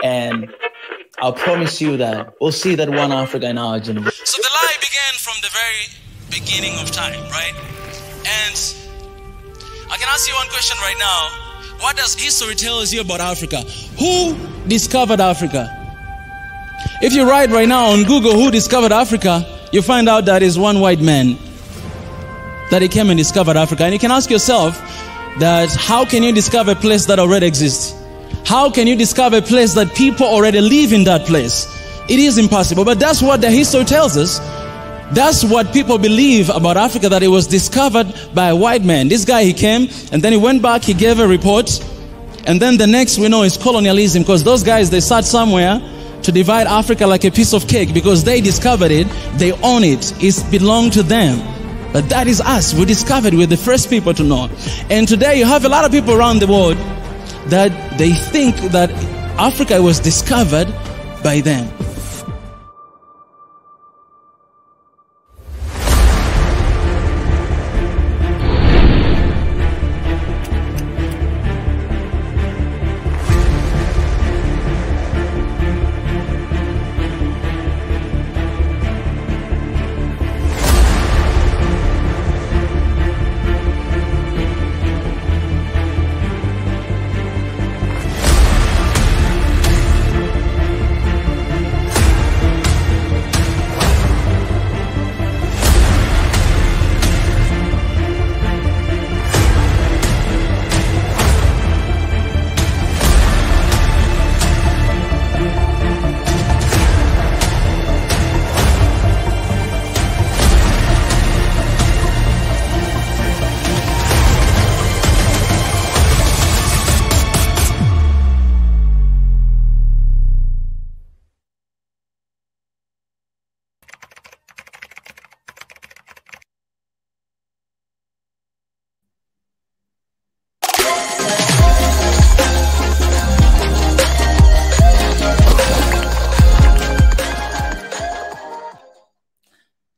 And I'll promise you that we'll see that one Africa in our generation. So the lie began from the very beginning of time, right? And I can ask you one question right now. What does history tell us you about Africa? Who discovered Africa? If you write right now on Google who discovered Africa, you find out that it's one white man that he came and discovered Africa. And you can ask yourself that how can you discover a place that already exists? How can you discover a place that people already live in that place? It is impossible, but that's what the history tells us. That's what people believe about Africa, that it was discovered by a white man. This guy, he came, and then he went back, he gave a report, and then the next we know is colonialism, because those guys, they sat somewhere to divide Africa like a piece of cake, because they discovered it, they own it, it belonged to them. But that is us. We discovered, we're the first people to know. And today you have a lot of people around the world that they think that Africa was discovered by them.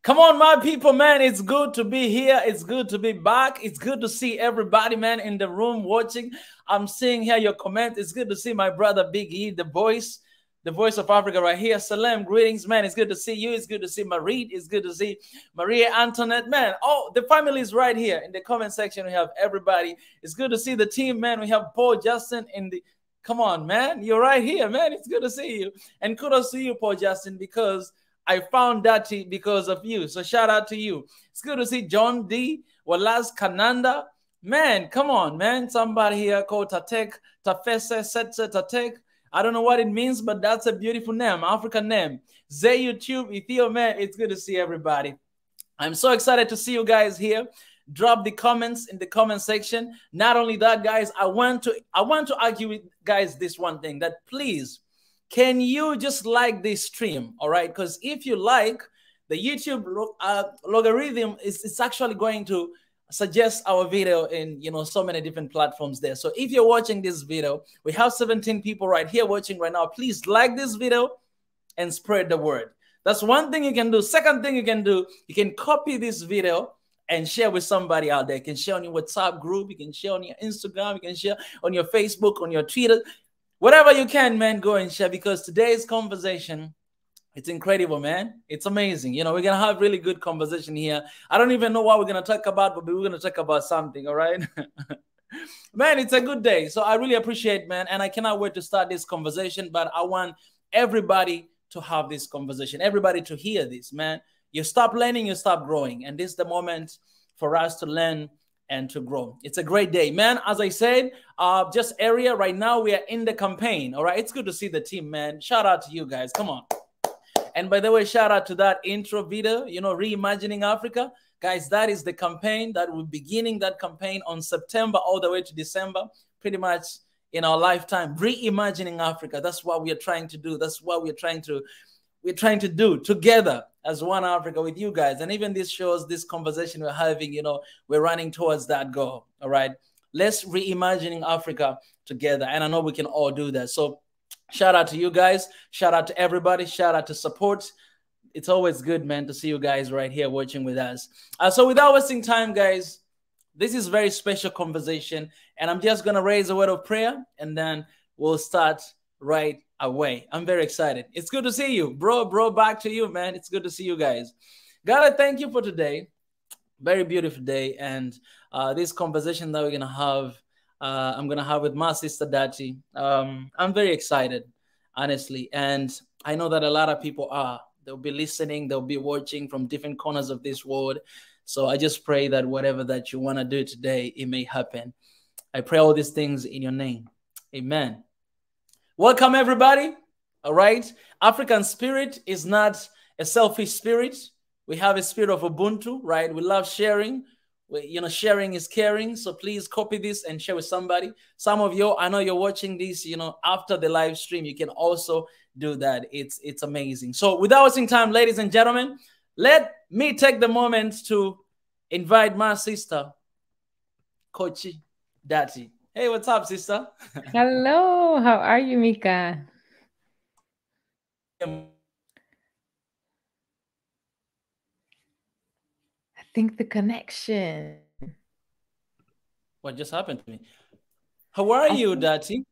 Come on, my people, man. It's good to be here. It's good to be back. It's good to see everybody, man, in the room watching. I'm seeing here your comments. It's good to see my brother Big E, the voice of Africa right here. Salam, greetings, man. It's good to see you. It's good to see Marie. It's good to see Maria Antoinette, man. Oh, the family is right here in the comment section. We have everybody. It's good to see the team, man. We have Paul Justin in the... Come on, man. You're right here, man. It's good to see you. And kudos to you, Paul Justin, because I found Dati because of you. So shout out to you. It's good to see John D. Walaz Kananda. Man, come on, man. Somebody here called Tatek, Tafese, Setse, Tatek. I don't know what it means, but that's a beautiful name, African name. Zay YouTube, Ethio, man. It's good to see everybody. I'm so excited to see you guys here. Drop the comments in the comment section. Not only that, guys, I want to argue with guys this one thing, that please, can you just like this stream, all right? Because if you like, the YouTube logarithm is actually going to suggest our video in, you know, so many different platforms there. So if you're watching this video, we have 17 people right here watching right now. Please like this video and spread the word. That's one thing you can do. Second thing you can do, you can copy this video and share with somebody out there. You can share on your WhatsApp group. You can share on your Instagram. You can share on your Facebook, on your Twitter. Whatever you can, man, go and share, because today's conversation, it's incredible, man. It's amazing. You know, we're going to have really good conversation here. I don't even know what we're going to talk about, but we're going to talk about something, all right? Man, it's a good day. So I really appreciate, man, and I cannot wait to start this conversation, but I want everybody to have this conversation, everybody to hear this, man. You stop learning, you stop growing, and this is the moment for us to learn and to grow. It's a great day, man. As I said, just area right now, we are in the campaign. All right, it's good to see the team, man. Shout out to you guys. Come on. And by the way, shout out to that intro video, you know, Reimagining Africa. Guys, that is the campaign that we're beginning that campaign on September all the way to December, pretty much in our lifetime. Reimagining Africa. That's what we are trying to do. That's what we're trying to do together as one Africa with you guys. And even this shows, this conversation we're having, you know, we're running towards that goal. All right. Let's reimagining Africa together. And I know we can all do that. So shout out to you guys. Shout out to everybody. Shout out to support. It's always good, man, to see you guys right here watching with us. So without wasting time, guys, this is a very special conversation. And I'm just going to raise a word of prayer, and then we'll start right away. I'm very excited. It's good to see you, bro. Back to you, man. It's good to see you guys. Gotta thank you for today. Very beautiful day, and this conversation that we're gonna have, I'm gonna have with my sister Dati. I'm very excited, honestly, and I know that a lot of people are. They'll be listening, they'll be watching from different corners of this world. So I just pray that whatever that you want to do today, it may happen. I pray all these things in your name. Amen. Welcome, everybody. All right. African spirit is not a selfish spirit. We have a spirit of Ubuntu, right? We love sharing. Sharing is caring. So please copy this and share with somebody. Some of you, I know you're watching this, after the live stream. You can also do that. It's amazing. So without wasting time, ladies and gentlemen, let me take the moment to invite my sister, Coach Dati. Hey, what's up, sister? Hello. How are you, Mika? I think the connection. What just happened to me? How are you, Dati?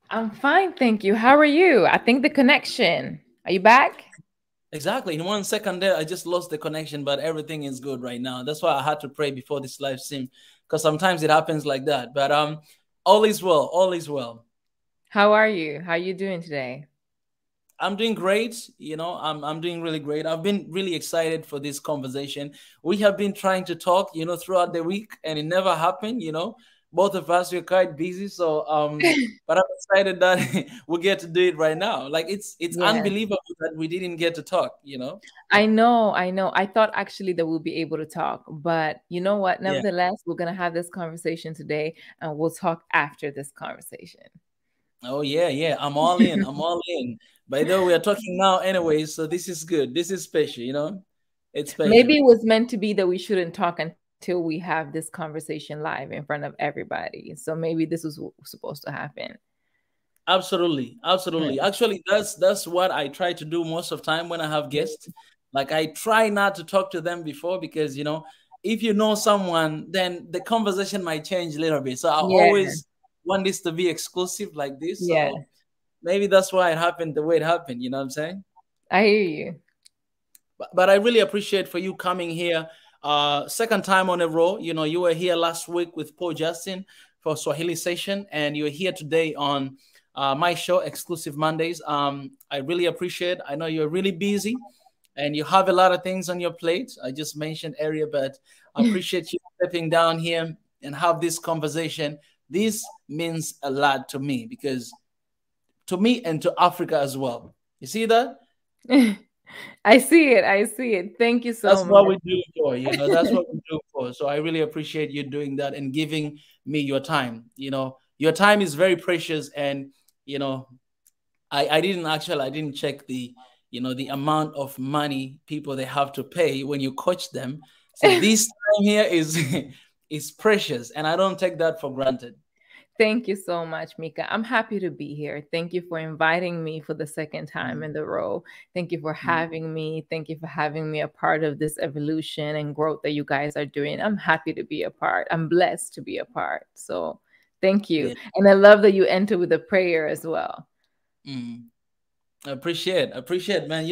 I'm fine, thank you. How are you? I think the connection. Are you back? Exactly. In 1 second there, I just lost the connection, but everything is good right now. That's why I had to pray before this live stream, because sometimes it happens like that. But all is well. All is well. How are you? How are you doing today? I'm doing great. I'm doing really great. I've been really excited for this conversation. We have been trying to talk, throughout the week, and it never happened. Both of us were quite busy. So, but I'm excited that we get to do it right now. Like it's unbelievable that we didn't get to talk. I know. I thought actually that we'll be able to talk, but you know what? Nevertheless, we're gonna have this conversation today, and we'll talk after this conversation. Oh yeah. I'm all in. I'm all in. By the way, we are talking now anyway, so this is good. This is special, It's special. Maybe it was meant to be that we shouldn't talk until we have this conversation live in front of everybody. So maybe this was supposed to happen. Absolutely. Absolutely. Actually, that's what I try to do most of the time when I have guests. Like I try not to talk to them before, because, if you know someone, then the conversation might change a little bit. So I always want this to be exclusive like this. So maybe that's why it happened the way it happened. You know what I'm saying? I hear you. But I really appreciate for you coming here. Second time on a row. You were here last week with Paul Justin for Swahili session, and you're here today on my show, Exclusive Mondays. I really appreciate. I know you're really busy and you have a lot of things on your plate. I just mentioned earlier, but I appreciate you stepping down here and have this conversation. This means a lot to me, because to me and to Africa as well. You see that? I see it. Thank you so much. That's what we do for, that's what we do for. So I really appreciate you doing that and giving me your time. Your time is very precious. And, I didn't check the amount of money people they have to pay when you coach them. So this time here is precious, and I don't take that for granted. Thank you so much, Mika. I'm happy to be here. Thank you for inviting me for the second time in the row. Thank you for having me. Thank you for having me a part of this evolution and growth that you guys are doing. I'm happy to be a part. I'm blessed to be a part. So thank you. Yeah. And I love that you enter with a prayer as well. I appreciate, man.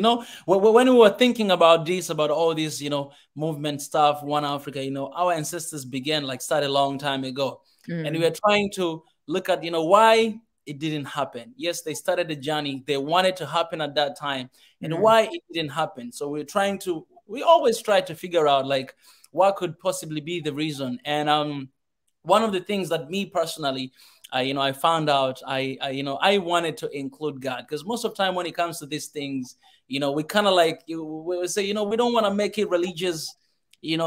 When we were thinking about all this, movement stuff, One Africa, our ancestors started a long time ago. And we were trying to look at, why it didn't happen. Yes, they started the journey. They wanted to happen at that time, and why it didn't happen. So we always try to figure out what could possibly be the reason. And one of the things that me personally, I found out, I wanted to include God, because most of the time when it comes to these things, we kind of we say, we don't want to make it religious,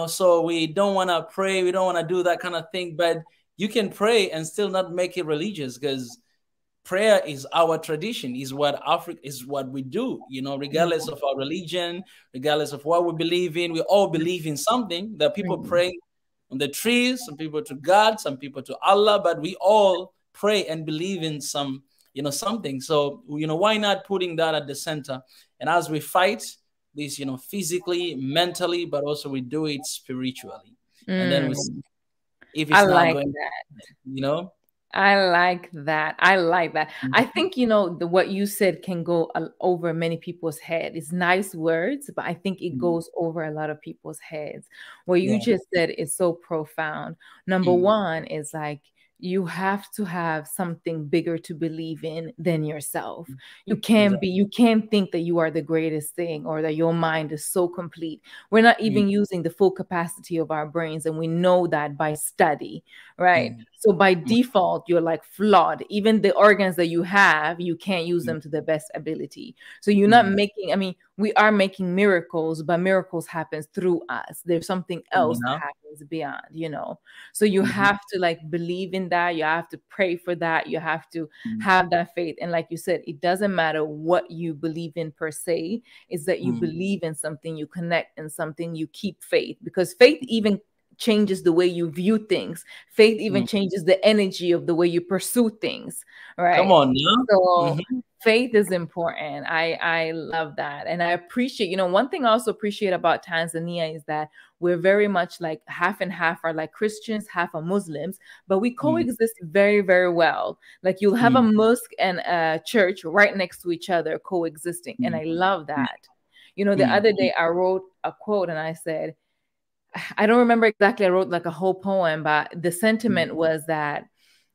so we don't want to pray. We don't want to do that kind of thing. But you can pray and still not make it religious, because prayer is our tradition, is what we do, regardless of our religion, regardless of what we believe in. We all believe in something. That people pray on the trees, some people to God, some people to Allah, but we all pray and believe in something. So, why not putting that at the center? And as we fight this, physically, mentally, but also we do it spiritually. And then we see if it's not going, I like that. I like that. I think, what you said can go over many people's head. It's nice words, but I think it goes over a lot of people's heads. What you just said is so profound. Number one is like, you have to have something bigger to believe in than yourself. You can't think that you are the greatest thing or that your mind is so complete. We're not even using the full capacity of our brains. And we know that by study, right? So by default, you're like flawed. Even the organs that you have, you can't use them to the best ability. So you're not making, I mean, we are making miracles, but miracles happens through us. There's something else that happens beyond. So you have to like believe in that. You have to pray for that. You have to have that faith. And like you said, it doesn't matter what you believe in per se, it's that you believe in something, you connect in something, you keep faith, because faith even changes the way you view things. Faith even changes the energy of the way you pursue things, right? Come on now. So faith is important. I love that. And I appreciate, one thing I also appreciate about Tanzania is that we're very much like half and half are like Christians, half are Muslims, but we coexist very, very well. Like you'll have a mosque and a church right next to each other coexisting. And I love that. The other day I wrote a quote and I said, I don't remember exactly. I wrote like a whole poem, but the sentiment was that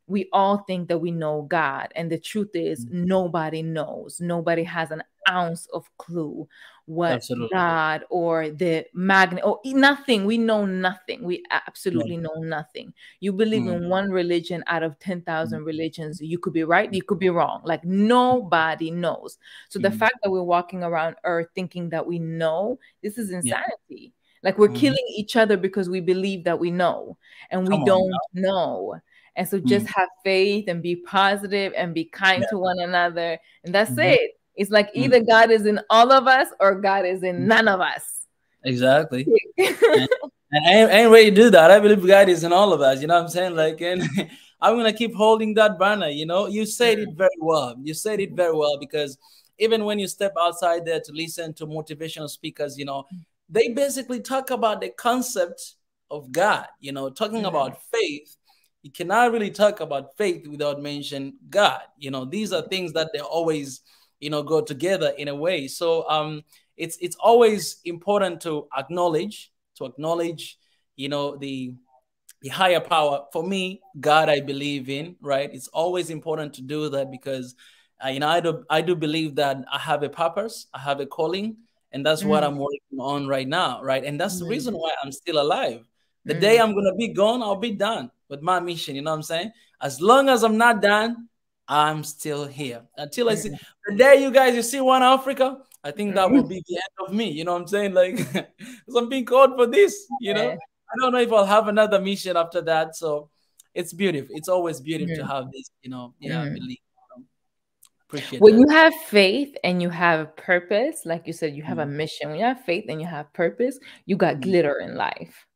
we all think that we know God. And the truth is nobody knows. Nobody has an ounce of clue what God or the magnet or nothing. We know nothing. We absolutely know nothing. You believe in one religion out of 10,000 religions. You could be right. You could be wrong. Like nobody knows. So the fact that we're walking around Earth thinking that we know, this is insanity. Like we're killing each other because we believe that we know and we don't know. And so just have faith and be positive and be kind to one another. And that's it. It's like either God is in all of us or God is in none of us. Exactly. and any way you do that, I believe God is in all of us. You know what I'm saying? Like, and I'm going to keep holding that banner. You said it very well. You said it very well, because even when you step outside there to listen to motivational speakers, they basically talk about the concept of God, talking about faith. You cannot really talk about faith without mentioning God. These are things that they always, go together in a way. So it's always important to acknowledge, the higher power. For me, God, I believe in, right? It's always important to do that because, I do believe that I have a purpose, I have a calling. And that's what I'm working on right now, right? And that's the reason why I'm still alive. The day I'm going to be gone, I'll be done with my mission. You know what I'm saying? As long as I'm not done, I'm still here. Until I see the day you see One Africa, I think that will be the end of me. You know what I'm saying? Like, because I'm being called for this, I don't know if I'll have another mission after that. So it's beautiful. It's always beautiful to have this, belief. When you have faith and you have a purpose, like you said, you have a mission. When you have faith and you have purpose, you got glitter in life.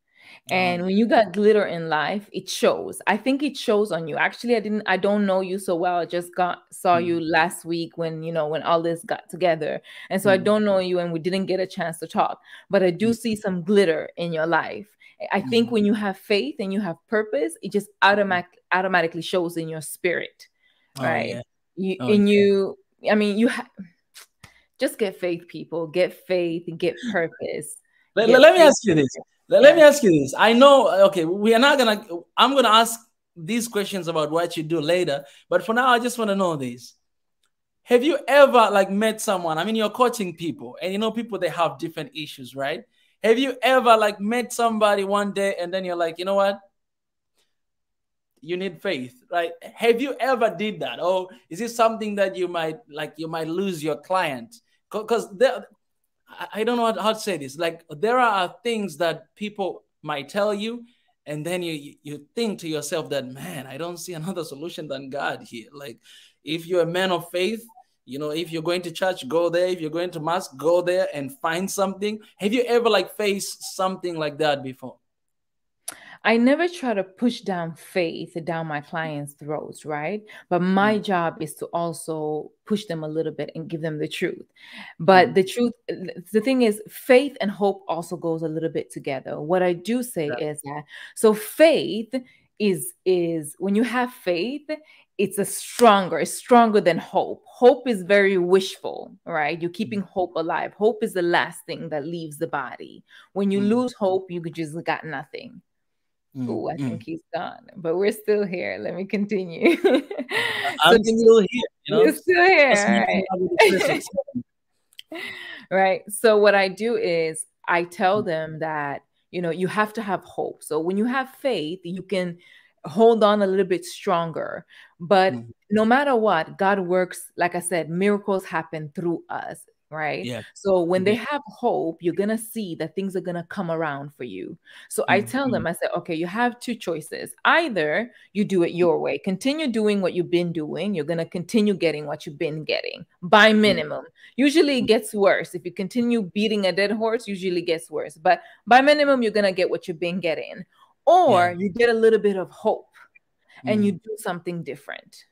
And when you got glitter in life, it shows. I think it shows on you. Actually, I don't know you so well. I just saw you last week when all this got together. And so I don't know you and we didn't get a chance to talk, but I do see some glitter in your life. I think when you have faith and you have purpose, it just automatically shows in your spirit, right? Just get faith, people. Get faith, get purpose. Let me ask you this. Let me ask you this. I know, okay, I'm going to ask these questions about what you do later. But for now, I just want to know this. Have you ever met someone? I mean, you're coaching people and people, they have different issues, right? Have you ever met somebody one day and then you're like, you know what? You need faith, right? Have you ever did that? Or is it something that you might lose your client? Because I don't know how to say this. Like, there are things that people might tell you, and then you think to yourself that, man, I don't see another solution than God here. Like, if you're a man of faith, if you're going to church, go there. If you're going to mosque, go there and find something. Have you ever faced something like that before? I never try to push down faith down my clients' throats, right? But my job is to also push them a little bit and give them the truth. But the thing is, faith and hope also goes a little bit together. What I do say is that, so faith is when you have faith, it's stronger than hope. Hope is very wishful, right? You're keeping hope alive. Hope is the last thing that leaves the body. When you lose hope, you just got nothing. Oh, I think he's gone, but we're still here. Let me continue. I'm still here, you know. You're still here, right? Right. So what I do is I tell them that, you know, you have to have hope. So when you have faith, you can hold on a little bit stronger. But no matter what, God works, like I said, miracles happen through us. Right. Yeah. So when they have hope, you're going to see that things are going to come around for you. So I tell them, I say, okay, you have two choices. Either you do it your way, continue doing what you've been doing. You're going to continue getting what you've been getting by minimum. Usually it gets worse. If you continue beating a dead horse, usually it gets worse. But by minimum, you're going to get what you've been getting. Or you get a little bit of hope and you do something different.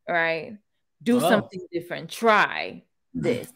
Right? Do something different. Try this.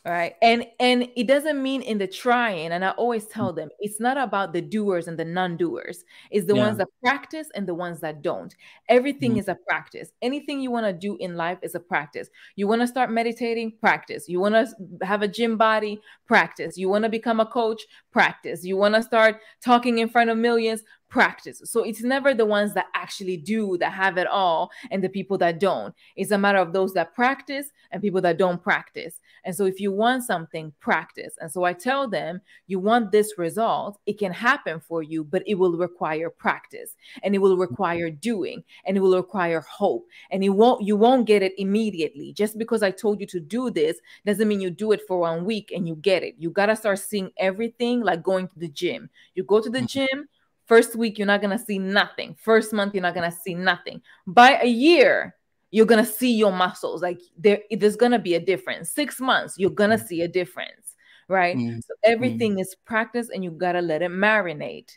All right. And it doesn't mean in the trying, and I always tell them it's not about the doers and the non-doers. It's the ones that practice and the ones that don't. Everything is a practice. Anything you want to do in life is a practice. You want to start meditating, practice. You want to have a gym body, practice. You want to become a coach, practice. You want to start talking in front of millions, practice. So it's never the ones that actually do, that have it all, and the people that don't. It's a matter of those that practice and people that don't practice. And so if you want something, practice. And so I tell them, you want this result, it can happen for you, but it will require practice, and it will require doing, and it will require hope. And you won't get it immediately. Just because I told you to do this doesn't mean you do it for 1 week and you get it. You got to start seeing everything like going to the gym. You go to the gym, first week, you're not going to see nothing. First month, you're not going to see nothing. By a year, you're going to see your muscles. Like there's going to be a difference. 6 months, you're going to see a difference, right? So everything is practice, and you got to let it marinate.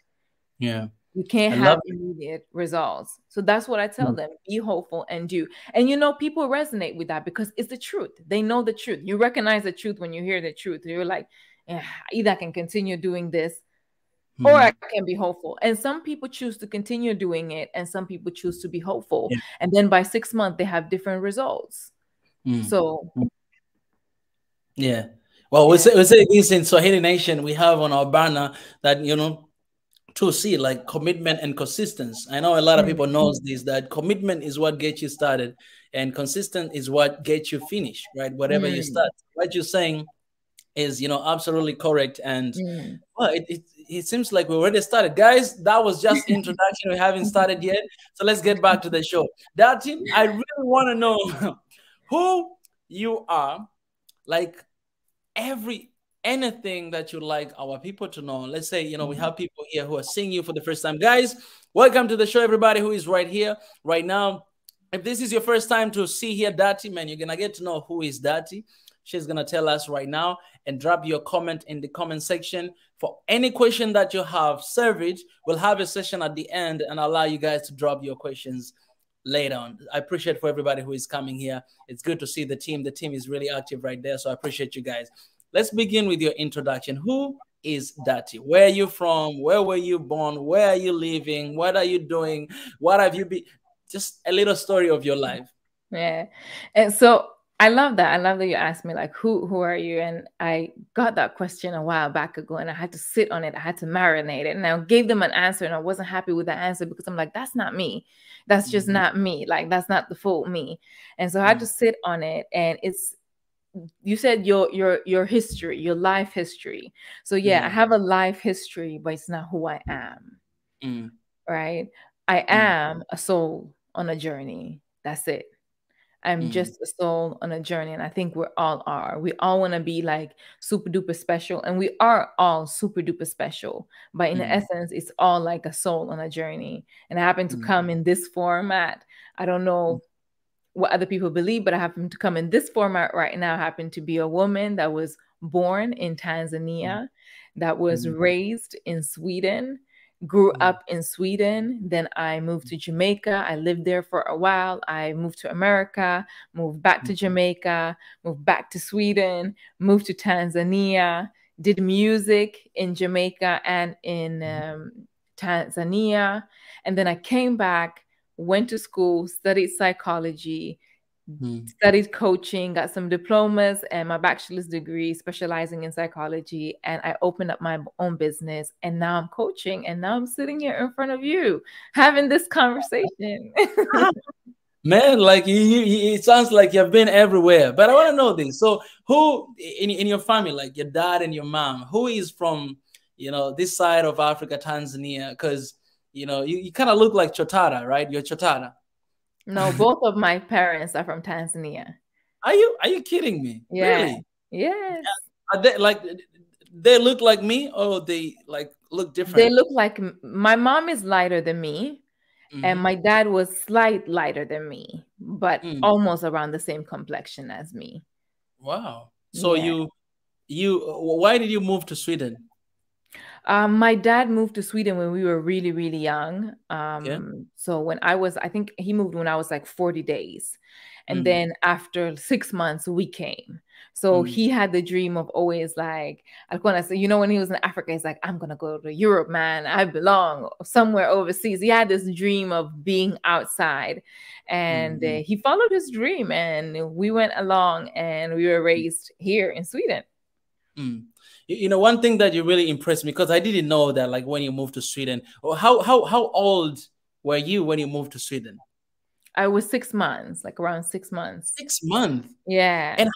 Yeah. You can't have immediate results. So that's what I tell them. Be hopeful and do. And, you know, people resonate with that because it's the truth. They know the truth. You recognize the truth when you hear the truth. You're like, either I can continue doing this, or I can be hopeful. And some people choose to continue doing it, and some people choose to be hopeful. And then by 6 months, they have different results. So, well, we say this in Swahili Nation. We have on our banner that, you know, to see like commitment and consistency. I know a lot of people knows this, that commitment is what gets you started, and consistent is what gets you finished, right? Whatever you start. What you're saying is, you know, absolutely correct. And well, it seems like we already started. Guys, that was just introduction. We haven't started yet. So let's get back to the show. Dati, I really want to know who you are, like anything that you'd like our people to know. Let's say, you know, we have people here who are seeing you for the first time. Guys, welcome to the show, everybody who is right here, right now. If this is your first time to see here Dati, man, you're going to get to know who is Dati. She's going to tell us right now, and drop your comment in the comment section. For any question that you have, Savage will have a session at the end and allow you guys to drop your questions later on. I appreciate for everybody who is coming here. It's good to see the team. The team is really active right there, so I appreciate you guys. Let's begin with your introduction. Who is Dati? Where are you from? Where were you born? Where are you living? What are you doing? What have you been? Just a little story of your life. Yeah. And so I love that. I love that you asked me, like, who are you? And I got that question a while back ago, and I had to sit on it. I had to marinate it. And I gave them an answer, and I wasn't happy with that answer because I'm like, that's not me. That's just not me. Like, that's not the full me. And so I had to sit on it. And you said your history, your life history. So yeah, I have a life history, but it's not who I am. Right? I am a soul on a journey. That's it. I'm just a soul on a journey. And I think we all are. We all want to be like super duper special. And we are all super duper special. But in essence, it's all like a soul on a journey. And I happen to come in this format. I don't know what other people believe, but I happen to come in this format right now. I happen to be a woman that was born in Tanzania, that was raised in Sweden, grew up in Sweden. Then I moved to Jamaica. I lived there for a while. I moved to America, moved back to Jamaica, moved back to Sweden, moved to Tanzania, did music in Jamaica and in Tanzania. And then I came back, went to school, studied psychology, studied coaching, got some diplomas and my bachelor's degree specializing in psychology. And I opened up my own business. And now I'm coaching. And now I'm sitting here in front of you having this conversation. Man, like it sounds like you've been everywhere. But I want to know this. So who in your family, like your dad and your mom, who is from, this side of Africa, Tanzania? Because, you kind of look like Chotara, right? You're Chotara. No, both of my parents are from Tanzania. Are you kidding me? Yeah. Really? Yes. Are they look like me, or they like look different? They look like, my mom is lighter than me. And my dad was slight lighter than me, but almost around the same complexion as me. Wow. So yeah. Why did you move to Sweden? My dad moved to Sweden when we were really, really young. So I think he moved when I was like 40 days. And then after 6 months, we came. So he had the dream of always like, when he was in Africa, he's like, I'm going to go to Europe, man. I belong somewhere overseas. He had this dream of being outside. And he followed his dream. And we went along and we were raised here in Sweden. One thing that you really impressed me, because I didn't know that, like when you moved to Sweden, or how old were you when you moved to Sweden? I was 6 months, like around 6 months. 6 months? Yeah. And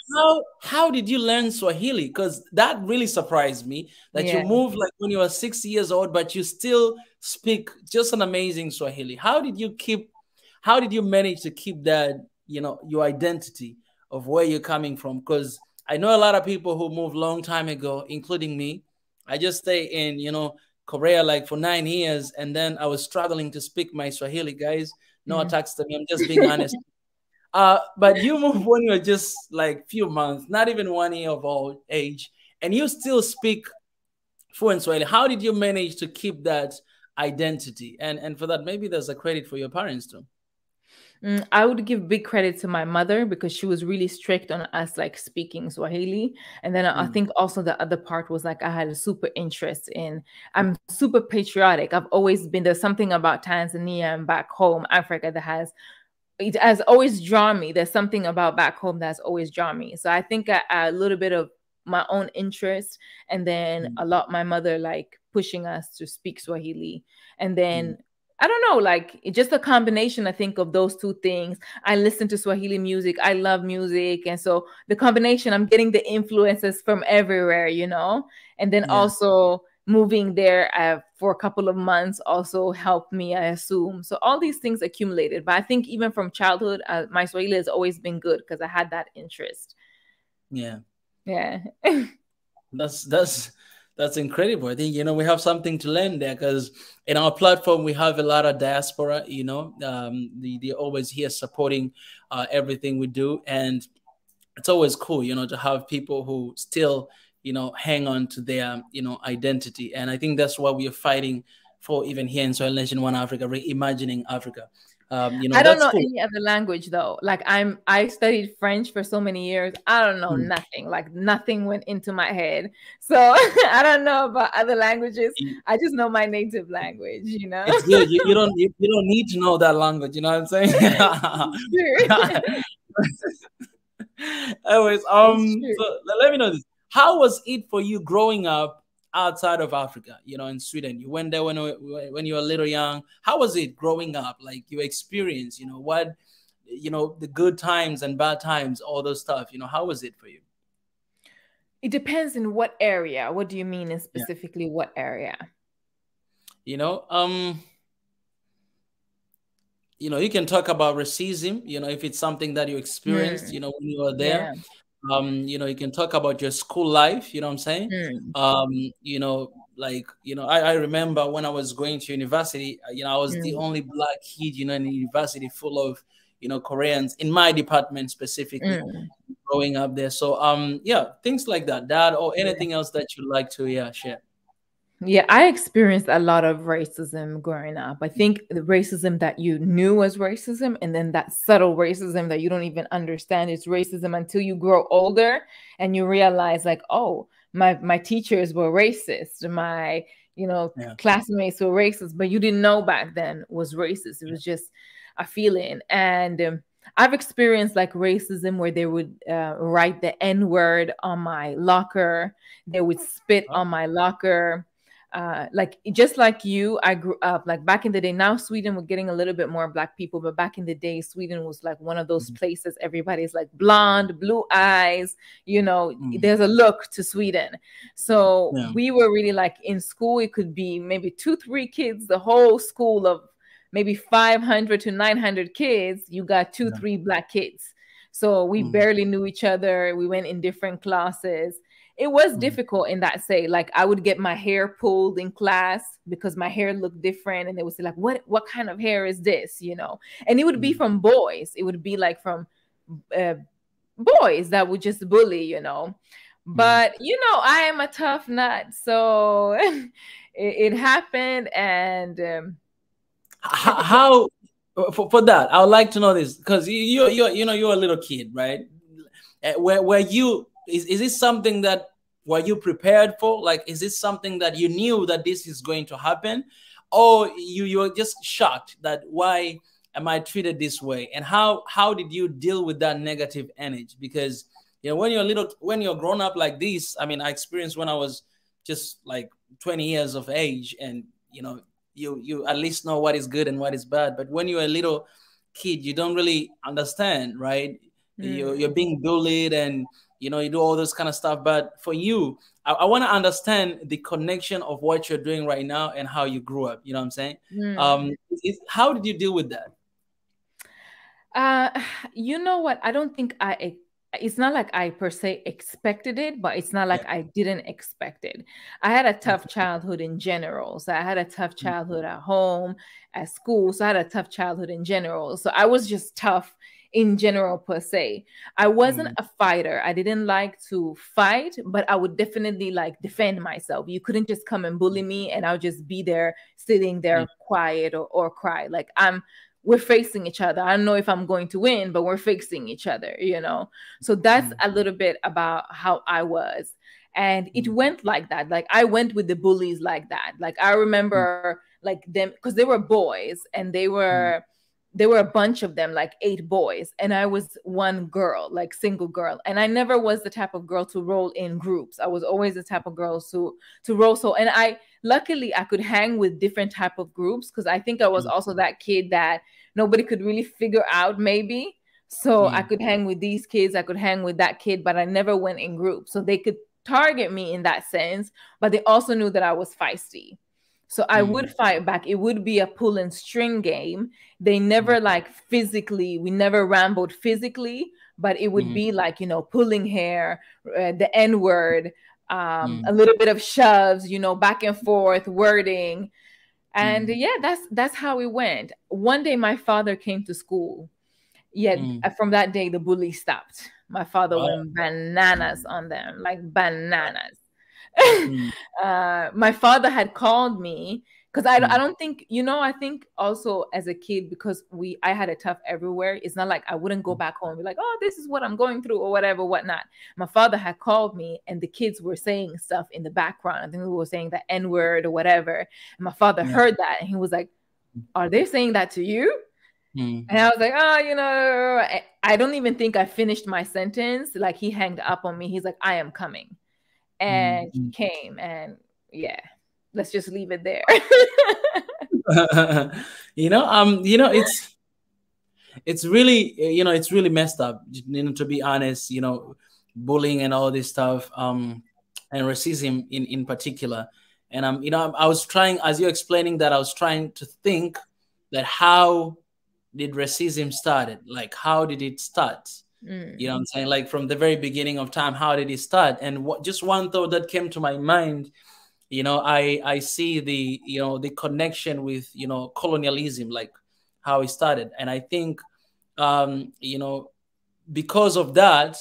how did you learn Swahili? Because that really surprised me that you moved like when you were 6 years old, but you still speak just an amazing Swahili. How did you manage to keep that, your identity of where you're coming from? Because I know a lot of people who moved long time ago, including me. I just stay in, Korea like for 9 years, and then I was struggling to speak my Swahili, guys. No attacks to me. I'm just being honest. But you moved when you were just like few months, not even 1 year of old age, and you still speak fluent Swahili. How did you manage to keep that identity? And for that, maybe there's a credit for your parents too. I would give big credit to my mother because she was really strict on us like speaking Swahili. And then I think also the other part was like I had a super interest in, I'm super patriotic. I've always been, there's something about Tanzania and back home, Africa, it has always drawn me. There's something about back home that's always drawn me. So I think a little bit of my own interest, and then a lot my mother like pushing us to speak Swahili. And then I don't know, like just a combination, I think, of those two things. I listen to Swahili music. I love music. And so the combination, I'm getting the influences from everywhere, and then also moving there for a couple of months also helped me, I assume. So all these things accumulated. But I think even from childhood, my Swahili has always been good because I had that interest. Yeah. Yeah. That's incredible. I think, we have something to learn there, because in our platform, we have a lot of diaspora, they're always here supporting everything we do. And it's always cool, to have people who still, hang on to their, identity. And I think that's what we are fighting for, even here in Soil Nation One Africa, reimagining Africa. I don't know any other language though. Like I studied French for so many years. I don't know nothing. Like nothing went into my head. So I don't know about other languages. I just know my native language. It's good. You don't need to know that language. You know what I'm saying? Anyways, so let me know this. How was it for you growing up outside of Africa, in Sweden? You went there when you were a little young. How was it growing up? Like your experience, what, the good times and bad times, all those stuff, how was it for you? It depends in what area. What do you mean in specifically what area? You can talk about racism, if it's something that you experienced, when you were there. Yeah. You can talk about your school life, you know what I'm saying? I remember when I was going to university, I was the only Black kid, in a university full of, Koreans in my department specifically, growing up there. So, things like that or anything else that you'd like to, share. Yeah, I experienced a lot of racism growing up. I think the racism that you knew was racism, and then that subtle racism that you don't even understand is racism until you grow older and you realize like, oh, my teachers were racist. My you know, classmates were racist, but you didn't know back then was racist. It was just a feeling. And I've experienced like racism where they would write the N-word on my locker. They would spit on my locker. Like just like you, I grew up like back in the day. Now Sweden, we're getting a little bit more Black people, but back in the day, Sweden was like one of those places everybody's like blonde, blue eyes, you know, there's a look to Sweden. So we were really like in school, it could be maybe 2-3 kids, the whole school of maybe 500 to 900 kids, you got 2-3 Black kids. So we barely knew each other. We went in different classes. It was difficult in that say, like I would get my hair pulled in class because my hair looked different. And they would say like, what kind of hair is this? You know, and it would be from boys. It would be like from boys that would just bully, you know, but you know, I am a tough nut. So it happened. And how for that, I would like to know this because you're a little kid, right? Where you, is this something that were you prepared for? Like, is this something that you knew that this is going to happen, or you were just shocked that why am I treated this way? And how did you deal with that negative energy? Because you know, when you're grown up like this, I mean, I experienced when I was just like 20 years of age, and you know, you at least know what is good and what is bad. But when you're a little kid, you don't really understand, right? You're being bullied and you know, you do all this kind of stuff. But for you, I want to understand the connection of what you're doing right now and how you grew up. You know what I'm saying? How did you deal with that? You know what? I don't think it's not like I per se expected it, but it's not like I didn't expect it. I had a tough childhood in general. So I had a tough childhood at home, at school. So I had a tough childhood in general. So I was just tough in general per se. I wasn't a fighter. I didn't like to fight, but I would definitely like defend myself. You couldn't just come and bully me and I'll just be there sitting there quiet or cry. Like we're facing each other. I don't know if I'm going to win, but we're facing each other, you know? So that's a little bit about how I was. And it went like that. Like I went with the bullies like that. Like I remember like them, because they were boys and there were a bunch of them, like 8 boys. And I was one girl, like single girl. And I never was the type of girl to roll in groups. I was always the type of girl to roll. So, and luckily I could hang with different type of groups because I think I was also that kid that nobody could really figure out maybe. So I could hang with these kids, I could hang with that kid, but I never went in groups. So they could target me in that sense, but they also knew that I was feisty. So I would fight back. It would be a pull and string game. They never like physically, we never rambled physically, but it would be like, you know, pulling hair, the N-word, a little bit of shoves, you know, back and forth, wording. And yeah, that's how it went. One day my father came to school. From that day, the bully stopped. My father went bananas on them, like bananas. My father had called me because I don't think, you know, I think also as a kid, because I had it tough everywhere. It's not like I wouldn't go back home and be like, oh, this is what I'm going through or whatever, whatnot. My father had called me and the kids were saying stuff in the background. I think we were saying the N-word or whatever. And my father heard that and he was like, are they saying that to you? And I was like, oh, you know, I don't even think I finished my sentence. Like he hanged up on me. He's like, I am coming. And he came, and yeah, let's just leave it there. You know, it's really, you know, it's really messed up, you know, to be honest, you know, bullying and all this stuff, and racism in particular. And you know, I was trying, as you're explaining that, I was trying to think that how did racism started? Like, how did it start? You know what I'm saying? Like from the very beginning of time, how did it start? And just one thought that came to my mind, you know, I see the, you know, the connection with, you know, colonialism, like how it started. And I think, you know, because of that,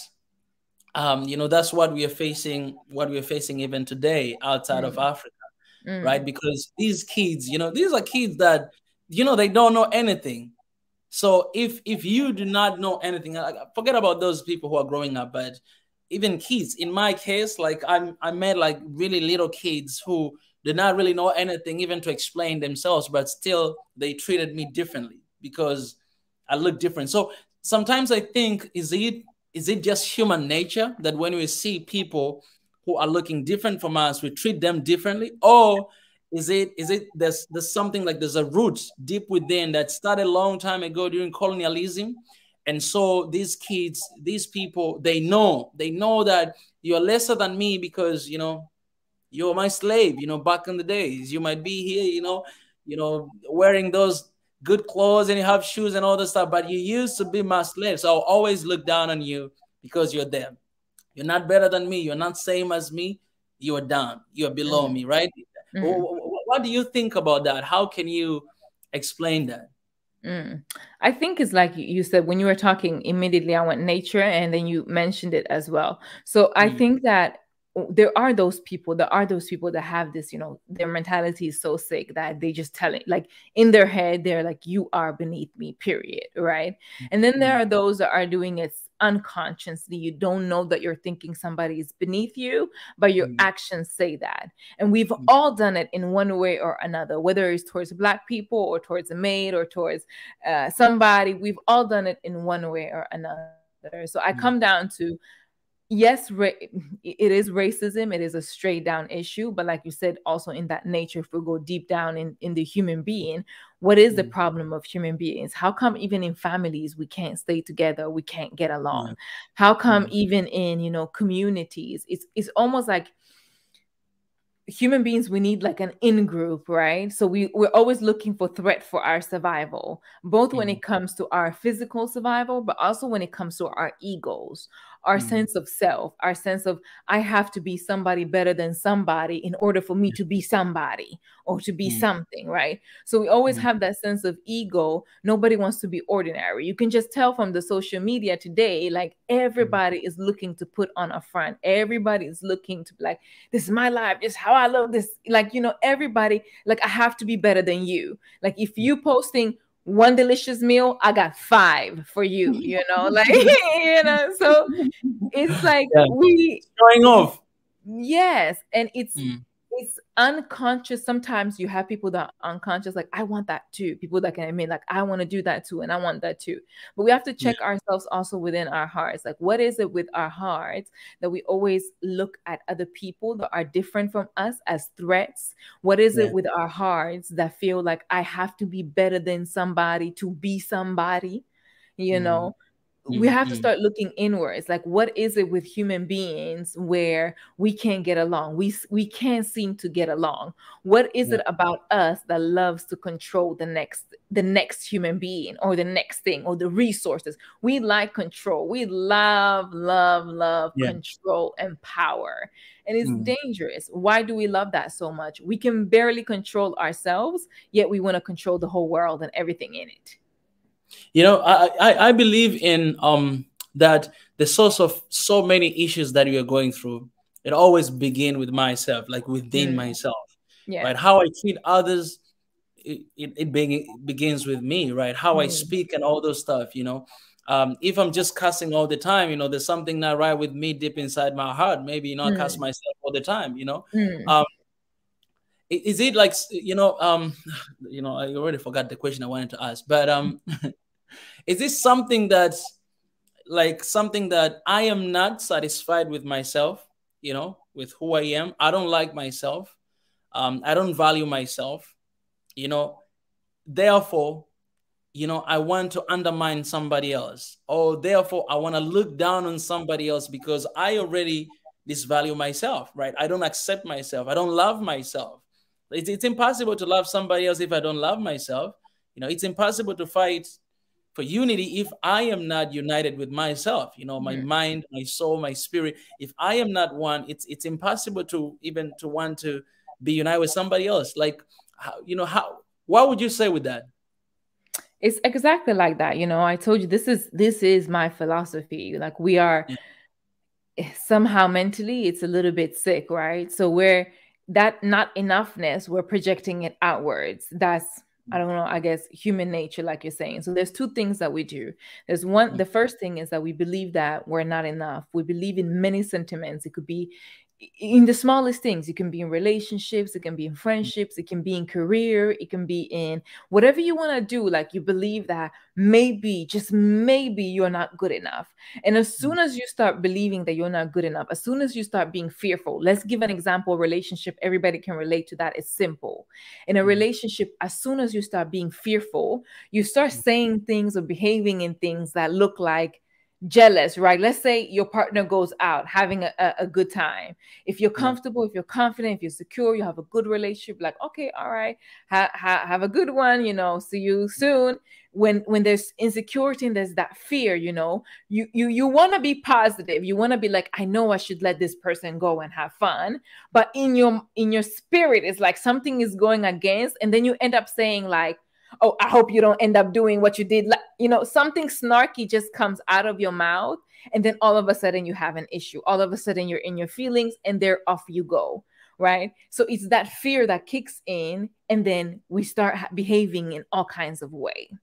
you know, that's what we are facing even today outside of Africa, right? Because these kids, you know, these are kids that, you know, they don't know anything. So if you do not know anything, forget about those people who are growing up, but even kids, in my case, like I met like really little kids who did not really know anything even to explain themselves, but still they treated me differently because I look different. So sometimes I think, is it just human nature that when we see people who are looking different from us, we treat them differently? Or is it there's something like there's a root deep within that started a long time ago during colonialism? And so these kids, these people, they know that you're lesser than me because, you're my slave, back in the days. You might be here, wearing those good clothes and you have shoes and all this stuff, but you used to be my slave. So I'll always look down on you because you're there. You're not better than me. You're not same as me. You are down. You are below me, right? What do you think about that? How can you explain that? I think it's like you said, when you were talking, immediately I went nature, and then you mentioned it as well. So I think that there are those people that have this, their mentality is so sick that they just tell it, like in their head, they're like, you are beneath me, period. Right. And then there are those that are doing it unconsciously. You don't know that you're thinking somebody is beneath you, but your actions say that. And we've all done it in one way or another, whether it's towards Black people or towards a maid or towards somebody. We've all done it in one way or another. So I come down to, yes, it is racism. It is a straight down issue. But like you said, also in that nature, if we go deep down in the human being, what is the problem of human beings? How come even in families, we can't stay together? We can't get along? How come even in, communities, it's almost like human beings, we need like an in-group, right? So we're always looking for threat for our survival, both when it comes to our physical survival, but also when it comes to our egos, our sense of self, our sense of, I have to be somebody better than somebody in order for me to be somebody or to be something, right? So we always have that sense of ego. Nobody wants to be ordinary. You can just tell from the social media today, like everybody is looking to put on a front. Everybody is looking to be like, this is my life, just how I love this. Like, everybody, like, I have to be better than you. Like if you posting one delicious meal, I got 5 for you, like, so it's like we showing off. Yes. And it's unconscious. Sometimes you have people that are unconscious, like, I want that too. People that can admit, like, I want to do that too, and I want that too. But we have to check ourselves also within our hearts. Like, what is it with our hearts that we always look at other people that are different from us as threats? What is it with our hearts that feel like I have to be better than somebody to be somebody? We have to start looking inwards. Like, what is it with human beings where we can't get along? We can't seem to get along. What is it about us that loves to control the next human being or the next thing or the resources? We like control. We love control and power. And it's dangerous. Why do we love that so much? We can barely control ourselves, yet we want to control the whole world and everything in it. I believe in that the source of so many issues that we are going through, it always begin with myself, like within myself, right? How I treat others, it begins with me, right? How I speak and all those stuff, if I'm just cussing all the time, there's something not right with me deep inside my heart. Maybe, I cuss myself all the time, is it like, I already forgot the question I wanted to ask, but is this something that I am not satisfied with myself, with who I am? I don't like myself. I don't value myself, therefore, I want to undermine somebody else, or therefore I want to look down on somebody else because I already disvalue myself, right? I don't accept myself. I don't love myself. It's impossible to love somebody else if I don't love myself. It's impossible to fight for unity if I am not united with myself. My mind, my soul, my spirit. If I am not one, it's impossible to even to want to be united with somebody else. Like, what would you say with that? It's exactly like that. I told you this is my philosophy. Like, we are somehow mentally, it's a little bit sick, right? So we're that not enoughness, we're projecting it outwards. That's, I don't know, I guess human nature, like you're saying. So there's 2 things that we do. There's one, the first thing is that we believe that we're not enough. We believe in many sentiments. It could be in the smallest things. It can be in relationships, it can be in friendships, it can be in career, it can be in whatever you want to do. Like you believe that maybe, just maybe, you're not good enough. And as soon as you start believing that you're not good enough, as soon as you start being fearful, let's give an example, relationship, everybody can relate to that. It's simple. In a relationship, as soon as you start being fearful, you start saying things or behaving in things that look like jealous, right? Let's say your partner goes out having a good time. If you're comfortable, if you're confident, if you're secure, you have a good relationship, like, okay, all right, have a good one, you know, see you soon. When there's insecurity and there's that fear, you know, you want to be positive. You want to be like, I know I should let this person go and have fun. But in your spirit, it's like something is going against, and then you end up saying like, oh, I hope you don't end up doing what you did. You know, something snarky just comes out of your mouth. And then all of a sudden you have an issue. All of a sudden you're in your feelings and there off you go. Right. So it's that fear that kicks in. And then we start behaving in all kinds of ways.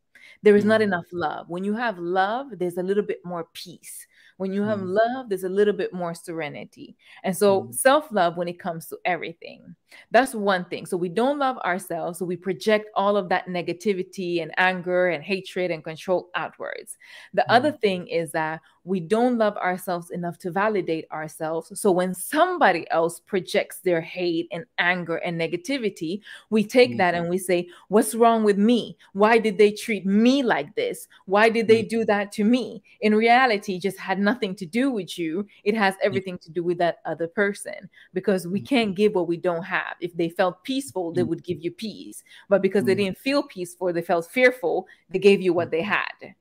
There is not enough love. When you have love, there's a little bit more peace. When you have love, there's a little bit more serenity. And so self-love when it comes to everything, that's one thing. So we don't love ourselves. So we project all of that negativity and anger and hatred and control outwards. The other thing is that we don't love ourselves enough to validate ourselves. So when somebody else projects their hate and anger and negativity, we take that and we say, what's wrong with me? Why did they treat me like this? Why did they do that to me? In reality, it just had nothing to do with you. It has everything to do with that other person, because we can't give what we don't have. If they felt peaceful, they would give you peace. But because they didn't feel peaceful, they felt fearful, they gave you what they had.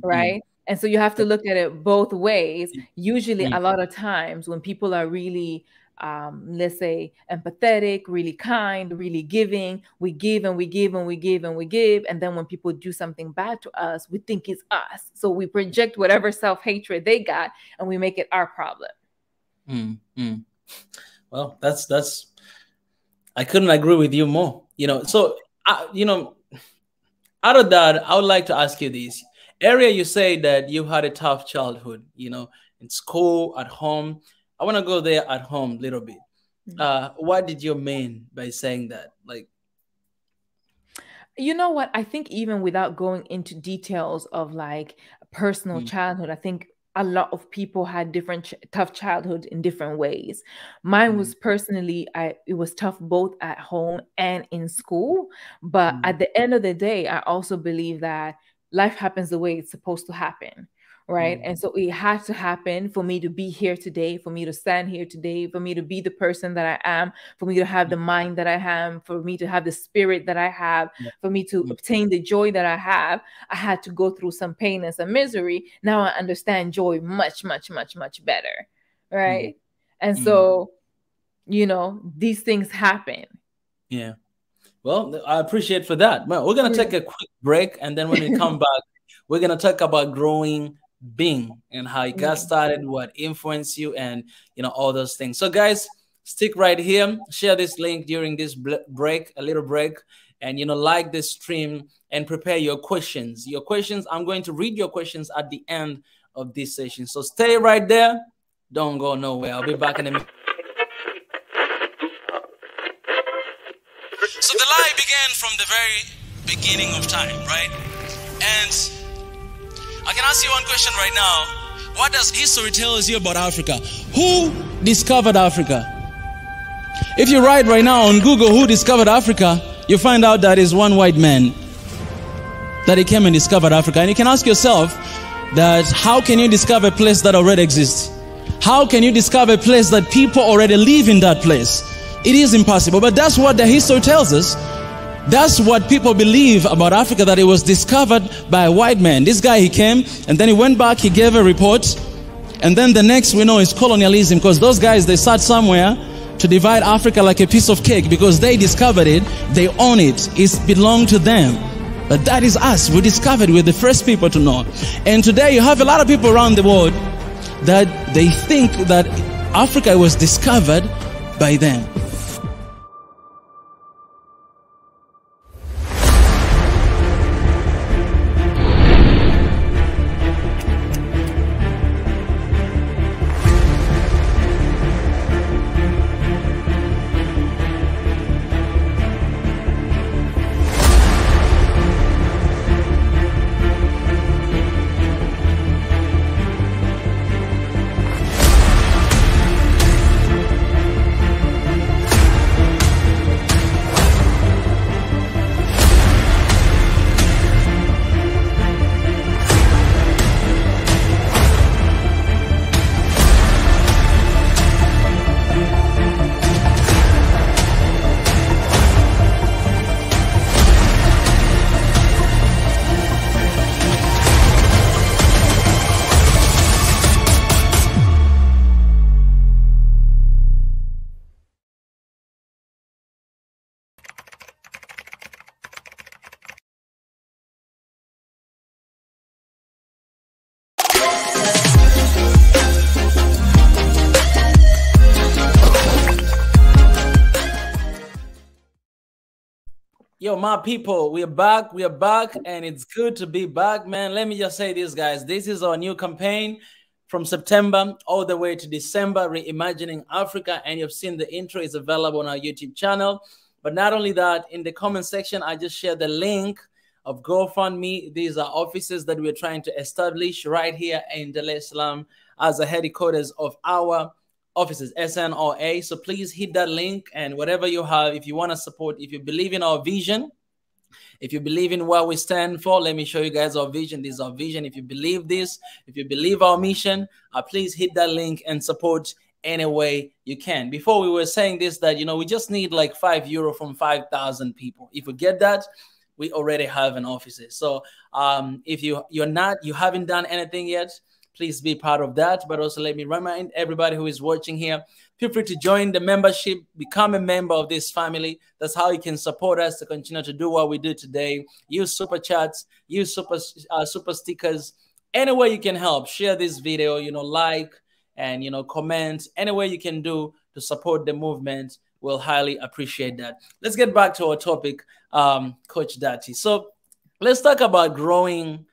Right? And so you have to look at it both ways. Usually, a lot of times when people are really, let's say, empathetic, really kind, really giving, we give and we give and we give and we give. And then when people do something bad to us, we think it's us. So we project whatever self-hatred they got and we make it our problem. Well, that's, I couldn't agree with you more, you know. So, you know, out of that, I would like to ask you this. Area, you say that you had a tough childhood, you know, in school, at home. I want to go there at home a little bit. What did you mean by saying that? Like, you know what? I think even without going into details of like personal childhood, I think a lot of people had different tough childhood in different ways. Mine was personally, it was tough both at home and in school. But at the end of the day, I also believe that life happens the way it's supposed to happen, right? And so it had to happen for me to be here today, for me to stand here today, for me to be the person that I am, for me to have the mind that I have, for me to have the spirit that I have, for me to obtain the joy that I have. I had to go through some pain and some misery. Now I understand joy much, much, much, much better, right? And so, you know, these things happen. Yeah. Well, I appreciate for that. Well, we're going to take a quick break. And then when we come back, we're going to talk about growing being and how it got started, what influenced you, and, you know, all those things. So, guys, stick right here. Share this link during this break, a little break. And, you know, like this stream and prepare your questions. Your questions, I'm going to read your questions at the end of this session. So stay right there. Don't go nowhere. I'll be back in a minute. So the lie began from the very beginning of time, right? And I can ask you one question right now. What does history tell you about Africa? Who discovered Africa? If you write right now on Google who discovered Africa, you find out that is one white man that he came and discovered Africa. And you can ask yourself that how can you discover a place that already exists? How can you discover a place that people already live in that place? It is impossible, but that's what the history tells us. That's what people believe about Africa, that it was discovered by a white man. This guy, he came, and then he went back, he gave a report, and then the next we know is colonialism, because those guys, they sat somewhere to divide Africa like a piece of cake, because they discovered it, they own it, it belonged to them. But that is us. We discovered, we're the first people to know. And today you have a lot of people around the world that they think that Africa was discovered by them. Yo, my people, we are back, and it's good to be back, man. Let me just say this, guys. This is our new campaign from September all the way to December, Reimagining Africa. And you've seen the intro is available on our YouTube channel. But not only that, in the comment section, I just shared the link of GoFundMe. These are offices that we're trying to establish right here in Dar es Salaam as the headquarters of our offices, SNOA. So please hit that link, and whatever you have, if you want to support, if you believe in our vision, if you believe in what we stand for, let me show you guys our vision. This is our vision. If you believe this, if you believe our mission, please hit that link and support any way you can. Before we were saying this, that, you know, we just need like €5 from 5,000 people. If we get that, we already have an office. So if you haven't done anything yet, please be part of that. But also let me remind everybody who is watching here, feel free to join the membership, become a member of this family. That's how you can support us to continue to do what we do today. Use super chats, use super stickers. Any way you can help, share this video, you know, like and, you know, comment. Any way you can do to support the movement, we'll highly appreciate that. Let's get back to our topic, Coach Dati. So let's talk about growing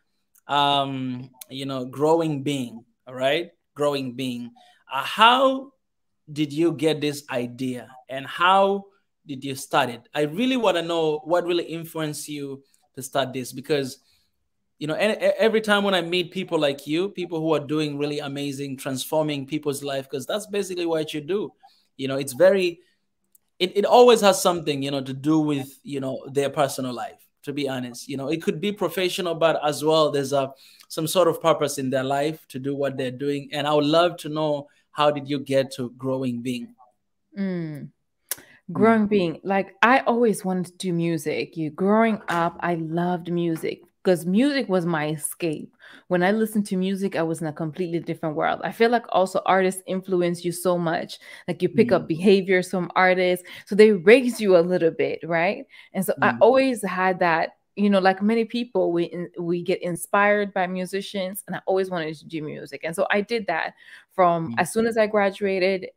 GrowingBeing. All right, GrowingBeing. How did you get this idea, and how did you start it? I really want to know what really influenced you to start this, because, you know, every time when I meet people like you, people who are doing really amazing, transforming people's life, because that's basically what you do. You know, it's very, it always has something, you know, to do with, you know, their personal life. To be honest, you know, it could be professional, but as well, there's some sort of purpose in their life to do what they're doing. And I would love to know, how did you get to GrowingBeing? GrowingBeing, like, I always wanted to do music. Growing up, I loved music because music was my escape. When I listened to music, I was in a completely different world. I feel like also artists influence you so much. Like, you pick up behaviors from artists, so they raise you a little bit, right? And so I always had that, you know, like many people, we get inspired by musicians, and I always wanted to do music. And so I did that from as soon as I graduated,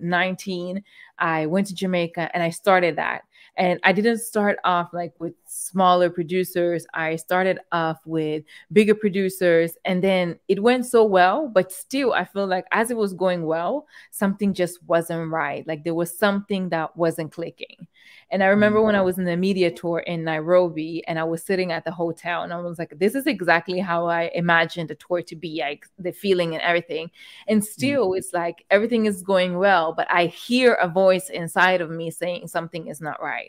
19, I went to Jamaica and I started that. And I didn't start off like with smaller producers. I started off with bigger producers, and then it went so well, but still I feel like as it was going well, something just wasn't right. Like, there was something that wasn't clicking. And I remember when I was in the media tour in Nairobi, and I was sitting at the hotel, and I was like, this is exactly how I imagined the tour to be, like the feeling and everything. And still it's like everything is going well, but I hear a voice inside of me saying something is not right.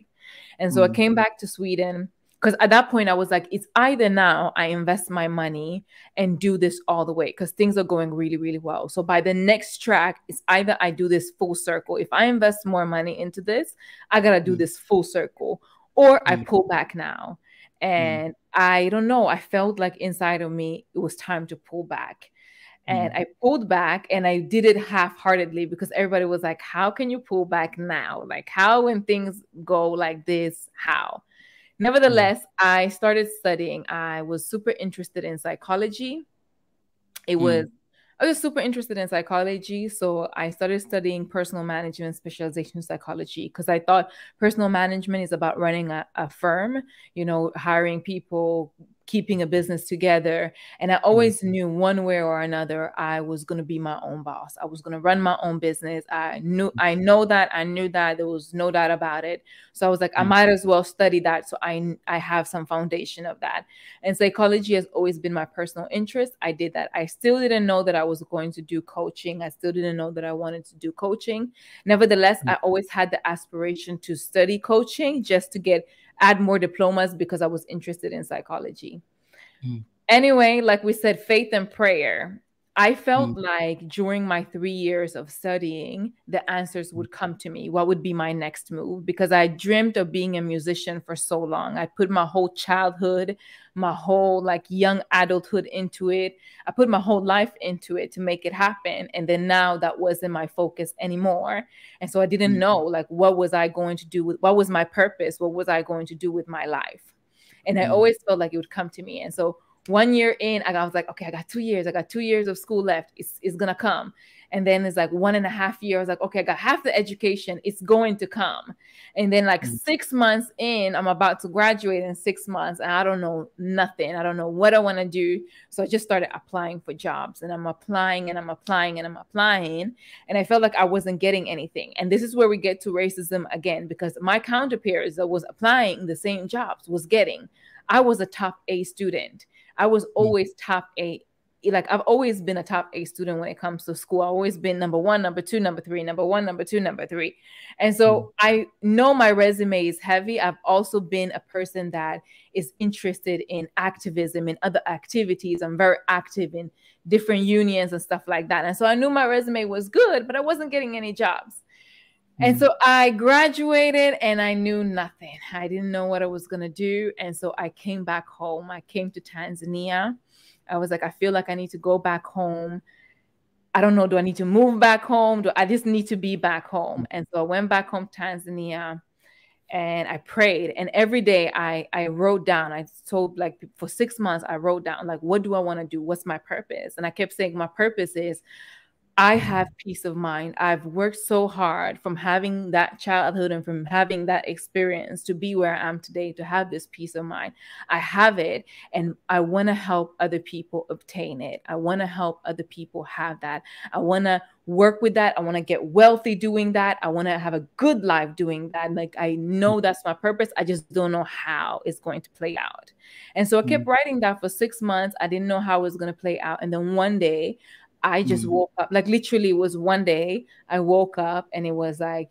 And so I came back to Sweden, because at that point I was like, it's either now I invest my money and do this all the way, because things are going really, really well. So by the next track, it's either I do this full circle. If I invest more money into this, I got to do this full circle, or I pull back now. And I don't know, I felt like inside of me, it was time to pull back. And I pulled back, and I did it half-heartedly, because everybody was like, how can you pull back now? Like, how, when things go like this, how? Nevertheless, I started studying. I was super interested in psychology. I was super interested in psychology. So I started studying personal management, specialization in psychology, because I thought personal management is about running a firm, you know, hiring people, keeping a business together. And I always knew one way or another, I was going to be my own boss. I was going to run my own business. I knew that, there was no doubt about it. So I was like, I might as well study that, so I have some foundation of that. And psychology has always been my personal interest. I did that. I still didn't know that I was going to do coaching. I still didn't know that I wanted to do coaching. Nevertheless, I always had the aspiration to study coaching, just to add more diplomas, because I was interested in psychology. Anyway, like we said, faith and prayer. I felt like during my 3 years of studying, the answers would come to me. What would be my next move? Because I dreamt of being a musician for so long. I put my whole childhood, my whole like young adulthood into it. I put my whole life into it to make it happen. And then now that wasn't my focus anymore. And so I didn't know, like, what was I going to do what was my purpose? What was I going to do with my life? And I always felt like it would come to me. And so 1 year in, I was like, okay, I got 2 years. I got 2 years of school left. It's going to come. And then it's like 1.5 years. I was like, okay, I got half the education. It's going to come. And then like 6 months in, I'm about to graduate in 6 months. And I don't know nothing. I don't know what I want to do. So I just started applying for jobs, and I'm applying and I'm applying and I'm applying. And I felt like I wasn't getting anything. And this is where we get to racism again, because my counterparts that was applying the same jobs was getting. I was a top A student. I was always top A. Like, I've always been a top A student when it comes to school. I've always been number one, number two, number three, number one, number two, number three. And so I know my resume is heavy. I've also been a person that is interested in activism and other activities. I'm very active in different unions and stuff like that. And so I knew my resume was good, but I wasn't getting any jobs. And so I graduated and I knew nothing. I didn't know what I was going to do. And so I came back home. I came to Tanzania. I was like, I feel like I need to go back home. I don't know. Do I need to move back home? I just need to be back home? And so I went back home to Tanzania and I prayed. And every day I wrote down, I told, like, for 6 months, I wrote down, like, what do I want to do? What's my purpose? And I kept saying, my purpose is I have peace of mind. I've worked so hard from having that childhood and from having that experience to be where I am today, to have this peace of mind. I have it, and I want to help other people obtain it. I want to help other people have that. I want to work with that. I want to get wealthy doing that. I want to have a good life doing that. Like, I know that's my purpose. I just don't know how it's going to play out. And so I kept writing that for 6 months. I didn't know how it was going to play out. And then one day, I just woke up, like, literally it was one day I woke up and it was like,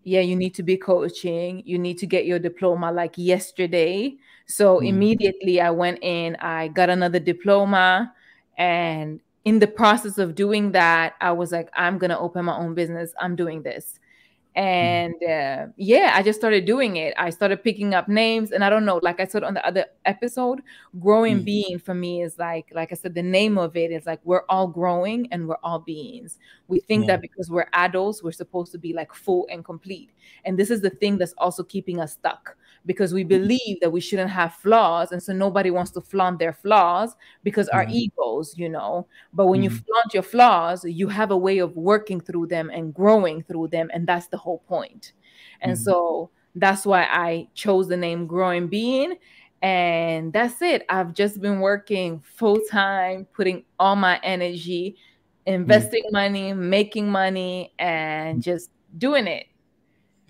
yeah, you need to be coaching. You need to get your diploma like yesterday. So immediately I went in, I got another diploma. And in the process of doing that, I was like, I'm going to open my own business. I'm doing this. And yeah, I just started doing it. I started picking up names, and I don't know, like I said on the other episode, growing being for me is like I said, the name of it is like, we're all growing and we're all beings. We think that because we're adults, we're supposed to be like full and complete. And this is the thing that's also keeping us stuck, because we believe that we shouldn't have flaws. And so nobody wants to flaunt their flaws because our egos, you know, but when you flaunt your flaws, you have a way of working through them and growing through them. And that's the whole point. And so that's why I chose the name Growing Being. And that's it. I've just been working full time, putting all my energy, investing money, making money, and just doing it.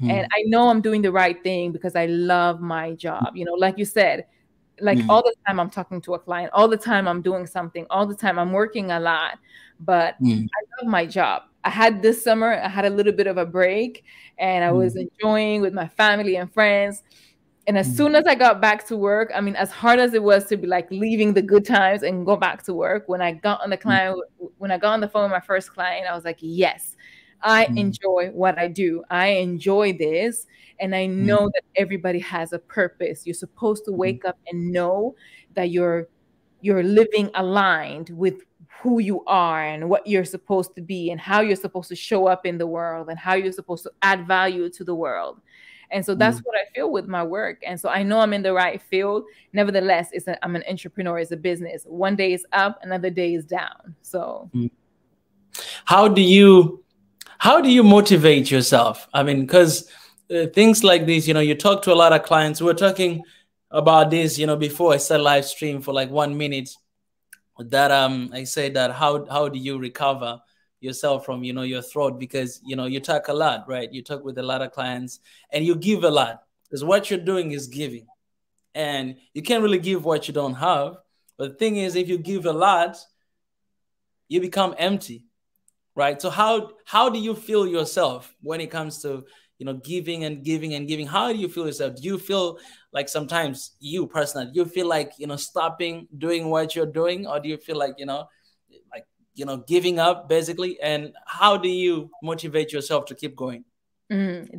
And I know I'm doing the right thing because I love my job. You know, like you said, like all the time I'm talking to a client, all the time I'm doing something, all the time I'm working a lot, but I love my job. I had this summer, I had a little bit of a break, and I was enjoying with my family and friends. And as soon as I got back to work, I mean, as hard as it was to be like leaving the good times and go back to work, when I got on the phone with my first client, I was like, yes, I enjoy what I do. I enjoy this. And I know that everybody has a purpose. You're supposed to wake up and know that you're living aligned with who you are and what you're supposed to be and how you're supposed to show up in the world and how you're supposed to add value to the world. And so that's what I feel with my work. And so I know I'm in the right field. Nevertheless, I'm an entrepreneur. It's a business. One day is up, another day is down. So how do you motivate yourself? I mean, because things like this, you know, you talk to a lot of clients. We were talking about this, you know, before I said live stream for like 1 minute, that I said that how do you recover yourself from, you know, your throat, because, you know, you talk a lot, right? You talk with a lot of clients and you give a lot, because what you're doing is giving, and you can't really give what you don't have. But the thing is, if you give a lot, you become empty, right? So how do you feel yourself when it comes to, you know, giving and giving and giving? How do you feel yourself? Do you feel like sometimes you personally, you feel like, you know, stopping doing what you're doing, or do you feel like, giving up basically? And how do you motivate yourself to keep going?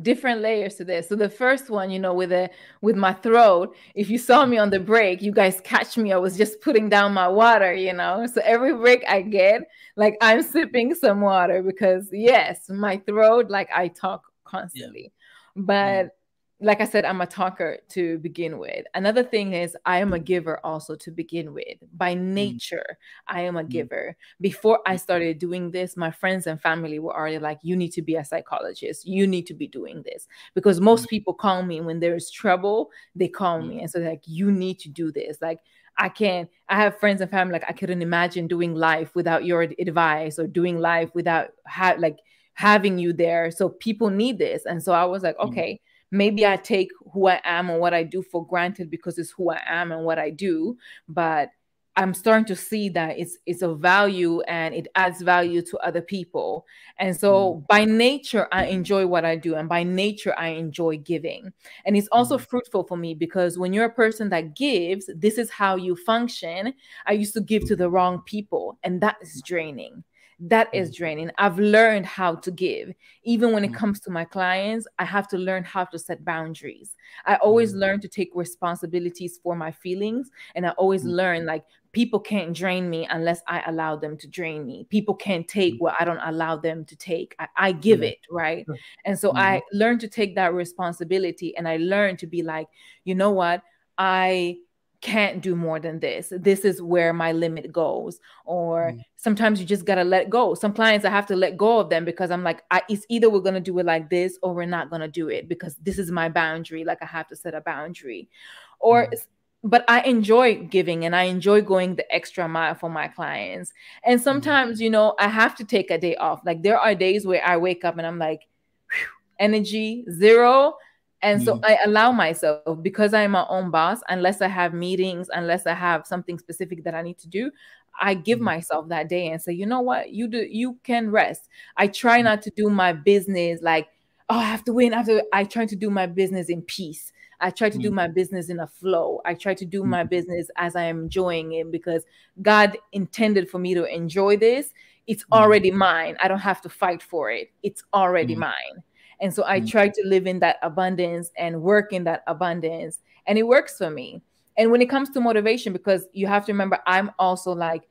Different layers to this. So the first one, you know, with my throat, if you saw me on the break, you guys catch me, I was just putting down my water, you know. So every break I get, like, I'm sipping some water, because yes, my throat, like, I talk constantly. But like I said, I'm a talker to begin with. Another thing is I am a giver also to begin with. By nature, I am a giver. Before I started doing this, my friends and family were already like, you need to be a psychologist. You need to be doing this. Because most people call me when there is trouble, they call me. And so like, you need to do this. Like, I have friends and family, like I couldn't imagine doing life without your advice, or doing life without having you there. So people need this. And so I was like, okay, maybe I take who I am and what I do for granted because it's who I am and what I do. But I'm starting to see that it's a value and it adds value to other people. And so by nature, I enjoy what I do. And by nature, I enjoy giving. And it's also fruitful for me because when you're a person that gives, this is how you function. I used to give to the wrong people, and that is draining. That is draining. I've learned how to give. Even when it comes to my clients, I have to learn how to set boundaries. I always learn to take responsibilities for my feelings. And I always learn, like, people can't drain me unless I allow them to drain me. People can't take what I don't allow them to take. I give it, right? And so I learned to take that responsibility, and I learned to be like, you know what? I can't do more than this. This is where my limit goes. Or sometimes you just got to let go. Some clients, I have to let go of them because I'm like, it's either we're going to do it like this or we're not going to do it because this is my boundary. Like I have to set a boundary. But I enjoy giving and I enjoy going the extra mile for my clients. And sometimes, you know, I have to take a day off. Like there are days where I wake up and I'm like, energy zero. And so I allow myself, because I'm my own boss, unless I have meetings, unless I have something specific that I need to do, I give myself that day and say, you know what, you can rest. I try not to do my business like, oh, I have to win. I try to do my business in peace. I try to do my business in a flow. I try to do my business as I am enjoying it because God intended for me to enjoy this. It's already mine. I don't have to fight for it. It's already mine. And so I try to live in that abundance and work in that abundance. And it works for me. And when it comes to motivation, because you have to remember, I'm also like,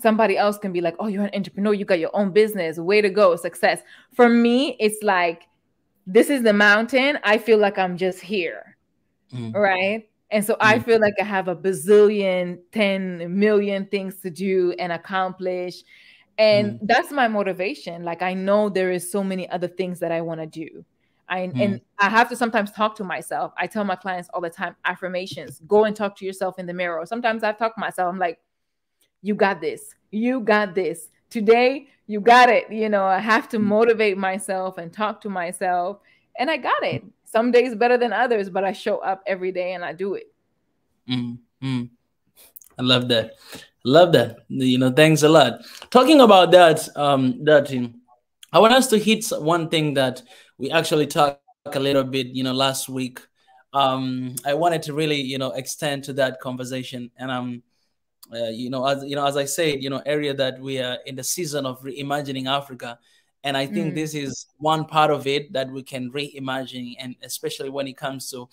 somebody else can be like, oh, you're an entrepreneur. You got your own business. Way to go. Success. For me, it's like, this is the mountain. I feel like I'm just here. Right. And so I feel like I have a bazillion, 10 million things to do and accomplish. And that's my motivation. Like, I know there is so many other things that I want to do. And I have to sometimes talk to myself. I tell my clients all the time, affirmations, go and talk to yourself in the mirror. Sometimes I talk to myself. I'm like, you got this. You got this. Today, you got it. You know, I have to motivate myself and talk to myself. And I got it. Some days better than others, but I show up every day and I do it. I love that. Love that. You know, thanks a lot. Talking about that, Dati, I want us to hit one thing that we actually talked a little bit, you know, last week. I wanted to really, you know, extend to that conversation. And as I said, you know, area that we are in the season of reimagining Africa. And I think this is one part of it that we can reimagine, and especially when it comes to,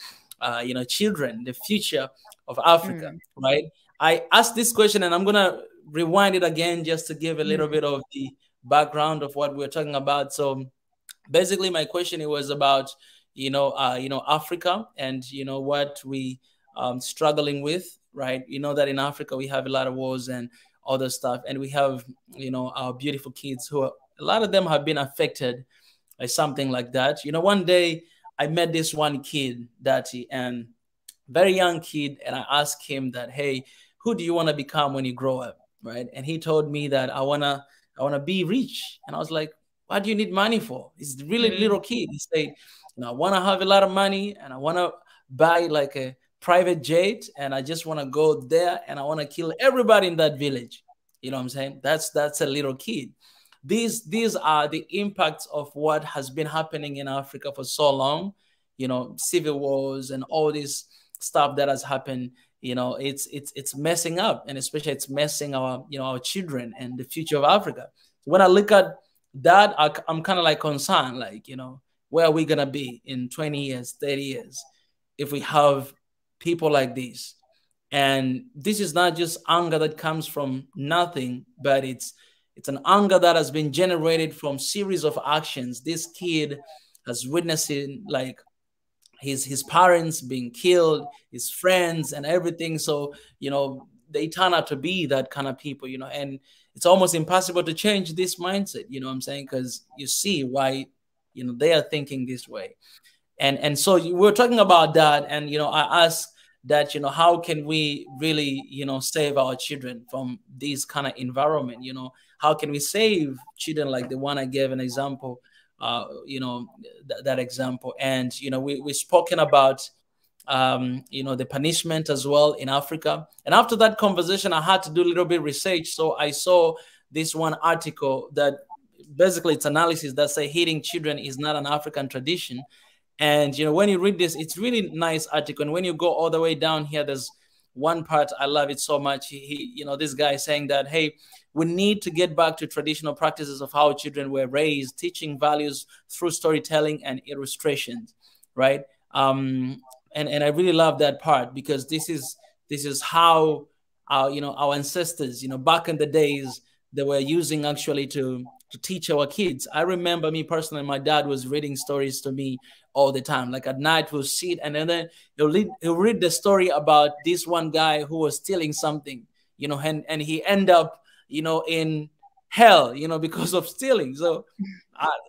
you know, children, the future of Africa, right? I asked this question, and I'm gonna rewind it again just to give a little bit of the background of what we're talking about. So, basically, my question it was about, Africa, and you know what we struggling with, right? You know that in Africa we have a lot of wars and other stuff, and we have, you know, our beautiful kids who are, a lot of them have been affected by something like that. You know, one day I met this one kid, Dati, and very young kid, and I asked him that, hey, who do you want to become when you grow up, right? And he told me that I wanna be rich, and I was like, what do you need money for? He's a really little kid. He said, you know, I want to have a lot of money, and I want to buy like a private jet, and I just want to go there, and I want to kill everybody in that village. You know what I'm saying? That's a little kid. These are the impacts of what has been happening in Africa for so long, you know, civil wars and all this stuff that has happened. You know, it's messing up, and especially it's messing our, you know, our children and the future of Africa. So when I look at that, I'm kind of like concerned, like, you know, where are we gonna be in 20 years, 30 years if we have people like this? And this is not just anger that comes from nothing, but it's an anger that has been generated from series of actions. This kid has witnessing like his parents being killed, his friends and everything. So, you know, they turn out to be that kind of people, you know, and it's almost impossible to change this mindset, you know what I'm saying? Because you see why, you know, they are thinking this way. And so we're talking about that. And, you know, I asked that, you know, how can we really, you know, save our children from this kind of environment? You know, how can we save children like the one I gave an example, you know, that example. And, you know, we've spoken about, you know, the punishment as well in Africa. And after that conversation, I had to do a little bit of research. So I saw this one article that basically it's analysis that say hitting children is not an African tradition. And, you know, when you read this, it's really nice article. And when you go all the way down here, there's one part, I love it so much. You know, this guy is saying that, hey, we need to get back to traditional practices of how children were raised, teaching values through storytelling and illustrations, right? And I really love that part, because this is how you know, our ancestors, you know, back in the days, they were using actually to teach our kids. I remember me personally, my dad was reading stories to me all the time. Like at night, we'll sit and then he'll read the story about this one guy who was stealing something, you know, and he end up, you know, in hell, you know, because of stealing. So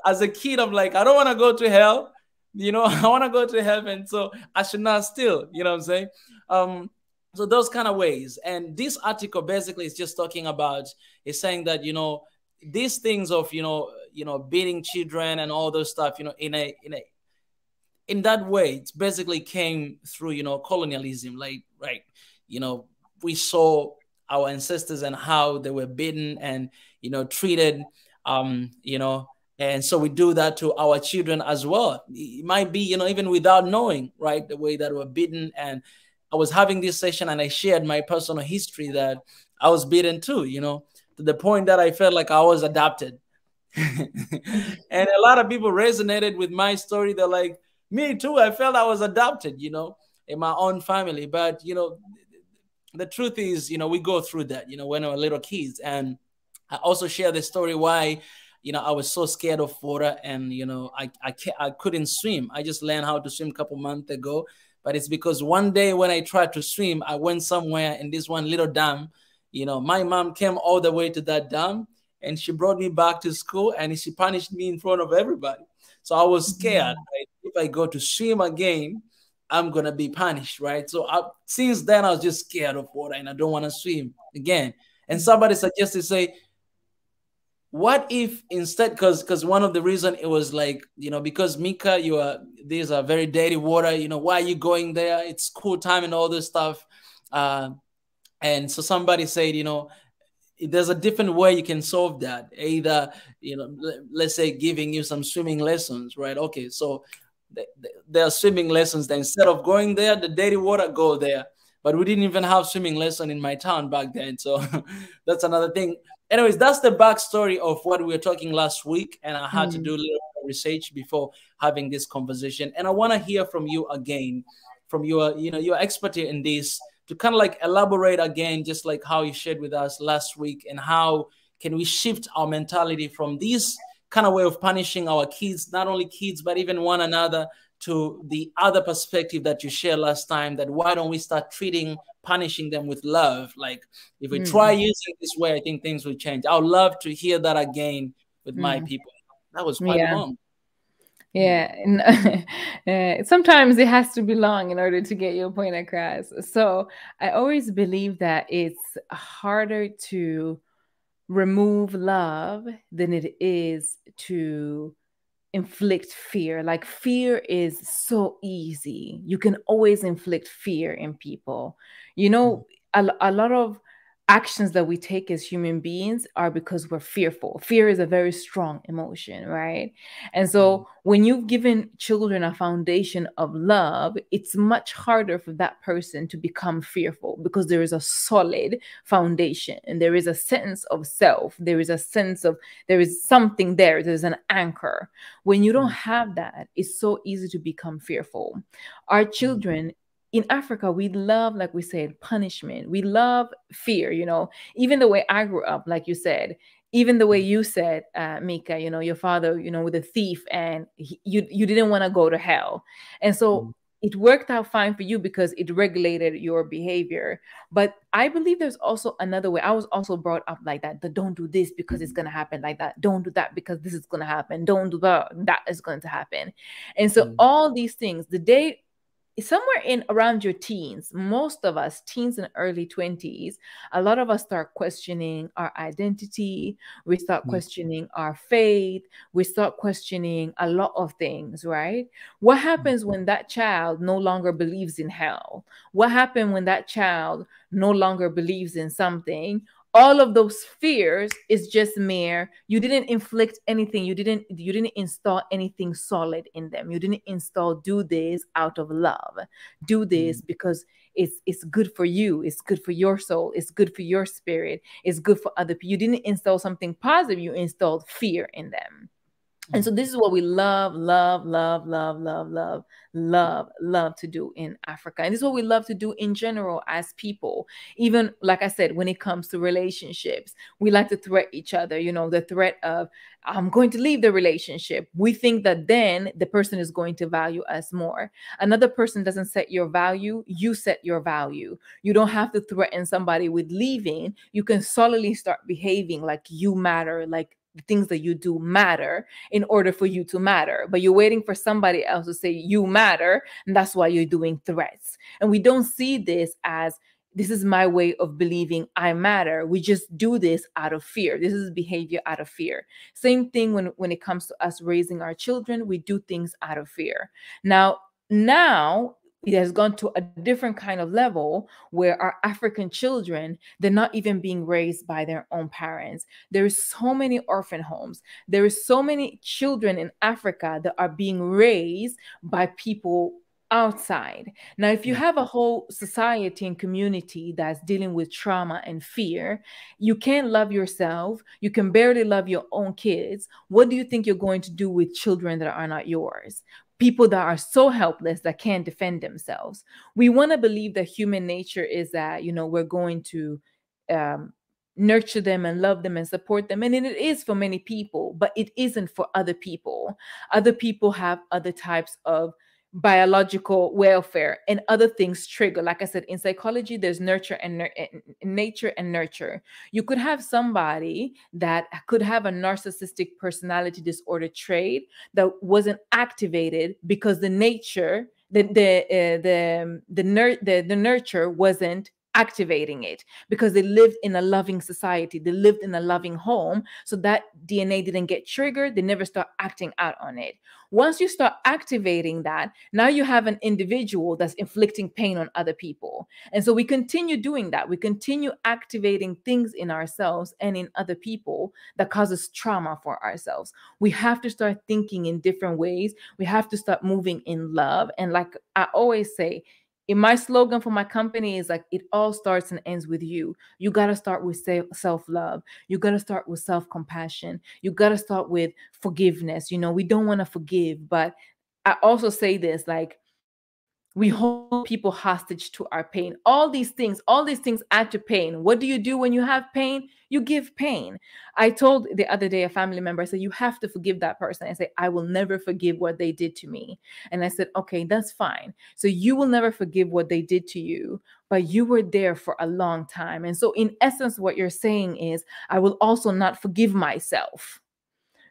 as a kid, I'm like, I don't want to go to hell, you know, I want to go to heaven. So I should not steal, you know what I'm saying? So those kind of ways. And this article basically is just talking about, is saying that, you know, these things of, you know, beating children and all those stuff, you know, in that way, it's basically came through, you know, colonialism. Like, right, you know, we saw our ancestors and how they were beaten and, you know, treated, you know, and so we do that to our children as well. It might be, you know, even without knowing, right, the way that we're beaten. And I was having this session and I shared my personal history that I was beaten too, you know, to the point that I felt like I was adopted. And a lot of people resonated with my story. They're like, me too, I felt I was adopted, you know, in my own family. But, you know, the truth is, you know, we go through that, you know, when we were little kids. And I also share the story why, you know, I was so scared of water, and, you know, I couldn't swim. I just learned how to swim a couple months ago. But it's because one day when I tried to swim, I went somewhere in this one little dam. You know, my mom came all the way to that dam and she brought me back to school and she punished me in front of everybody. So I was scared. Right? If I go to swim again, I'm going to be punished, right? So since then, I was just scared of water and I don't want to swim again. And somebody suggested, say, what if instead, because one of the reason it was like, you know, because Mika, these are very dirty water, you know, why are you going there? It's school time and all this stuff. And so somebody said, you know, there's a different way you can solve that. Either, you know, let's say giving you some swimming lessons, right? Okay, so there are swimming lessons. Then instead of going there, the dirty water, go there. But we didn't even have swimming lesson in my town back then. So that's another thing. Anyways, that's the backstory of what we were talking last week. And I had to do a little research before having this conversation. And I want to hear from you again, from your, you know, your expertise in this, to kind of like elaborate again, just like how you shared with us last week, and how can we shift our mentality from this kind of way of punishing our kids, not only kids, but even one another, to the other perspective that you shared last time, that why don't we start punishing them with love? Like if we try using this way, I think things will change. I would love to hear that again with my people. That was quite long. Yeah, and sometimes it has to be long in order to get your point across. So I always believe that it's harder to remove love than it is to inflict fear. Like fear is so easy. You can always inflict fear in people. You know, a lot of actions that we take as human beings are because we're fearful. Fear is a very strong emotion, right? And so when you've given children a foundation of love, it's much harder for that person to become fearful, because there is a solid foundation and there is a sense of self. There is a sense of, there is something there. There's an anchor. When you don't have that, it's so easy to become fearful. Our children in Africa, we love, like we said, punishment. We love fear, you know, even the way I grew up, like you said, even the way you said, Mika, you know, your father, you know, with a thief, and you didn't want to go to hell. And so it worked out fine for you because it regulated your behavior. But I believe there's also another way. I was also brought up like that. Don't do this because it's going to happen like that. Don't do that because this is going to happen. Don't do that is going to happen. And so all these things, the day somewhere in around your teens, most of us, teens and early 20s, a lot of us start questioning our identity. We start questioning our faith. We start questioning a lot of things, right? What happens when that child no longer believes in hell? What happens when that child no longer believes in something? All of those fears is just mere, you didn't inflict anything, you didn't install anything solid in them. You didn't install, do this out of love, do this because it's good for you, it's good for your soul, it's good for your spirit, it's good for other people. You didn't install something positive, you installed fear in them. And so this is what we love to do in Africa. And this is what we love to do in general as people. Even, like I said, when it comes to relationships, we like to threat each other, you know, the threat of, I'm going to leave the relationship. We think that then the person is going to value us more. Another person doesn't set your value, you set your value. You don't have to threaten somebody with leaving. You can solidly start behaving like you matter, like the things that you do matter in order for you to matter. But you're waiting for somebody else to say you matter, and that's why you're doing threats. And we don't see this as, this is my way of believing I matter. We just do this out of fear. This is behavior out of fear. Same thing when it comes to us raising our children, we do things out of fear. Now it has gone to a different kind of level where our African children, they're not even being raised by their own parents. There is so many orphan homes. There is so many children in Africa that are being raised by people outside. Now, if you have a whole society and community that's dealing with trauma and fear, you can't love yourself. You can barely love your own kids. What do you think you're going to do with children that are not yours? People that are so helpless that can't defend themselves. We want to believe that human nature is that, you know, we're going to nurture them and love them and support them. And it is for many people, but it isn't for other people. Other people have other types of biological welfare and other things trigger. Like I said, in psychology, there's nurture and nature and nurture. You could have somebody that could have a narcissistic personality disorder trait that wasn't activated because the nature, the nurture wasn't activating it, because they lived in a loving society, they lived in a loving home, so that DNA didn't get triggered. They never start acting out on it. Once you start activating that, now you have an individual that's inflicting pain on other people. And so we continue doing that. We continue activating things in ourselves and in other people that causes trauma for ourselves. We have to start thinking in different ways. We have to start moving in love. And like I always say, in my slogan for my company is like, it all starts and ends with you. You got to start with self-love. You got to start with self-compassion. You got to start with forgiveness. You know, we don't want to forgive, but I also say this, like, we hold people hostage to our pain. All these things add to pain. What do you do when you have pain? You give pain. I told the other day a family member, I said, you have to forgive that person. I said, I will never forgive what they did to me. And I said, okay, that's fine. So you will never forgive what they did to you, but you were there for a long time. And so in essence, what you're saying is, I will also not forgive myself.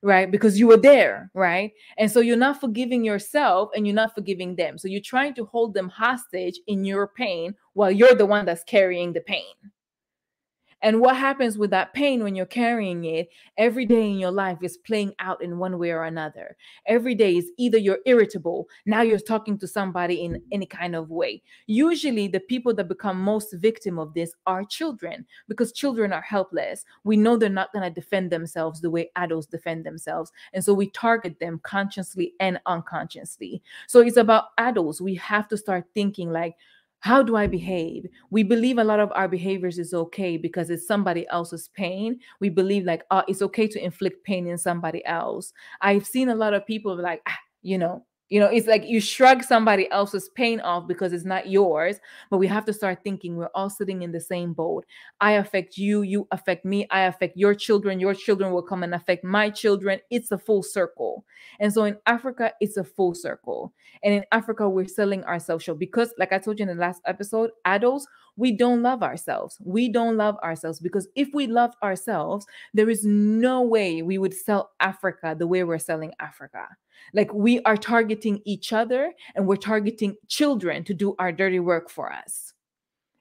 Right? Because you were there, right? And so you're not forgiving yourself and you're not forgiving them. So you're trying to hold them hostage in your pain while you're the one that's carrying the pain. And what happens with that pain when you're carrying it every day in your life is playing out in one way or another. Every day is either you're irritable, now you're talking to somebody in any kind of way. Usually the people that become most victim of this are children, because children are helpless. We know they're not going to defend themselves the way adults defend themselves. And so we target them consciously and unconsciously. So it's about adults. We have to start thinking like, how do I behave? We believe a lot of our behaviors is okay because it's somebody else's pain. We believe like, oh, it's okay to inflict pain in somebody else. I've seen a lot of people like, you know, You know, it's like you shrug somebody else's pain off because it's not yours, but we have to start thinking we're all sitting in the same boat. I affect you, you affect me, I affect your children will come and affect my children. It's a full circle. And so in Africa, it's a full circle. And in Africa, we're selling ourselves short because, like I told you in the last episode, adults, we don't love ourselves. We don't love ourselves because if we loved ourselves, there is no way we would sell Africa the way we're selling Africa. Like we are targeting each other and we're targeting children to do our dirty work for us.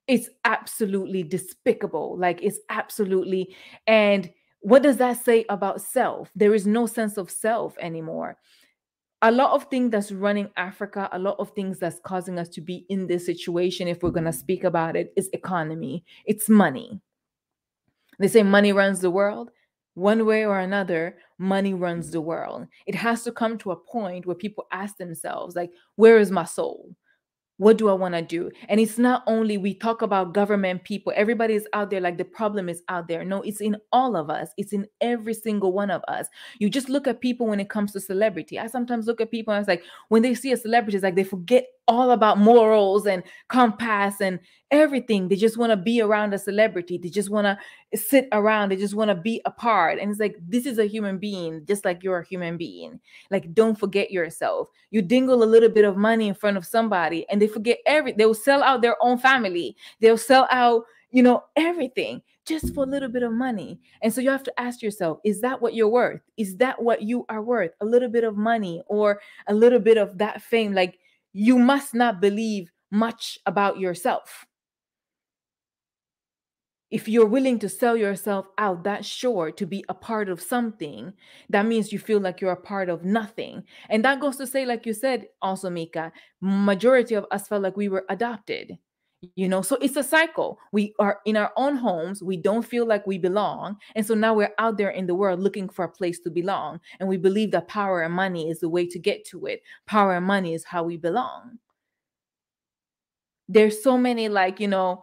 It's absolutely despicable. Like it's absolutely. And what does that say about self? There is no sense of self anymore. A lot of things that's running Africa, a lot of things that's causing us to be in this situation, if we're going to speak about it, is economy. It's money. They say money runs the world. One way or another, money runs the world. It has to come to a point where people ask themselves, like, where is my soul? What do I want to do? And it's not only we talk about government people, everybody is out there like the problem is out there. No, it's in all of us. It's in every single one of us. You just look at people when it comes to celebrity. I sometimes look at people and it's like when they see a celebrity, it's like they forget all about morals and compass and everything. They just want to be around a celebrity. They just want to sit around. They just want to be a part. And it's like, this is a human being, just like you're a human being. Like, don't forget yourself. You dingle a little bit of money in front of somebody and they forget they will sell out their own family. They'll sell out, you know, everything just for a little bit of money. And so you have to ask yourself, is that what you're worth? Is that what you are worth? A little bit of money or a little bit of that fame? Like, you must not believe much about yourself. If you're willing to sell yourself out that short to be a part of something, that means you feel like you're a part of nothing. And that goes to say, like you said, also, Mika, majority of us felt like we were adopted. You know, so it's a cycle. We are in our own homes. We don't feel like we belong. And so now we're out there in the world looking for a place to belong. And we believe that power and money is the way to get to it. Power and money is how we belong. There's so many, like, you know,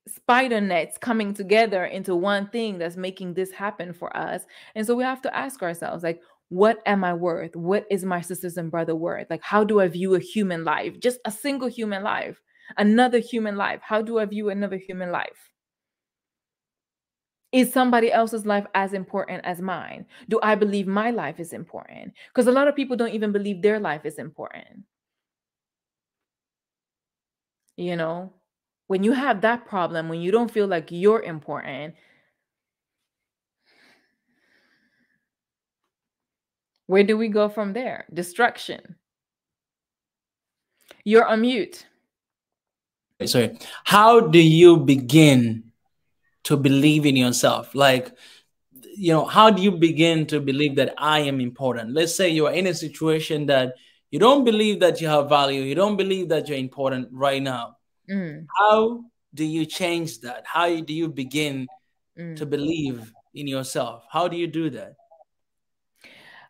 spider nets coming together into one thing that's making this happen for us. And so we have to ask ourselves, like, what am I worth? What is my sisters and brother worth? Like, how do I view a human life? Just a single human life. Another human life. How do I view another human life? Is somebody else's life as important as mine? Do I believe my life is important? Because a lot of people don't even believe their life is important. You know, when you have that problem, when you don't feel like you're important, where do we go from there? Destruction. You're on mute. Sorry. How do you begin to believe in yourself? Like, you know, how do you begin to believe that I am important? Let's say you're in a situation that you don't believe that you have value. You don't believe that you're important right now. How do you change that? How do you begin to believe in yourself? How do you do that?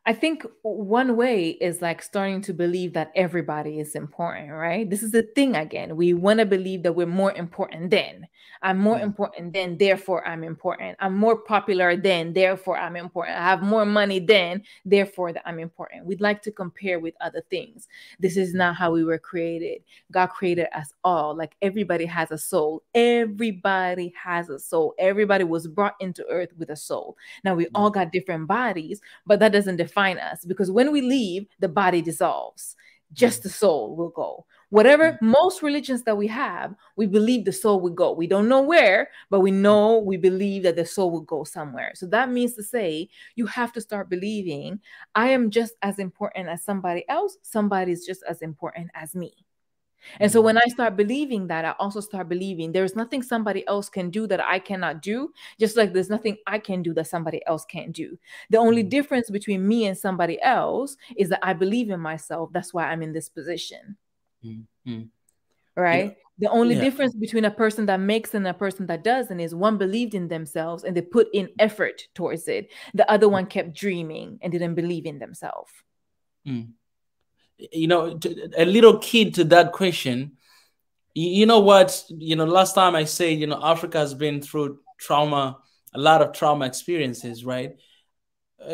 I think one way is like starting to believe that everybody is important, right? This is the thing again. We want to believe that we're more important than. I'm more important than, therefore I'm important. I'm more popular than, therefore I'm important. I have more money than, therefore that I'm important. We'd like to compare with other things. This is not how we were created. God created us all. Like, everybody has a soul. Everybody has a soul. Everybody was brought into earth with a soul. Now we all got different bodies, but that doesn't define us, because when we leave, the body dissolves. Just the soul will go. Whatever most religions that we have, we believe the soul will go. We don't know where, but we believe that the soul will go somewhere. So that means to say, you have to start believing I am just as important as somebody else. Somebody's just as important as me. And so when I start believing that, I also start believing there's nothing somebody else can do that I cannot do, just like there's nothing I can do that somebody else can't do. The only difference between me and somebody else is that I believe in myself. That's why I'm in this position. Right? The only difference between a person that makes and a person that doesn't is one believed in themselves and they put in effort towards it. The other one kept dreaming and didn't believe in themselves. You know, a little kid to that question, you know what, you know, last time I said, you know, Africa has been through trauma, a lot of trauma experiences, right?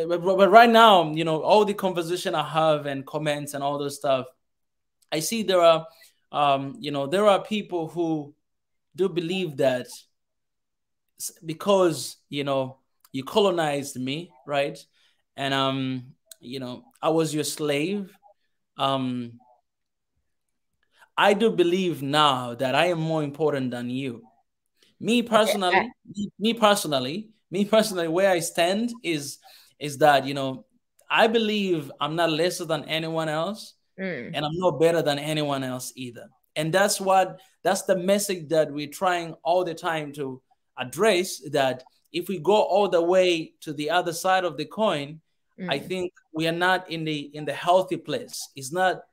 but right now, you know, all the conversation I have and comments and all those stuff, I see there are, you know, there are people who do believe that because, you know, you colonized me, right? And you know, I was your slave. Um, I do believe now that I am more important than you. Me Okay. personally, me personally, where I stand is that, you know, I believe I'm not lesser than anyone else, Mm, and I'm not better than anyone else either. And that's the message that we're trying all the time to address. That if we go all the way to the other side of the coin, I mm, think we are not in the healthy place. It's not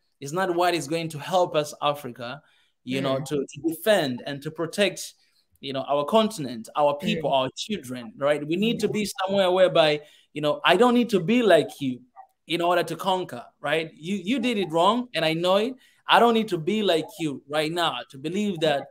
what is going to help us, Africa, you know, mm, to defend and to protect, you know, our continent, our people, mm, our children, right? We need to mm, be somewhere whereby, you know, I don't need to be like you in order to conquer, right? You did it wrong, and I know it. I don't need to be like you right now to believe that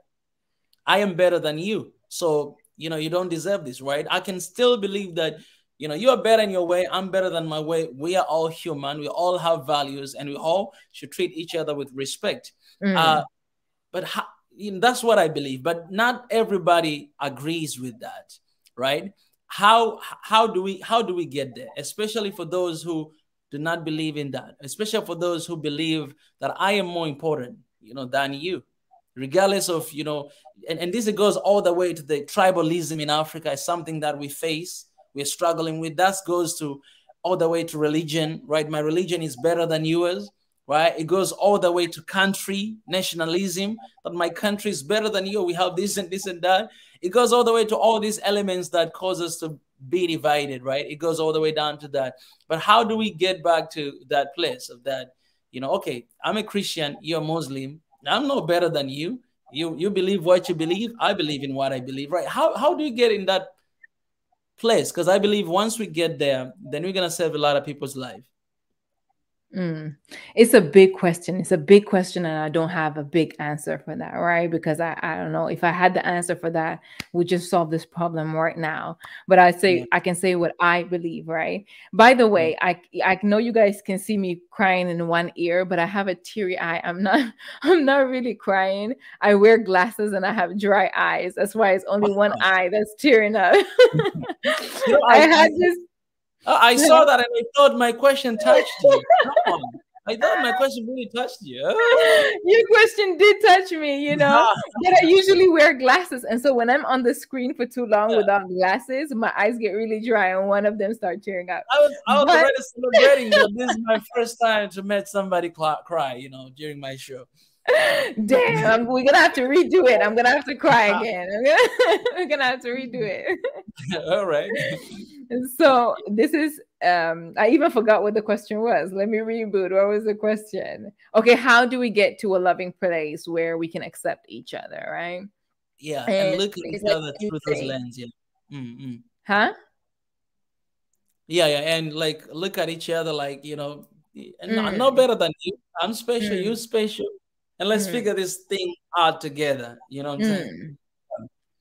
I am better than you. So, you know, you don't deserve this, right? I can still believe that, you know, you are better in your way. I'm better than my way. We are all human. We all have values, and we all should treat each other with respect. Uh, mm. but you know, that's what I believe. But not everybody agrees with that, right? How do we get there? Especially for those who do not believe in that. Especially for those who believe that I am more important, you know, than you, regardless of, you know, and this goes all the way to the tribalism in Africa. Is something that we face, we're struggling with. That goes to all the way to religion, right? My religion is better than yours, right? It goes all the way to country nationalism, that my country is better than you. We have this and that. It goes all the way to all these elements that cause us to be divided, right? It goes all the way down to that. But how do we get back to that place of that, you know, okay, I'm a Christian, you're a Muslim, I'm no better than you. You believe what you believe, I believe in what I believe, right? How do you get in that place? Because I believe once we get there, then we're gonna save a lot of people's life. Mm. It's a big question. It's a big question, and I don't have a big answer for that, right? Because I don't know if I had the answer for that, we just solve this problem right now. But Yeah, I can say what I believe, right? By the yeah. way, I know you guys can see me crying in one ear, but I have a teary eye. I'm not I'm not really crying. I wear glasses and I have dry eyes. That's why it's only one Wow. eye that's tearing up. You know, I had this. I saw that and I thought my question touched you. Come on. I thought my question really touched you. Your question did touch me, you know, but I usually wear glasses. And so when I'm on the screen for too long Yeah. without glasses, my eyes get really dry and one of them start tearing up. I was But already celebrating that this is my first time to make somebody cry, you know, during my show. damn, we're gonna have to redo it. I'm gonna have to cry again. We're gonna have to redo it. All right. So this is I even forgot what the question was. Let me reboot. What was the question? Okay, how do we get to a loving place where we can accept each other, right? Yeah, and And look at each it's like other you through those say, lens. Yeah. Mm-mm. huh? Yeah, yeah, and like look at each other like, you know, and I'm no Mm, better than you. I'm special, you mm, special, and let's mm, figure this thing out together. You know what I'm saying? mm.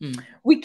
Mm, We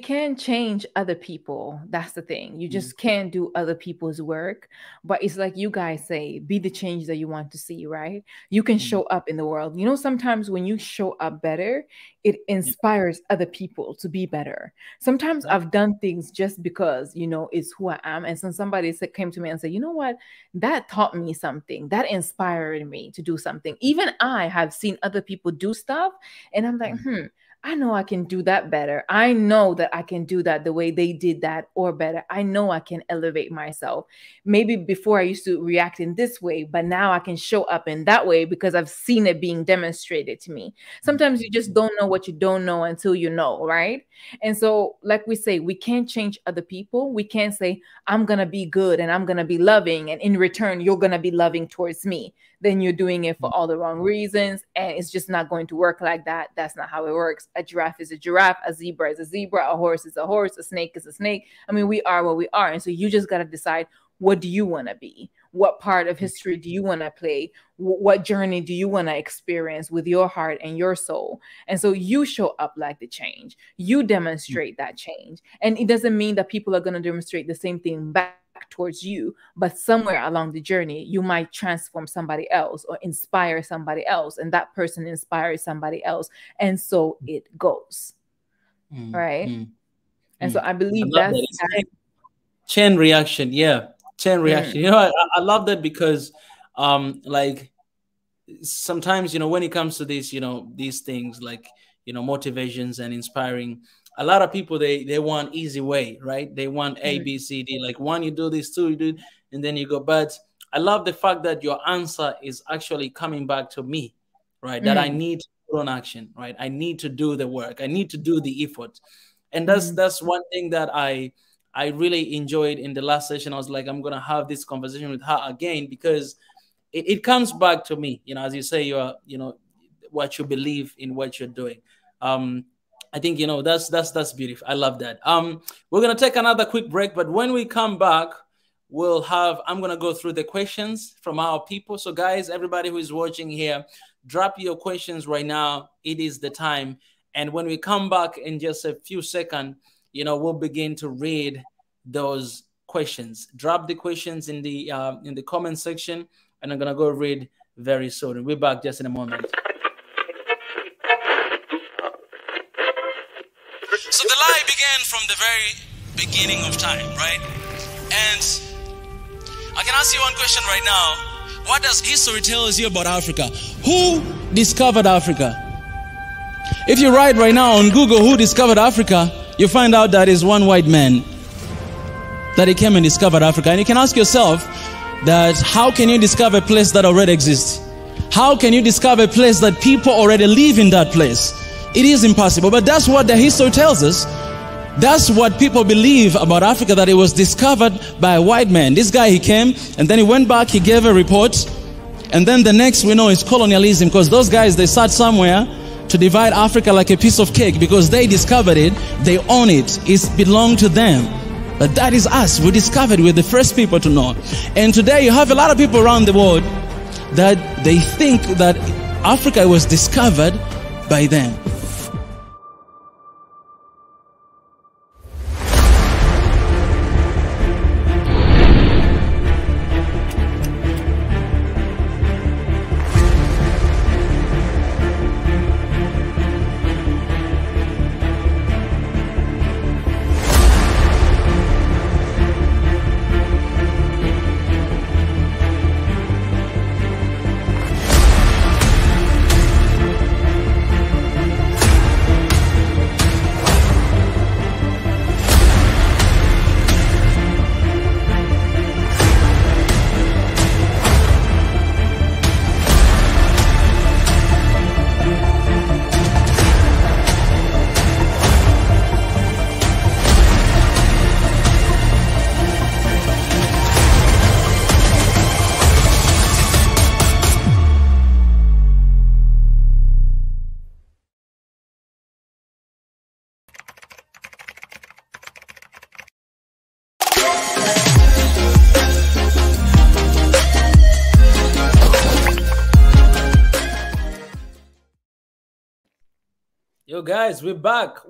can't change other people. That's the thing. You mm, just can't do other people's work. But it's like you guys say, be the change that you want to see, right? You can mm. show up in the world. You know, sometimes when you show up better, it Yeah, inspires other people to be better. Sometimes yeah. I've done things just because, you know, it's who I am. And so somebody came to me and said, you know what? That taught me something. That inspired me to do something. Even I have seen other people do stuff. And I'm like, Mm, I know I can do that better. I know that I can do that the way they did that or better. I know I can elevate myself. Maybe before I used to react in this way, but now I can show up in that way because I've seen it being demonstrated to me. mm, Sometimes you just don't know what you don't know until you know, right? And so, like we say, we can't change other people. We can't say, I'm going to be good and I'm going to be loving. And in return, you're going to be loving towards me. Then you're doing it mm, for all the wrong reasons. And it's just not going to work like that. That's not how it works. A giraffe is a giraffe. A zebra is a zebra. A horse is a horse. A snake is a snake. I mean, we are what we are. And so you just got to decide, what do you want to be? What part of history do you want to play? What journey do you want to experience with your heart and your soul? And so you show up like the change. You mm, demonstrate that change. And it doesn't mean that people are going to demonstrate the same thing back back towards you, but somewhere along the journey, you might transform somebody else or inspire somebody else, and that person inspires somebody else. And so it goes. Right. And so I believe that's chain reaction. Yeah. Chain reaction. You know, I love that because like sometimes, you know, when it comes to this, you know, these things like, you know, motivations and inspiring, a lot of people, they want easy way, right? They want A, B, C, D, like one, you do this, two, you do, and then you go. But I love the fact that your answer is actually coming back to me, right? That I need to put on action, right? I need to do the work. I need to do the effort. And that's one thing that I really enjoyed in the last session. I was like, I'm going to have this conversation with her again, because it comes back to me, you know, as you say, you're, you know, what you believe in what you're doing. I think, you know, that's beautiful. I love that. We're going to take another quick break, but when we come back, I'm going to go through the questions from our people. So guys, everybody who is watching here, drop your questions right now. It is the time. And when we come back in just a few seconds, you know, we'll begin to read those questions. Drop the questions in the comment section, and I'm going to go read very soon. We'll be back just in a moment. So the lie began from the very beginning of time, right? And I can ask you one question right now. What does history tell you about Africa? Who discovered Africa? If you write right now on Google who discovered Africa, you find out that is one white man, that he came and discovered Africa. And you can ask yourself that how can you discover a place that already exists? How can you discover a place that people already live in that place? It is impossible, but that's what the history tells us. That's what people believe about Africa, that it was discovered by a white man. This guy, he came, and then he went back, he gave a report, and then the next we know is colonialism, because those guys, they sat somewhere to divide Africa like a piece of cake, because they discovered it, they own it, it belonged to them. But that is us. We discovered, we're the first people to know. And today you have a lot of people around the world that they think that Africa was discovered by them. Yo guys, we're back.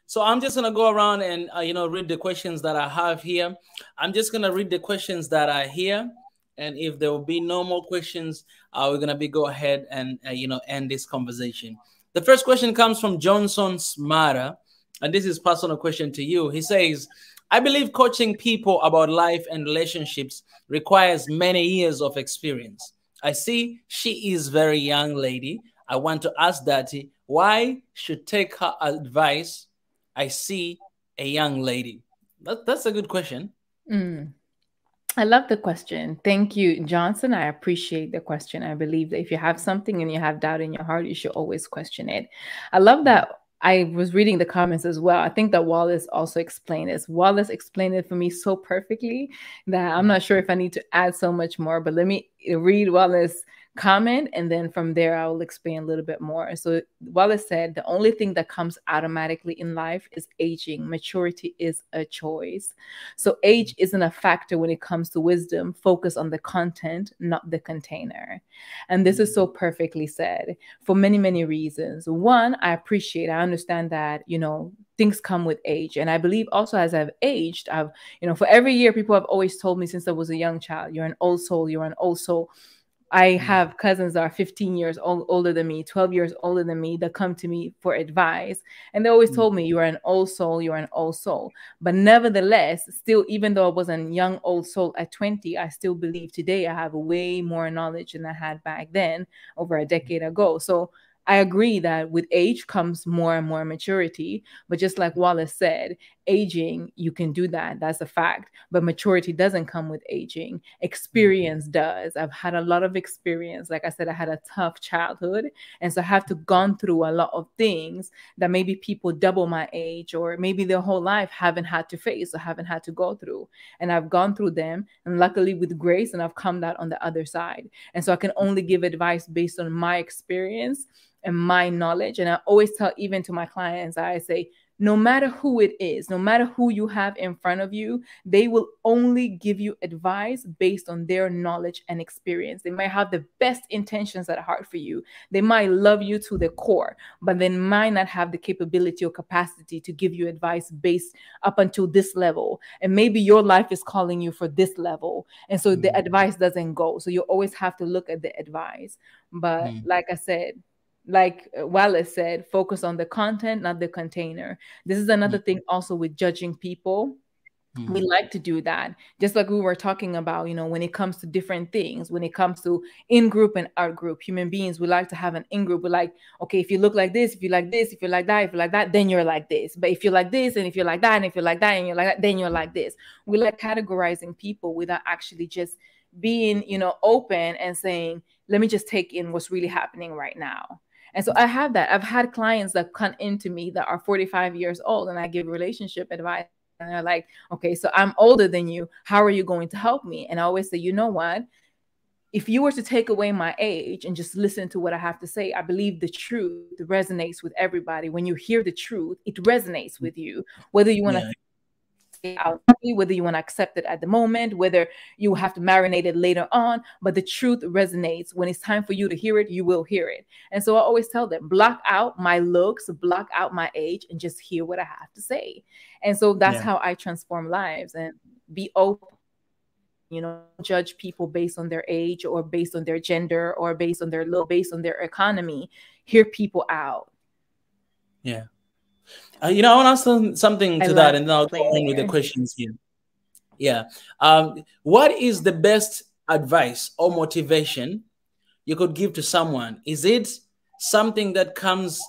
So I'm just gonna go around and read the questions that I have here. I'm just gonna read the questions that are here, and if there will be no more questions, we're gonna go ahead and end this conversation. The first question comes from Johnson Smara, and this is personal question to you. He says, I believe coaching people about life and relationships requires many years of experience. I see she is very young lady. I want to ask Dati why should take her advice. I see a young lady. That's a good question. I love the question. Thank you, Johnson. I appreciate the question. I believe that if you have something and you have doubt in your heart, you should always question it. I love that. I was reading the comments as well. I think that Wallace also explained this. Wallace explained it for me so perfectly that I'm not sure if I need to add so much more, but let me read Wallace's comment, and then from there I will explain a little bit more. So Wallace said, the only thing that comes automatically in life is aging. Maturity is a choice. So age isn't a factor when it comes to wisdom. Focus on the content, not the container. And this is so perfectly said for many, many reasons. One, I understand that, things come with age. And I believe also as I've aged, I've, for every year, people have always told me since I was a young child, you're an old soul, you're an old soul. I have cousins that are 15 years older than me, 12 years older than me, that come to me for advice. And they always told me, you are an old soul, you're an old soul. But nevertheless, still, even though I was a young old soul at 20, I still believe today I have way more knowledge than I had back then, over a decade ago. So I agree that with age comes more and more maturity. But just like Wallace said, aging, you can do that. That's a fact. But maturity doesn't come with aging. Experience does. I've had a lot of experience. Like I said, I had a tough childhood. And so I have to gone through a lot of things that maybe people double my age or maybe their whole life haven't had to face or haven't had to go through. And I've gone through them, and luckily with grace, and I've come out on the other side. And so I can only give advice based on my experience and my knowledge. And I always tell, even to my clients, I say, no matter who it is, no matter who you have in front of you, they will only give you advice based on their knowledge and experience. They might have the best intentions at heart for you. They might love you to the core, but they might not have the capability or capacity to give you advice based up until this level. And maybe your life is calling you for this level. And so the advice doesn't go. So you always have to look at the advice. But like I said, like Wallace said, focus on the content, not the container. This is another thing also with judging people. We like to do that. Just like we were talking about, when it comes to different things, when it comes to in-group and out-group, human beings, we like to have an in-group. We're like, okay, if you look like this, if you like this, if you like that, if you like that, then you're like this. But if you like this, and if you're like that, and if you're like that, and you're like that, then you're like this. We like categorizing people without actually just being, open and saying, let me just take in what's really happening right now. And so I have that. I've had clients that come into me that are 45 years old, and I give relationship advice. And they're like, okay, so I'm older than you. How are you going to help me? And I always say, you know what? If you were to take away my age and just listen to what I have to say, I believe the truth resonates with everybody. When you hear the truth, it resonates with you, whether you want to out, whether you want to accept it at the moment, whether you have to marinate it later on, but the truth resonates. When it's time for you to hear it, you will hear it. And so I always tell them, block out my looks, block out my age, and just hear what I have to say. And so that's how I transform lives. And be open, judge people based on their age or based on their gender or based on their look, based on their economy. Hear people out. Yeah. I want to ask something to that, and then I'll go on with the questions here. Yeah. What is the best advice or motivation you could give to someone? Is it something that comes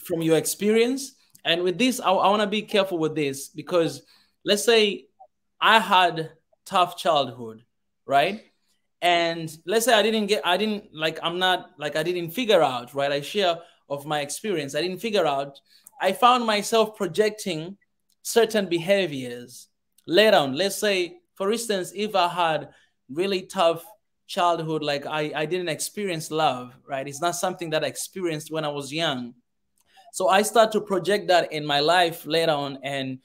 from your experience? And with this, I want to be careful with this, because let's say I had tough childhood, right? And let's say I didn't figure out, right? I share of my experience. I didn't figure out. I found myself projecting certain behaviors later on. Let's say, for instance, if I had really tough childhood, like I didn't experience love, right? It's not something that I experienced when I was young. So I start to project that in my life later on, and,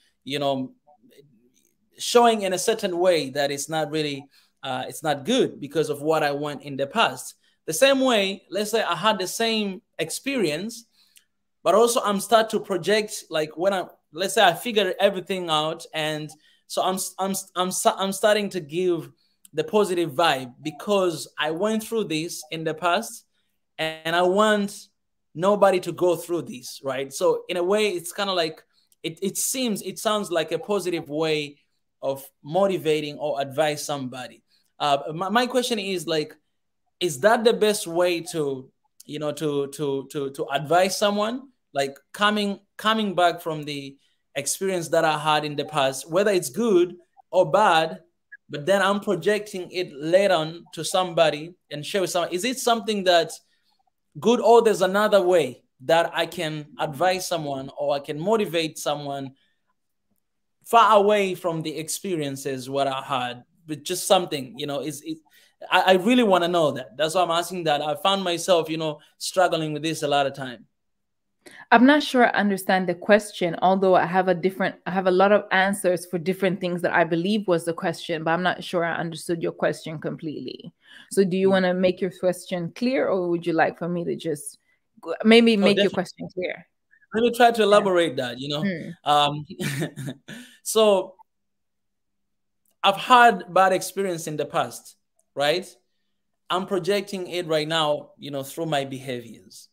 showing in a certain way that it's not really, it's not good because of what I went in the past. The same way, let's say I had the same experience, but also I'm start to project, like let's say I figure everything out, and so I'm starting to give the positive vibe because I went through this in the past, and I want nobody to go through this, right? So in a way, it's kind of like it sounds like a positive way of motivating or advise somebody. My question is, like, is that the best way to to advise someone? Like coming back from the experience that I had in the past, whether it's good or bad, but then I'm projecting it later on to somebody and show someone. Is it something that's good, or there's another way that I can advise someone or I can motivate someone far away from the experiences what I had, but just something, I really want to know that. That's why I'm asking that. I found myself, struggling with this a lot of time. I'm not sure I understand the question, although I have a lot of answers for different things that I believe was the question, but I'm not sure I understood your question completely. So do you want to make your question clear, or would you like for me to just maybe make your question clear? let me try to elaborate that, So I've had bad experience in the past, right? I'm projecting it right now, through my behaviors.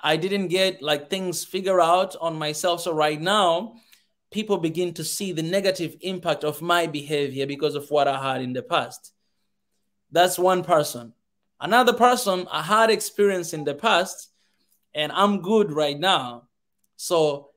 I didn't get like things figured out on myself. So right now, people begin to see the negative impact of my behavior because of what I had in the past. That's one person. Another person, I had experience in the past and I'm good right now. So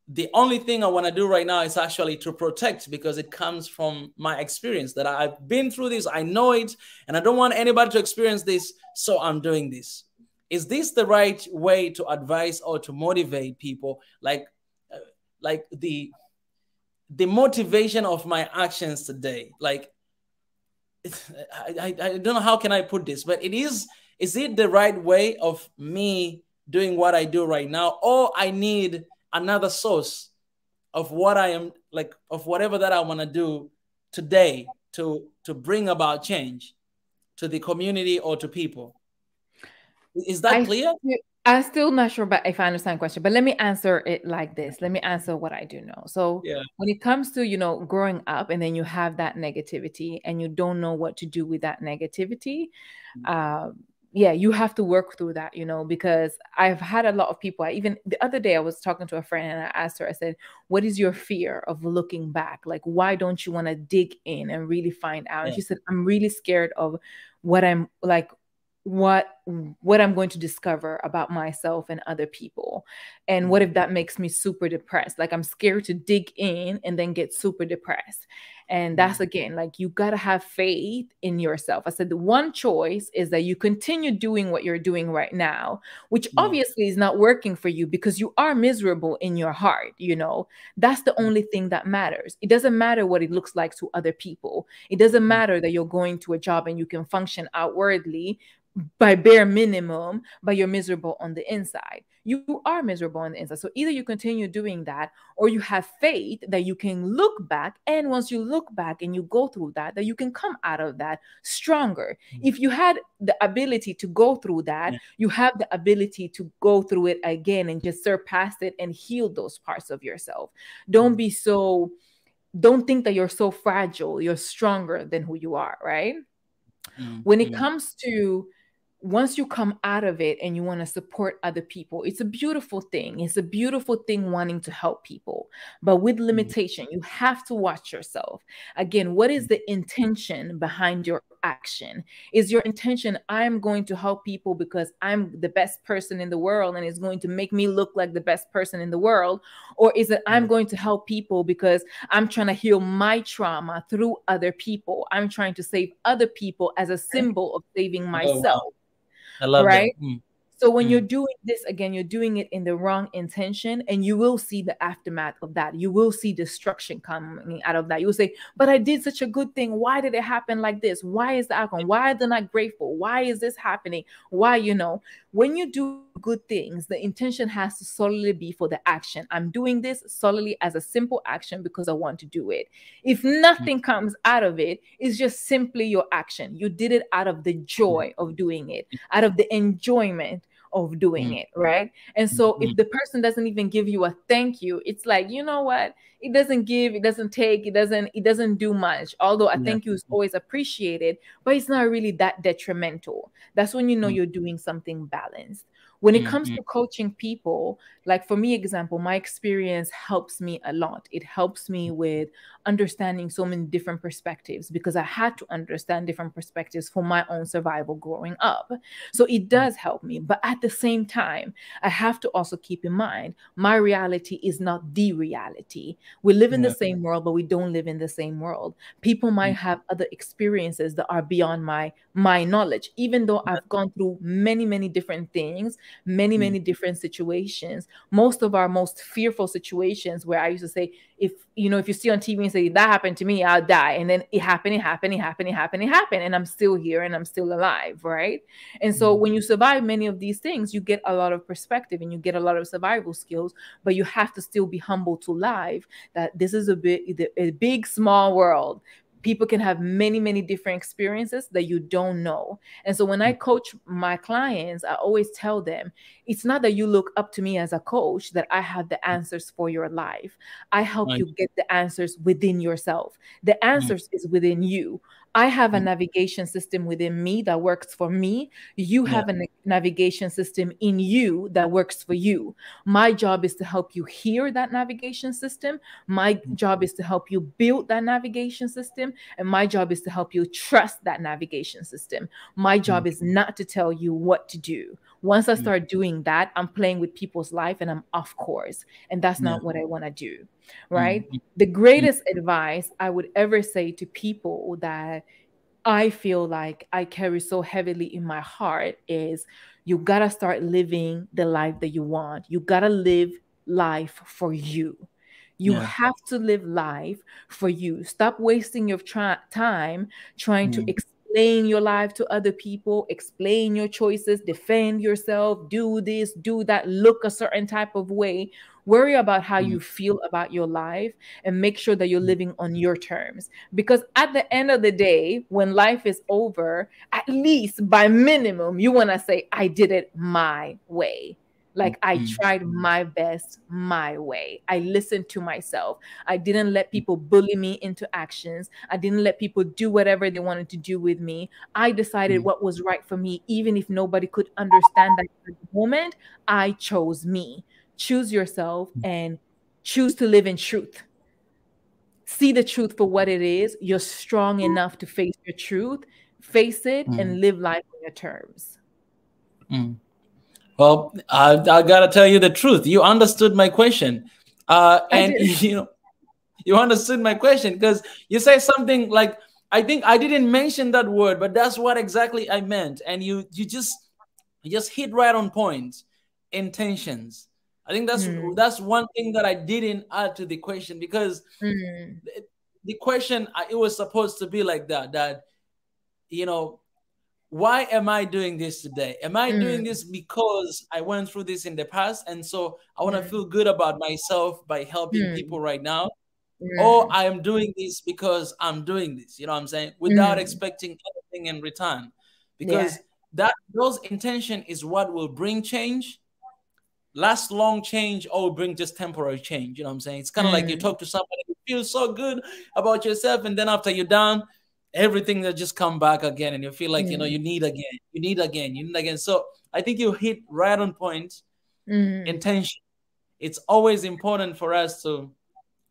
the only thing I want to do right now is actually to protect, because it comes from my experience that I've been through this. I know it and I don't want anybody to experience this. So I'm doing this. Is this the right way to advise or to motivate people? Like the motivation of my actions today. Like, I don't know how can I put this, but is it the right way of me doing what I do right now, or I need another source of what I am, like, of whatever that I want to do today to bring about change to the community or to people? Is that clear? I'm still not sure if I understand the question, but let me answer it like this. Let me answer what I do know. So when it comes to, growing up and then you have that negativity and you don't know what to do with that negativity, you have to work through that, because I've had a lot of people. Even the other day I was talking to a friend and I asked her, I said, what is your fear of looking back? Like, why don't you want to dig in and really find out? And she said, I'm really scared of what I'm like, what I'm going to discover about myself and other people. And what if that makes me super depressed? Like, I'm scared to dig in and then get super depressed. And that's, again, like, you got to have faith in yourself. I said the one choice is that you continue doing what you're doing right now, which obviously is not working for you because you are miserable in your heart. That's the only thing that matters. It doesn't matter what it looks like to other people. It doesn't matter that you're going to a job and you can function outwardly by bare minimum, but you're miserable on the inside. You are miserable on the inside. So either you continue doing that, or you have faith that you can look back. And once you look back and you go through that you can come out of that stronger. If you had the ability to go through that, you have the ability to go through it again and just surpass it and heal those parts of yourself. Don't think that you're so fragile. You're stronger than who you are, right? When it comes to once you come out of it and you want to support other people, it's a beautiful thing. It's a beautiful thing wanting to help people, but with limitation. You have to watch yourself. Again, what is the intention behind your action? Is your intention, I'm going to help people because I'm the best person in the world and it's going to make me look like the best person in the world? Or is it, I'm going to help people because I'm trying to heal my trauma through other people? I'm trying to save other people as a symbol of saving myself. I love that. Mm. So when you're doing this, again, you're doing it in the wrong intention, and you will see the aftermath of that. You will see destruction coming out of that. You'll say, but I did such a good thing. Why did it happen like this? Why is the outcome? Why are they not grateful? Why is this happening? Why, when you do good things, the intention has to solely be for the action. I'm doing this solely as a simple action because I want to do it. If nothing comes out of it, it's just simply your action. You did it out of the joy of doing it, out of the enjoyment of doing it, right? And so if the person doesn't even give you a thank you, it's like, you know what? It doesn't give, it doesn't take, it doesn't do much. Although a thank you is always appreciated, but it's not really that detrimental. That's when you know you're doing something balanced. When it comes to coaching people, like for me, example, my experience helps me a lot. It helps me with understanding so many different perspectives because I had to understand different perspectives for my own survival growing up. So it does help me. But at the same time, I have to also keep in mind, my reality is not the reality. We live in the same world, but we don't live in the same world. People might have other experiences that are beyond my knowledge, even though I've gone through many, many different things, many different situations. Most of our most fearful situations where I used to say, if you see on TV and say, that happened to me, I'll die. And then it happened. And I'm still here and I'm still alive, right? And so when you survive many of these things, you get a lot of perspective and you get a lot of survival skills, but you have to still be humble to life that this is a big, small world. People can have many, many different experiences that you don't know. And so when I coach my clients, I always tell them, it's not that you look up to me as a coach, that I have the answers for your life. I help you get the answers within yourself. The answers is within you. I have a navigation system within me that works for me. You have a navigation system in you that works for you. My job is to help you hear that navigation system. My job is to help you build that navigation system. And my job is to help you trust that navigation system. My job is not to tell you what to do. Once I start doing that, I'm playing with people's life and I'm off course. And that's not what I want to do. Right? The greatest advice I would ever say to people that I feel like I carry so heavily in my heart is, you got to start living the life that you want. You got to live life for you. You have to live life for you. Stop wasting your time trying to explain your life to other people, explain your choices, defend yourself, do this, do that, look a certain type of way. Worry about how you feel about your life and make sure that you're living on your terms. Because at the end of the day, when life is over, at least by minimum, you want to say, I did it my way. Like, I tried my best my way. I listened to myself. I didn't let people bully me into actions. I didn't let people do whatever they wanted to do with me. I decided what was right for me, even if nobody could understand that at the moment. I chose me. Choose yourself and choose to live in truth. See the truth for what it is. You're strong enough to face your truth. Face it and live life on your terms. Well, I gotta tell you the truth. You understood my question, and you understood my question, because you say something like, I think I didn't mention that word, but that's what exactly I meant, and you just hit right on point. Intentions. I think that's one thing that I didn't add to the question, because the question, it was supposed to be like that, why am I doing this today? Am I doing this because I went through this in the past, and so I want to feel good about myself by helping people right now? Or I am doing this because I'm doing this, you know what I'm saying, without expecting anything in return. Because those intention is what will bring change, last long change, or bring just temporary change. You know what I'm saying? It's kind of like you talk to somebody who feels so good about yourself, and then after you're done, everything that just come back again, and you feel like, you need again. So I think you hit right on point. Intention. It's always important for us to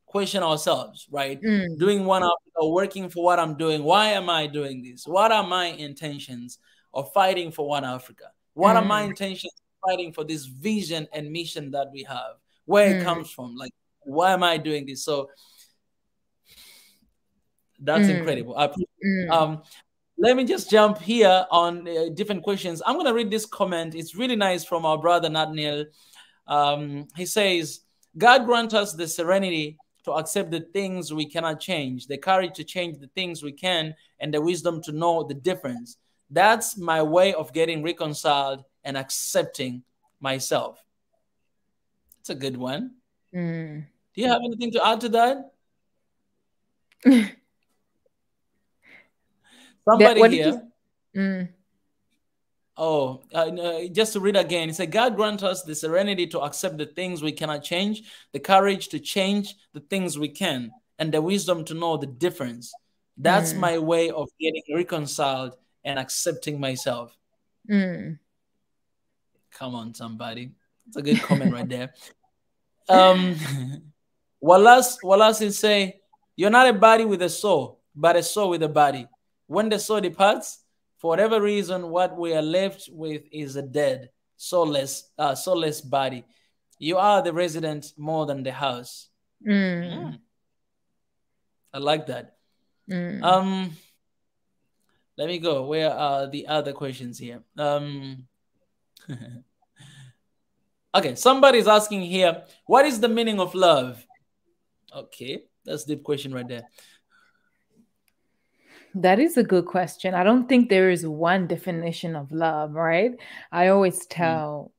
question ourselves, right? Doing one Africa, working for what I'm doing. Why am I doing this? What are my intentions of fighting for One Africa? What are my intentions of fighting for this vision and mission that we have? Where it comes from? Like, why am I doing this? So that's incredible. Let me just jump here on different questions. I'm going to read this comment. It's really nice, from our brother Nathaniel. He says, God grant us the serenity to accept the things we cannot change, the courage to change the things we can, and the wisdom to know the difference. That's my way of getting reconciled and accepting myself. It's a good one. Do you have anything to add to that? Somebody here. Just to read again, it said, God grant us the serenity to accept the things we cannot change, the courage to change the things we can, and the wisdom to know the difference. That's my way of getting reconciled and accepting myself. Come on, somebody. It's a good comment right there. Wallace say, you're not a body with a soul, but a soul with a body. When the soul departs, for whatever reason, what we are left with is a dead, soulless body. You are the resident more than the house. I like that. Let me go. Where are the other questions here? Okay, somebody's asking here, what is the meaning of love? Okay, that's the question right there. That is a good question. I don't think there is one definition of love, right? I always tell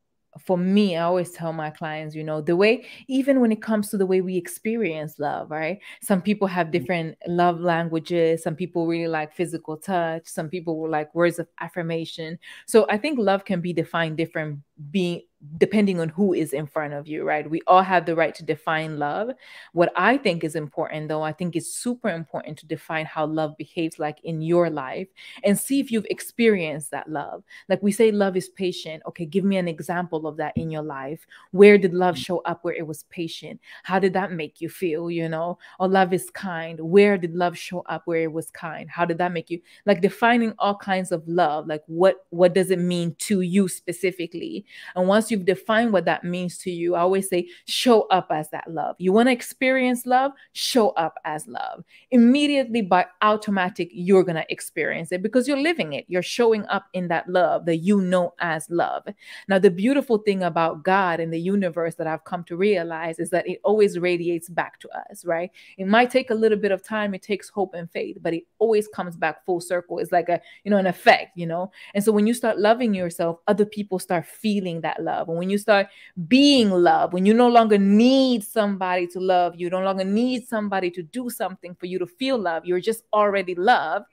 for me, I always tell my clients, you know, the way, even when it comes to the way we experience love, right? Some people have different love languages. Some people really like physical touch. Some people will like words of affirmation. So I think love can be defined different, being depending on who is in front of you, right? We all have the right to define love. What I think is important, though, I think it's super important to define how love behaves like in your life and see if you've experienced that love. Like we say, love is patient. Okay, give me an example of that in your life. Where did love show up where it was patient? How did that make you feel, you know? Or love is kind. Where did love show up where it was kind? How did that make you, like defining all kinds of love, like what does it mean to you specifically? And once you've defined what that means to you, I always say, show up as that love. You want to experience love, show up as love. Immediately, by automatic, you're going to experience it because you're living it. You're showing up in that love that you know as love. Now, the beautiful thing about God and the universe that I've come to realize is that it always radiates back to us, right? It might take a little bit of time. It takes hope and faith, but it always comes back full circle. It's like a, you know, an effect, you know? And so when you start loving yourself, other people start feeling that love. And when you start being love, when you no longer need somebody to love you, no longer need somebody to do something for you to feel love, you're just already loved.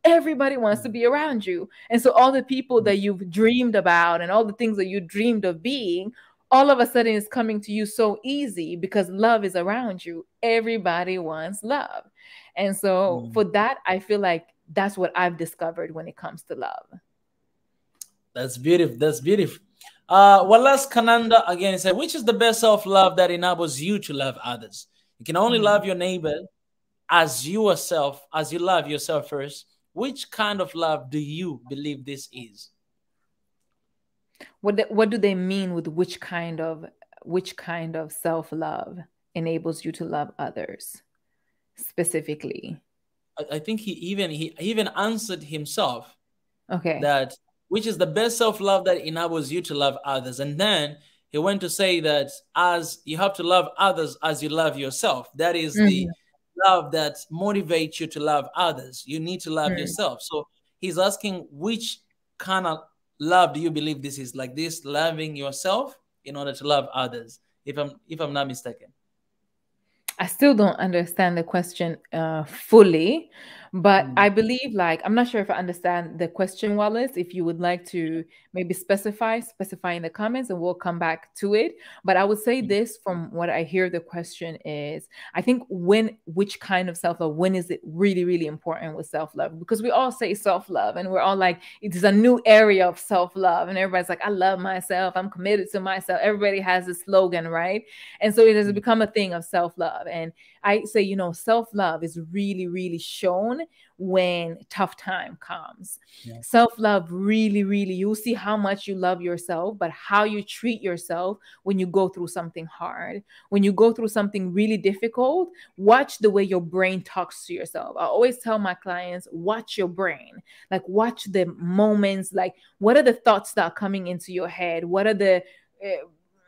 Everybody wants to be around you. And so all the people that you've dreamed about and all the things that you dreamed of being, all of a sudden is coming to you so easy because love is around you. Everybody wants love. And so for that, I feel like that's what I've discovered when it comes to love. That's beautiful. That's beautiful. Wallace Kananda again said, which is the best self-love that enables you to love others? You can only love your neighbor as yourself, as you love yourself first. Which kind of love do you believe this is? What do they mean with which kind of self-love enables you to love others specifically? I think he even answered himself. Okay. That which is the best self-love that enables you to love others. And then he went to say that as you have to love others as you love yourself. That is the love that motivates you to love others. You need to love yourself. So he's asking, which kind of love do you believe this is? Like this, loving yourself in order to love others, if I'm not mistaken. I still don't understand the question fully, but I believe, like, I'm not sure if I understand the question, Wallace. If you would like to maybe specify in the comments and we'll come back to it. But I would say this from what I hear the question is, I think which kind of self-love, when is it really, really important with self-love? Because we all say self-love and we're all like, it is a new area of self-love. And everybody's like, I love myself. I'm committed to myself. Everybody has this slogan, right? And so it has become a thing of self-love. And I say, you know, self-love is really, really shown when tough time comes. Yeah. Self-love really, really, you'll see how much you love yourself, but how you treat yourself when you go through something hard. When you go through something really difficult, watch the way your brain talks to yourself. I always tell my clients, watch your brain. Like, watch the moments, like, what are the thoughts that are coming into your head? What are the,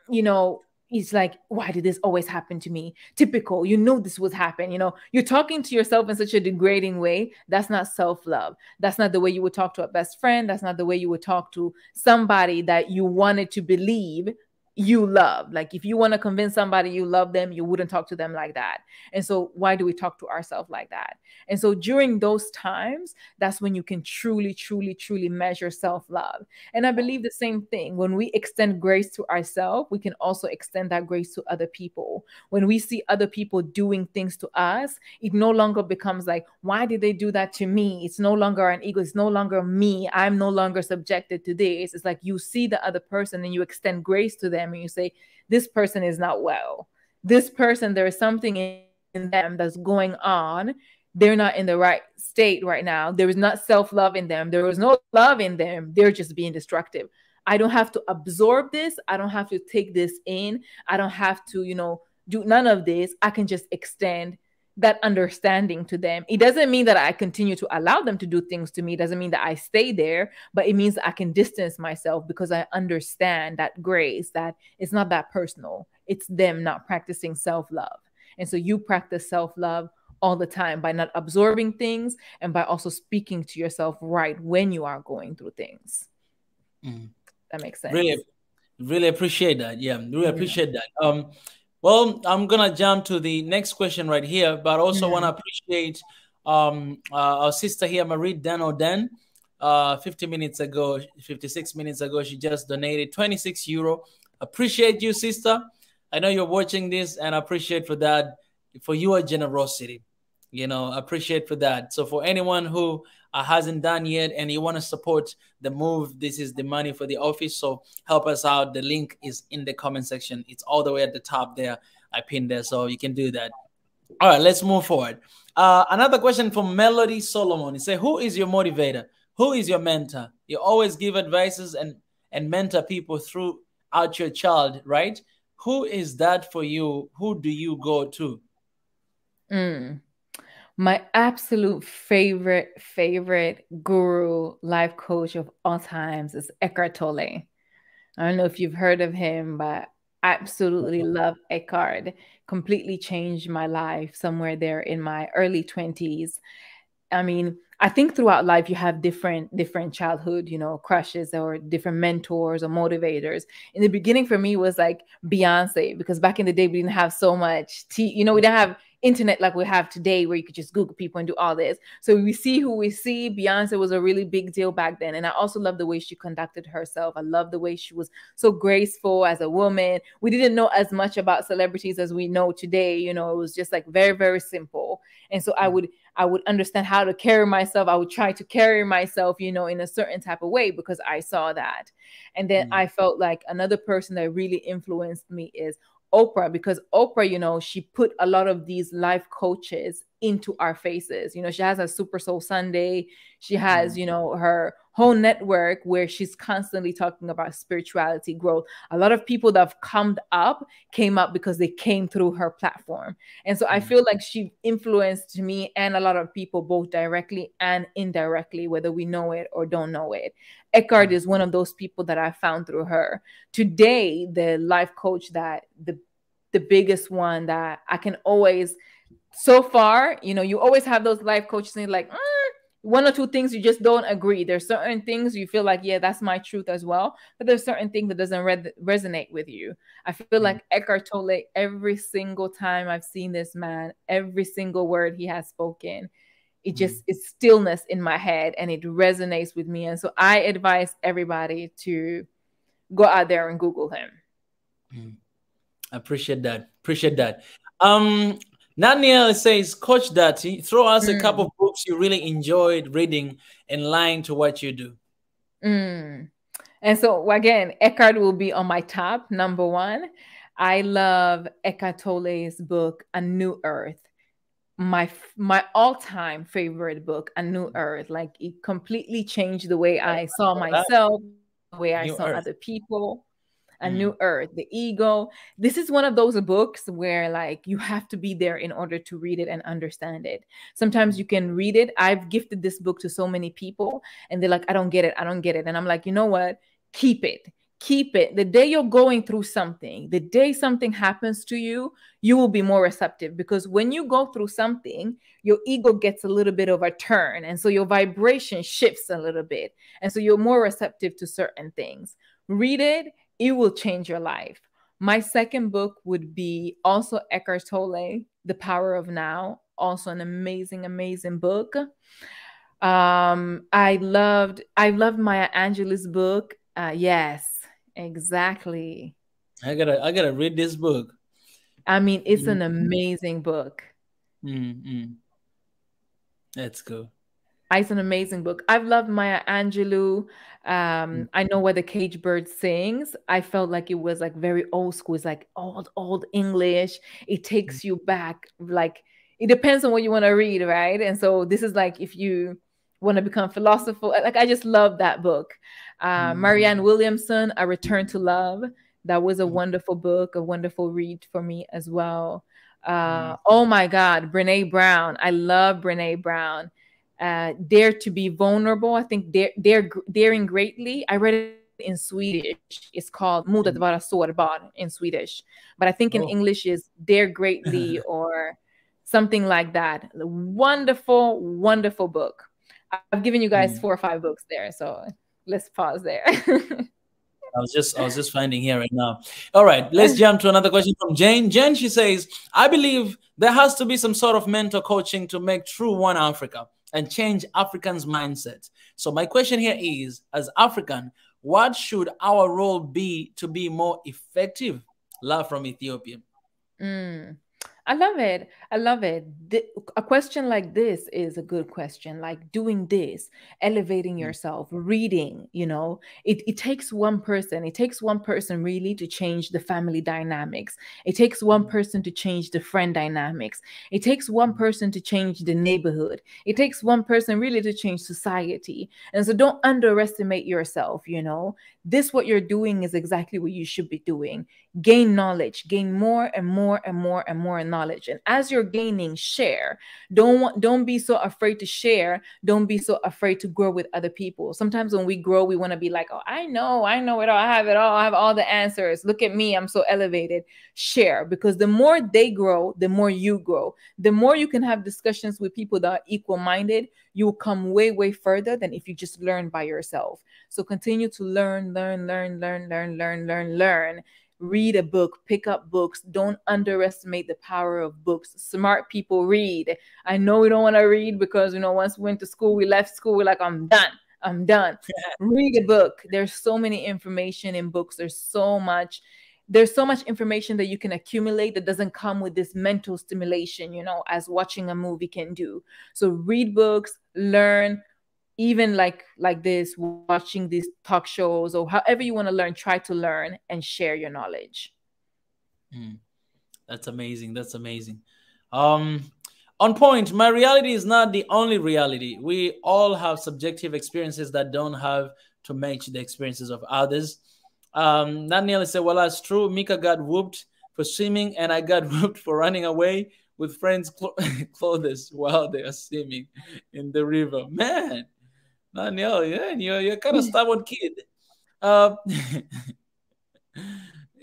you know, it's like, why did this always happen to me? Typical, you know this would happen. You know, you're talking to yourself in such a degrading way. That's not self-love. That's not the way you would talk to a best friend. That's not the way you would talk to somebody that you wanted to believe you love. Like, if you want to convince somebody you love them, you wouldn't talk to them like that. And so why do we talk to ourselves like that? And so during those times, that's when you can truly, truly, truly measure self-love. And I believe the same thing. When we extend grace to ourselves, we can also extend that grace to other people. When we see other people doing things to us, it no longer becomes like, why did they do that to me? It's no longer an ego. It's no longer me. I'm no longer subjected to this. It's like you see the other person and you extend grace to them. And you say, this person is not well. This person, there is something in them that's going on. They're not in the right state right now. There is not self-love in them. There is no love in them. They're just being destructive. I don't have to absorb this. I don't have to take this in. I don't have to, you know, do none of this. I can just extend that understanding to them. It doesn't mean that I continue to allow them to do things to me. It doesn't mean that I stay there, but it means I can distance myself because I understand that grace, that it's not that personal. It's them not practicing self-love. And so you practice self-love all the time by not absorbing things and by also speaking to yourself right when you are going through things. That makes sense. Really appreciate that. Yeah, really appreciate that. Well, I'm gonna jump to the next question right here, but also want to appreciate our sister here, Marie Dan Oden. 50 minutes ago, 56 minutes ago, she just donated 26 euro. Appreciate you, sister. I know you're watching this, and I appreciate for that, for your generosity. You know, appreciate for that. So for anyone who hasn't done yet and you want to support the move, this is the money for the office. So help us out. The link is in the comment section. It's all the way at the top there. I pinned there, so you can do that. All right, let's move forward. Another question from Melody Solomon. He said, who is your motivator? Who is your mentor? You always give advices and mentor people throughout your child, right? Who is that for you? Who do you go to? My absolute favorite guru, life coach of all times is Eckhart Tolle. I don't know if you've heard of him, but I absolutely love Eckhart. Completely changed my life somewhere there in my early 20s. I mean, I think throughout life you have different childhood, crushes or different mentors or motivators. In the beginning for me was like Beyonce, because back in the day we didn't have so much we didn't have internet like we have today where you could just Google people and do all this. So we see who we see. Beyonce was a really big deal back then. And I also love the way she conducted herself. I love the way she was so graceful as a woman. We didn't know as much about celebrities as we know today. It was just like very, very simple. And so I would understand how to carry myself. I would try to carry myself, in a certain type of way because I saw that. And then I felt like another person that really influenced me is Oprah, because Oprah, she put a lot of these life coaches into our faces. She has a Super Soul Sunday. She has, her whole network where she's constantly talking about spirituality, growth. A lot of people that have came up because they came through her platform. And so I feel like she influenced me and a lot of people both directly and indirectly, whether we know it or don't know it. Eckhart is one of those people that I found through her. Today, the life coach that the biggest one that I can always, so far, you always have those life coaches and you're like, one or two things you just don't agree. There's certain things you feel like, yeah, that's my truth as well. But there's certain things that doesn't resonate with you. I feel like Eckhart Tolle, every single time I've seen this man, every single word he has spoken, it just is stillness in my head and it resonates with me. And so I advise everybody to go out there and Google him. I appreciate that. Naniel says, Coach Dati, throw us a couple of books you really enjoyed reading in line to what you do. And so again, Eckhart will be on my top, number one. I love Eckhart Tolle's book, A New Earth. My all-time favorite book, A New Earth. Like it completely changed the way I saw myself, the way I saw other people. A New Earth, the ego. This is one of those books where like you have to be there in order to read it and understand it. Sometimes you can read it. I've gifted this book to so many people and they're like, I don't get it. And I'm like, you know what? Keep it. The day you're going through something, the day something happens to you, you will be more receptive, because when you go through something, your ego gets a little bit of a turn. And so your vibration shifts a little bit. And so you're more receptive to certain things. Read it. It will change your life. My second book would be also Eckhart Tolle, The Power of Now. Also an amazing, amazing book. I loved Maya Angelou's book. Yes, exactly. I gotta read this book. I mean, it's an amazing book. That's cool. It's an amazing book. I've loved Maya Angelou. I Know Where the Cage Bird Sings. I felt like it was like very old school. It's like old English. It takes you back. Like it depends on what you want to read, right? And so this is like if you want to become philosophical. Like I just love that book. Marianne Williamson, A Return to Love. That was a wonderful book, a wonderful read for me as well. Oh my God, Brene Brown. I love Brene Brown. Dare to be vulnerable. I think daring greatly. I read it in Swedish. It's called Mod att vara sårbar in Swedish. But I think in English is Dare Greatly or something like that. Wonderful, wonderful book. I've given you guys 4 or 5 books there. So let's pause there. I was just finding here right now. All right, let's jump to another question from Jane. Jane, she says, I believe there has to be some sort of mentor coaching to make true One Africa and change Africans' mindset. So my question here is, as African, what should our role be to be more effective? Love from Ethiopia. I love it. I love it. A question like this is a good question. Like doing this, elevating yourself, reading, it takes one person. It takes one person really to change the family dynamics. It takes one person to change the friend dynamics. It takes one person to change the neighborhood. It takes one person really to change society. And so don't underestimate yourself, This, what you're doing is exactly what you should be doing. Gain knowledge, gain more and more and more and more knowledge. And as you're gaining, share. Don't be so afraid to share. Don't be so afraid to grow with other people. Sometimes when we grow, we want to be like, oh, I know it all. I have it all. I have all the answers. Look at me. I'm so elevated. Share, because the more they grow, the more you grow. The more you can have discussions with people that are equal-minded, you will come way, way further than if you just learn by yourself. So continue to learn. Read a book, pick up books. Don't underestimate the power of books. Smart people read. I know we don't want to read because, once we went to school, we left school, we're like, I'm done. Read a book. There's so many information in books. There's so much information that you can accumulate that doesn't come with this mental stimulation, as watching a movie can do. So read books, learn, even like this, watching these talk shows or however you want to learn, try to learn and share your knowledge. That's amazing. That's amazing. On point, my reality is not the only reality. We all have subjective experiences that don't have to match the experiences of others. Daniel said, well, that's true. Mika got whooped for swimming and I got whooped for running away with friends' clothes while they are swimming in the river. Man, Daniel, yeah, you're kind of stubborn kid.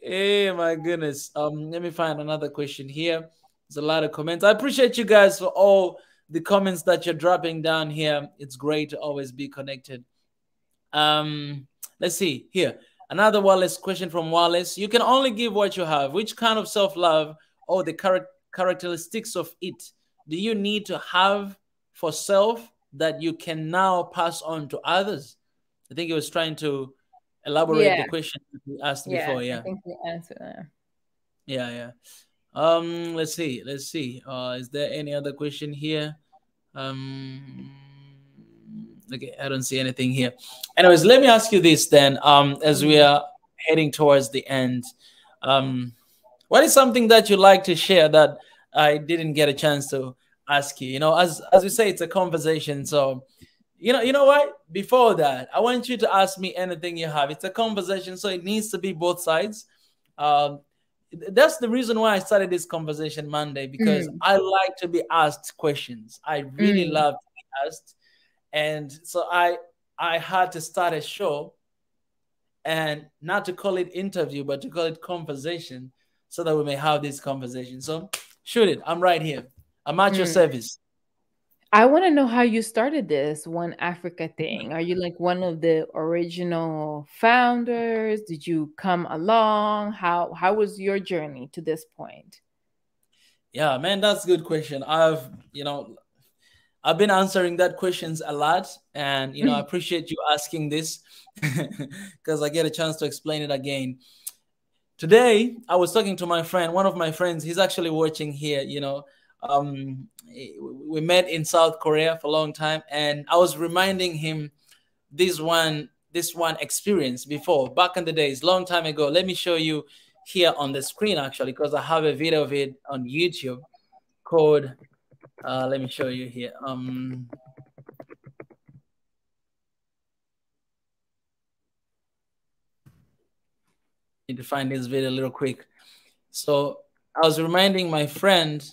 Hey, my goodness. Let me find another question here. There's a lot of comments. I appreciate you guys for all the comments that you're dropping down here. It's great to always be connected. Let's see here. Another Wallace question from Wallace. You can only give what you have. Which kind of self-love or the characteristics of it do you need to have for self that you can now pass on to others? I think he was trying to elaborate the question that we asked before. Yeah, I think we answered that. Yeah. Let's see. Is there any other question here? Okay, I don't see anything here. Anyways, let me ask you this then. As we are heading towards the end, what is something that you like to share that I didn't get a chance to ask you? As we say, it's a conversation. So, you know what? Before that, I want you to ask me anything you have. It's a conversation, so it needs to be both sides. That's the reason why I started this conversation Monday, because I like to be asked questions. I really love to be asked. And so I had to start a show, and not to call it interview, but to call it conversation, so that we may have this conversation. So shoot it. I'm right here. I'm at your service. I want to know how you started this One Africa thing. Are you like one of the original founders? Did you come along? How was your journey to this point? Yeah, man, that's a good question. I've been answering that questions a lot, and I appreciate you asking this because I get a chance to explain it again. Today, I was talking to my friend, one of my friends. He's actually watching here. We met in South Korea for a long time, and I was reminding him this one experience before, back in the days, long time ago. Let me show you here on the screen, actually, because I have a video of it on YouTube called. Let me show you here. Need to find this video a little quick. So I was reminding my friend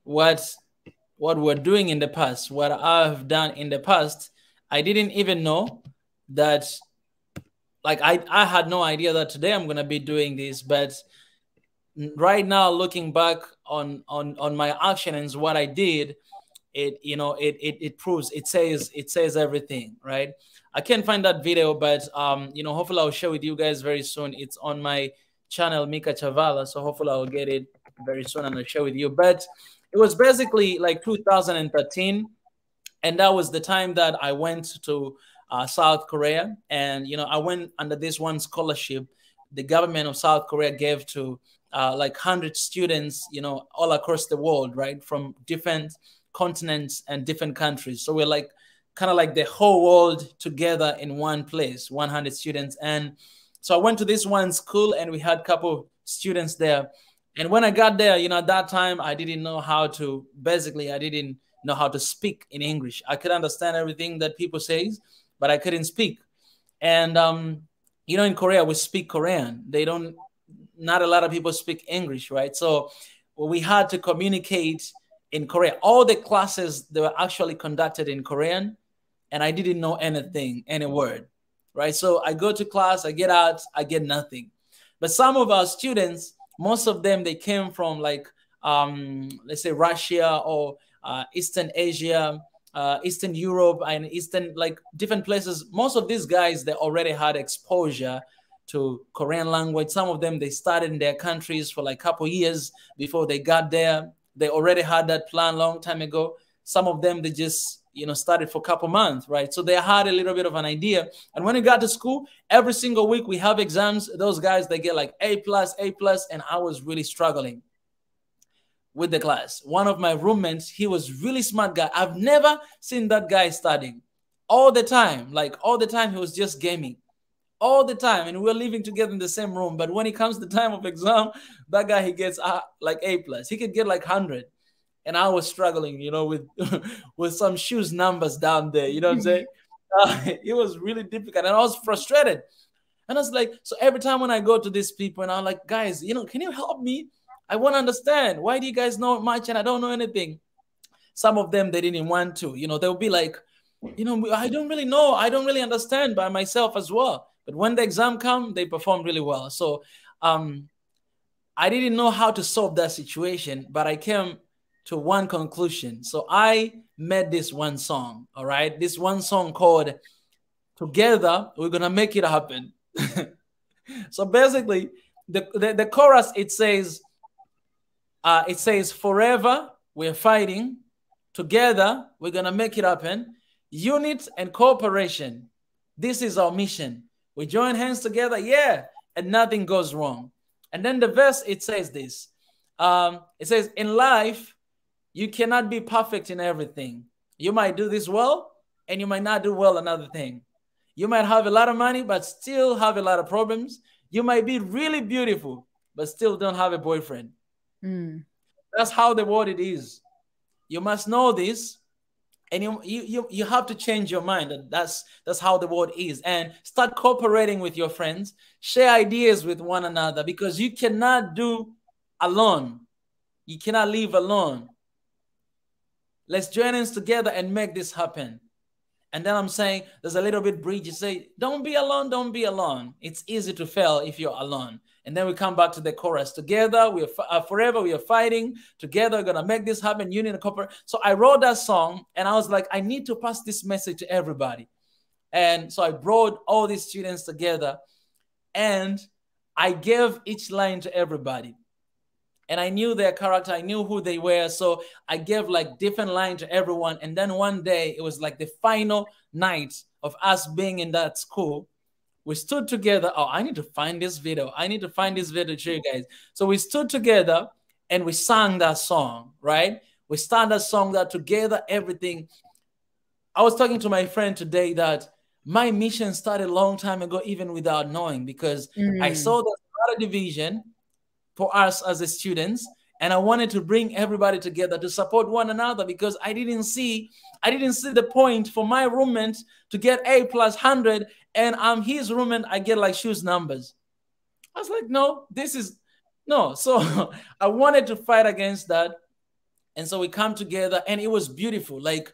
what we're doing in the past, what I've done in the past. I didn't even know that, like I had no idea that today I'm gonna be doing this, but right now, looking back on my action and what I did, it proves, it says everything, right? I can't find that video, but hopefully I'll share with you guys very soon. It's on my channel, Mika Chavala, so hopefully I'll get it very soon and I'll share with you. But it was basically like 2013, and that was the time that I went to South Korea, and I went under this one scholarship the government of South Korea gave to like 100 students, all across the world, right, from different continents and different countries. So we're like kind of like the whole world together in one place, 100 students. And so I went to this one school, and we had a couple students there. And when I got there, at that time, I didn't know how to, basically, I didn't know how to speak in English. I could understand everything that people say, but I couldn't speak. And, in Korea, we speak Korean. Not a lot of people speak English, right? So we had to communicate in Korea. All the classes, they were actually conducted in Korean, and I didn't know anything, any word, right? So I go to class, I get out, I get nothing. But some of our students, most of them, they came from like, let's say Russia or Eastern Asia, Eastern Europe, and Eastern, like different places. Most of these guys, they already had exposure to Korean language. Some of them, they started in their countries for like a couple years before they got there. They already had that plan long time ago. Some of them, they just, started for a couple months, right? So they had a little bit of an idea. And when we got to school, every single week we have exams. Those guys, they get like A+, and I was really struggling with the class. One of my roommates, he was really smart guy. I've never seen that guy studying. All the time, he was just gaming. All the time, and we're living together in the same room. But when it comes to time of exam, that guy, he gets like A+. He could get like 100. And I was struggling, with with some shoes numbers down there. You know what I'm saying? It was really difficult, and I was frustrated. And I was like, so every time when I go to these people, and I'm like, guys, can you help me? I want to understand. Why do you guys know much and I don't know anything? Some of them, they didn't want to. They'll be like, I don't really know. I don't really understand by myself as well. But when the exam come, they perform really well. So I didn't know how to solve that situation, but I came to one conclusion. So I made this one song, all right? This one song called Together, We're Gonna Make It Happen. So basically, the chorus, it says, forever, we're fighting. Together, we're gonna make it happen. Unit and cooperation. This is our mission. We join hands together, and nothing goes wrong. And then the verse, it says this. It says, in life, you cannot be perfect in everything. You might do this well, and you might not do well another thing. You might have a lot of money, but still have a lot of problems. You might be really beautiful, but still don't have a boyfriend. That's how the world it is. You must know this, and you have to change your mind. That's how the world is, and start cooperating with your friends. Share ideas with one another, because you cannot do alone. You cannot live alone. Let's join hands together and make this happen. And then I'm saying there's a little bit bridge. You say, don't be alone, don't be alone. It's easy to fail if you're alone. And then we come back to the chorus. Together, we are forever, we are fighting. Together, we're going to make this happen. Union and cooperation. So I wrote that song, and I was like, I need to pass this message to everybody. And so I brought all these students together, and I gave each line to everybody. And I knew their character. I knew who they were. So I gave like different lines to everyone. And then one day, it was like the final night of us being in that school. We stood together. Oh, I need to find this video. I need to find this video to show you guys. So we stood together and we sang that song, right? We sang that song, that together, everything. I was talking to my friend today that my mission started a long time ago, even without knowing, because I saw the division for us as the students, and I wanted to bring everybody together to support one another, because I didn't see the point for my roommate to get A+ 100, and I'm his roommate, I get like shoes numbers. I was like, no, this is no. So I wanted to fight against that, and so we come together, and it was beautiful. Like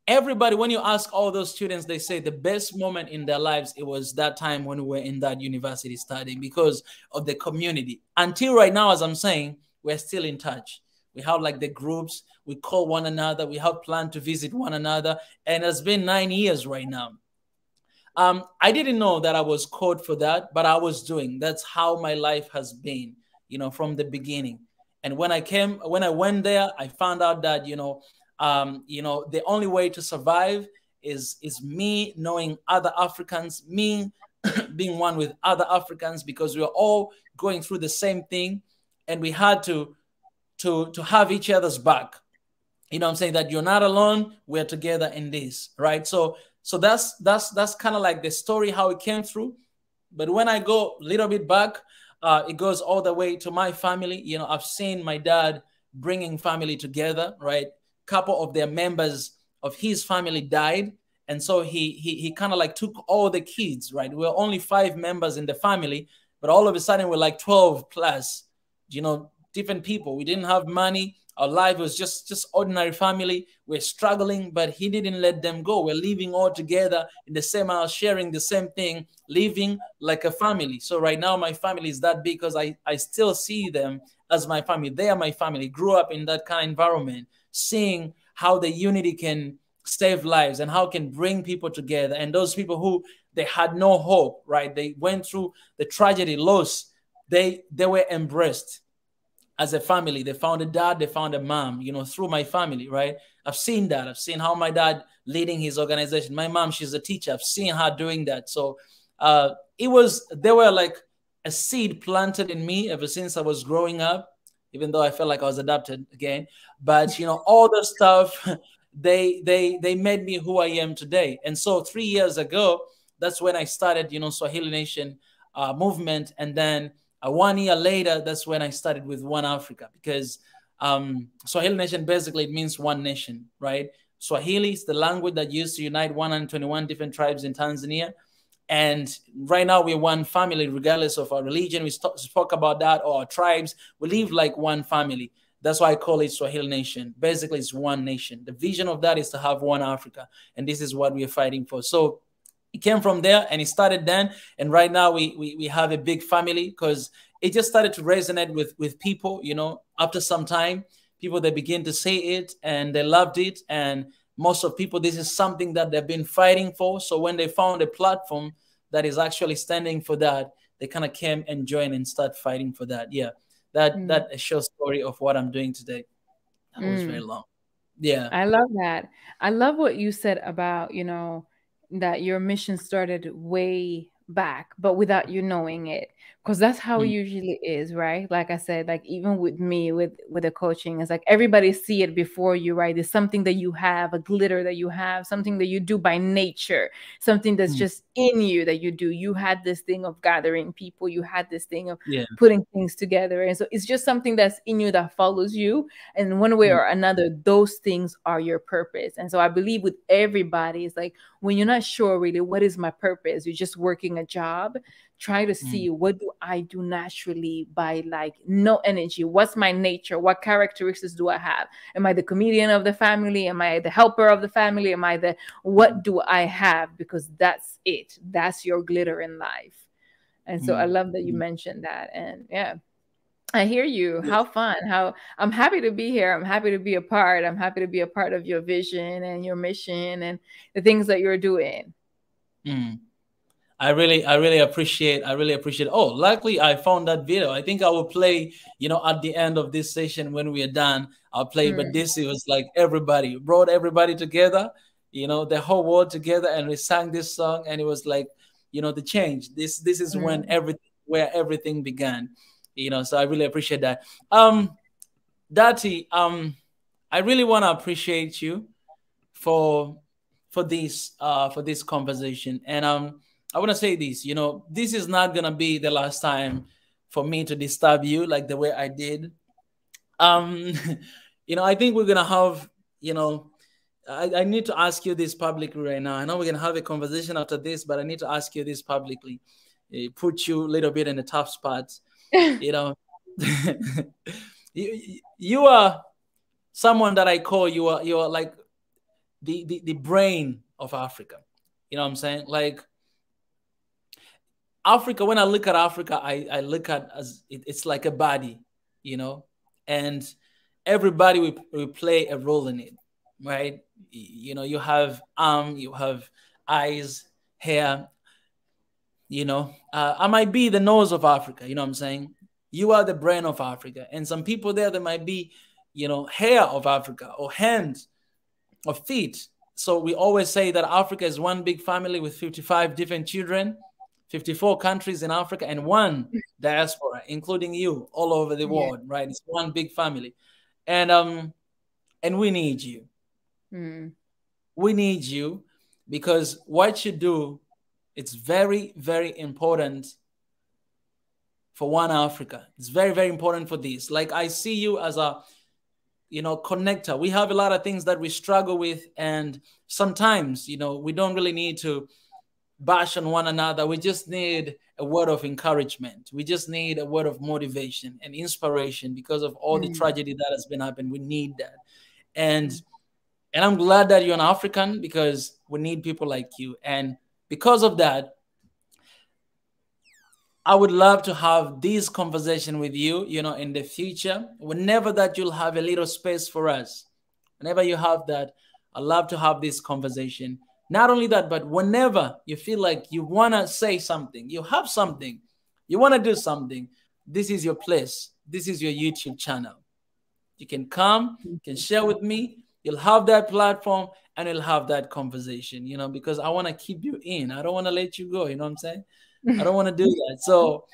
everybody, when you ask all those students, they say the best moment in their lives, it was that time when we were in that university studying, because of the community. Until right now, as I'm saying, we're still in touch. We have like the groups. We call one another. We have planned to visit one another. And it's been 9 years right now. I didn't know that I was called for that, but I was doing. That's how my life has been, from the beginning. And when I went there, I found out that, the only way to survive is me knowing other Africans, me being one with other Africans, because we were all going through the same thing, and we had to have each other's back. I'm saying that you're not alone. We're together in this, right? So that's kind of like the story how it came through. But when I go a little bit back, it goes all the way to my family. I've seen my dad bringing family together, right? Couple of their members of his family died. And so he kind of like took all the kids, right? We were only 5 members in the family, but all of a sudden we're like 12 plus, different people. We didn't have money. Our life was just ordinary family. We're struggling, but he didn't let them go. We're living all together in the same house, sharing the same thing, living like a family. So right now my family is that big because I still see them as my family. They are my family. Grew up in that kind of environment, seeing how the unity can save lives and how it can bring people together. And those people who they had no hope, right? They went through the tragedy, loss. They were embraced as a family. They found a dad, they found a mom, through my family, right? I've seen that. I've seen how my dad leading his organization. My mom, she's a teacher. I've seen her doing that. So they were like a seed planted in me ever since I was growing up, even though I felt like I was adopted again. But, all the stuff, they made me who I am today. And so 3 years ago, that's when I started, Swahili Nation movement. And then 1 year later, that's when I started with One Africa, because Swahili Nation basically means one nation, right? Swahili is the language that used to unite 121 different tribes in Tanzania. And right now we're one family, regardless of our religion. We spoke about that, or our tribes. We live like one family. That's why I call it Swahili Nation. Basically, it's one nation. The vision of that is to have one Africa. And this is what we are fighting for. So it came from there and it started then. And right now we have a big family, because it just started to resonate with people, after some time. People, they begin to say it and they loved it. And most of people, this is something that they've been fighting for. So when they found a platform that is actually standing for that, they kind of came and joined and start fighting for that. Yeah, that a short story of what I'm doing today. That was very long. Yeah. I love that. I love what you said about, that your mission started way back, but without you knowing it, because that's how it usually is, right? Like I said, like even with me with the coaching, it's like everybody see it before you, right? It's something that you have, a glitter that you have, something that you do by nature, something that's just in you that you do. You had this thing of gathering people, you had this thing of putting things together, and so it's just something that's in you that follows you, and one way or another, those things are your purpose. And so I believe with everybody, it's like when you're not sure really what is my purpose, you're just working a job, try to see what do I do naturally by like no energy. What's my nature? What characteristics do I have? Am I the comedian of the family? Am I the helper of the family? Am I what do I have? Because that's it. That's your glitter in life. And so I love that you mentioned that. And yeah, I hear you. How fun. How I'm happy to be here. I'm happy to be a part. I'm happy to be a part of your vision and your mission and the things that you're doing. I really appreciate. Oh, luckily I found that video. I think I will play, at the end of this session when we are done, I'll play. But this, it was like everybody brought everybody together, the whole world together, and we sang this song, and it was like, the change. This is when everything began, So I really appreciate that. Dati, I really want to appreciate you for this conversation, and I want to say this, this is not going to be the last time for me to disturb you like the way I did. I think we're going to have, I need to ask you this publicly right now. I know we're going to have a conversation after this, but I need to ask you this publicly. It put you a little bit in a tough spot. You are someone that I call, you are like the brain of Africa. You know what I'm saying? Like, Africa, when I look at Africa, I look at as it's like a body, and everybody will play a role in it, right? You know, you have you have eyes, hair. You know, I might be the nose of Africa. You know what I'm saying? You are the brain of Africa, and some people there, they might be, you know, hair of Africa or hands or feet. So we always say that Africa is one big family with 55 different children, 54 countries in Africa, and one diaspora, including you, all over the world, right? It's one big family. And we need you. We need you because what you do, it's very, very important for One Africa. It's very, very important for this. Like, I see you as a, you know, connector. We have a lot of things that we struggle with, and sometimes, you know, we don't really need to bash on one another. We just need a word of encouragement. We just need a word of motivation and inspiration because of all the tragedy that has been happening. We need that. And I'm glad that you're an African, because we need people like you. And because of that, I would love to have this conversation with you, you know, in the future. Whenever that you'll have a little space for us, whenever you have that, I'd love to have this conversation. Not only that, but whenever you feel like you want to say something, you have something, you want to do something, this is your place. This is your YouTube channel. You can come, you can share with me. You'll have that platform and you'll have that conversation, you know, because I want to keep you in. I don't want to let you go. You know what I'm saying? I don't want to do that. So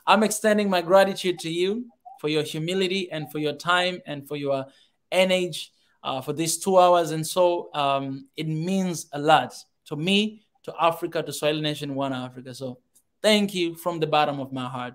I'm extending my gratitude to you for your humility and for your time and for your energy for these 2 hours. And so it means a lot to me, to Africa, to Swahili Nation, One Africa. So thank you from the bottom of my heart.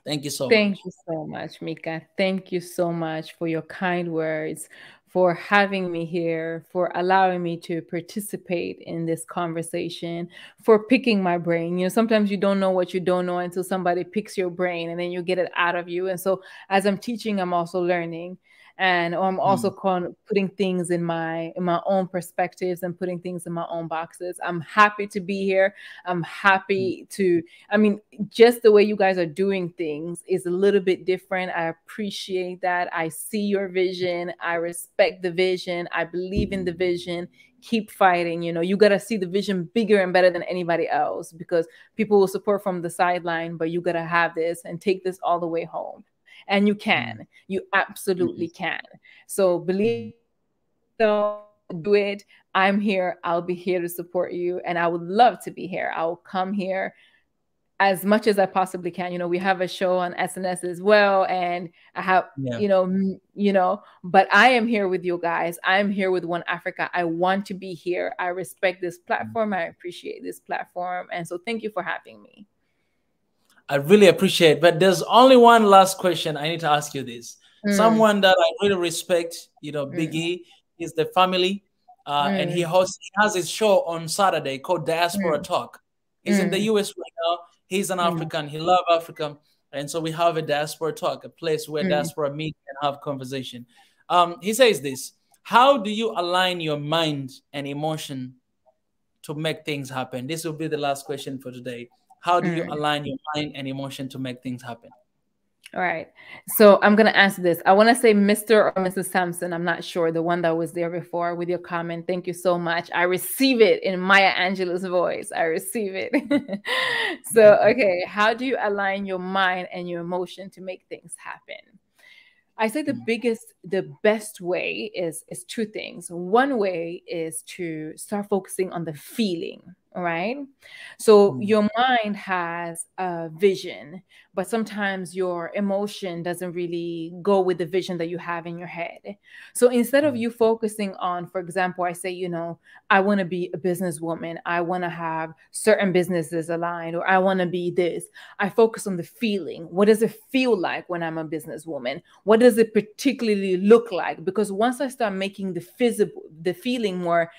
Thank you so much. Thank you so much, Mika. Thank you so much for your kind words, for having me here, for allowing me to participate in this conversation, for picking my brain. You know, sometimes you don't know what you don't know until somebody picks your brain and then you get it out of you. And so as I'm teaching, I'm also learning. And I'm also putting things in my own perspectives and putting things in my own boxes. I'm happy to be here. I'm happy to, I mean, just the way you guys are doing things is a little bit different. I appreciate that. I see your vision. I respect the vision. I believe in the vision. Keep fighting. You know, you got to see the vision bigger and better than anybody else, because people will support from the sideline, but you got to have this and take this all the way home. And you can, you absolutely can. So believe, so do it. I'm here. I'll be here to support you. And I would love to be here. I'll come here as much as I possibly can. You know, we have a show on SNS as well. And I have, you know, but I am here with you guys. I'm here with One Africa. I want to be here. I respect this platform. I appreciate this platform. And so thank you for having me. I really appreciate it. But there's only one last question. I need to ask you this. Someone that I really respect, you know, Big E, is the family. And he has his show on Saturday called Diaspora Talk. He's in the US right now. He's an African. He loves Africa. And so we have a Diaspora Talk, a place where diaspora meet and have conversation. He says this: how do you align your mind and emotion to make things happen? This will be the last question for today. How do you align your mind and emotion to make things happen? All right. So I'm going to answer this. I want to say Mr. or Mrs. Sampson. I'm not sure. The one that was there before with your comment. Thank you so much. I receive it in Maya Angelou's voice. I receive it. So, okay. How do you align your mind and your emotion to make things happen? I say the best way is two things. One way is to start focusing on the feeling, right? So your mind has a vision, but sometimes your emotion doesn't really go with the vision that you have in your head. So instead of you focusing on, for example, I say, you know, I want to be a businesswoman. I want to have certain businesses aligned, or I want to be this. I focus on the feeling. What does it feel like when I'm a businesswoman? What does it particularly look like? Because once I start making the feeling more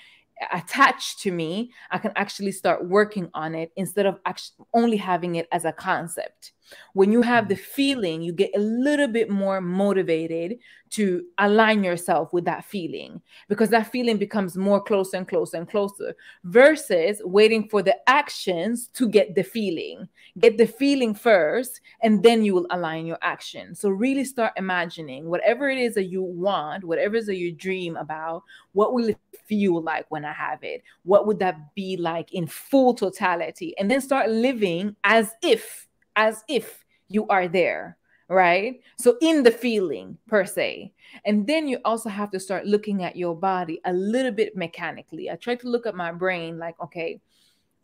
attached to me, I can actually start working on it instead of actually only having it as a concept. When you have the feeling, you get a little bit more motivated to align yourself with that feeling, because that feeling becomes more closer and closer and closer, versus waiting for the actions to get the feeling. Get the feeling first, and then you will align your action. So really start imagining whatever it is that you want, whatever it is that you dream about. What will it feel like when I have it? What would that be like in full totality? And then start living as if you are there, right? So in the feeling per se. And then you also have to start looking at your body a little bit mechanically. I try to look at my brain like, okay,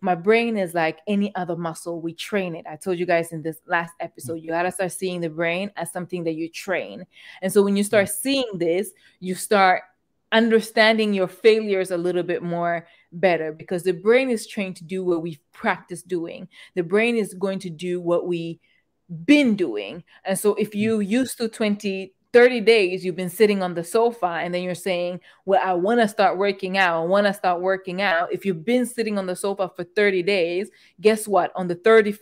my brain is like any other muscle. We train it. I told you guys in this last episode, you got to start seeing the brain as something that you train. And so when you start seeing this, you start understanding your failures a little bit more better, because the brain is trained to do what we've practiced doing. The brain is going to do what we been doing. And so if you used to 30 days, you've been sitting on the sofa, and then you're saying, well, I want to start working out. I want to start working out. If you've been sitting on the sofa for 30 days, guess what? On the 31st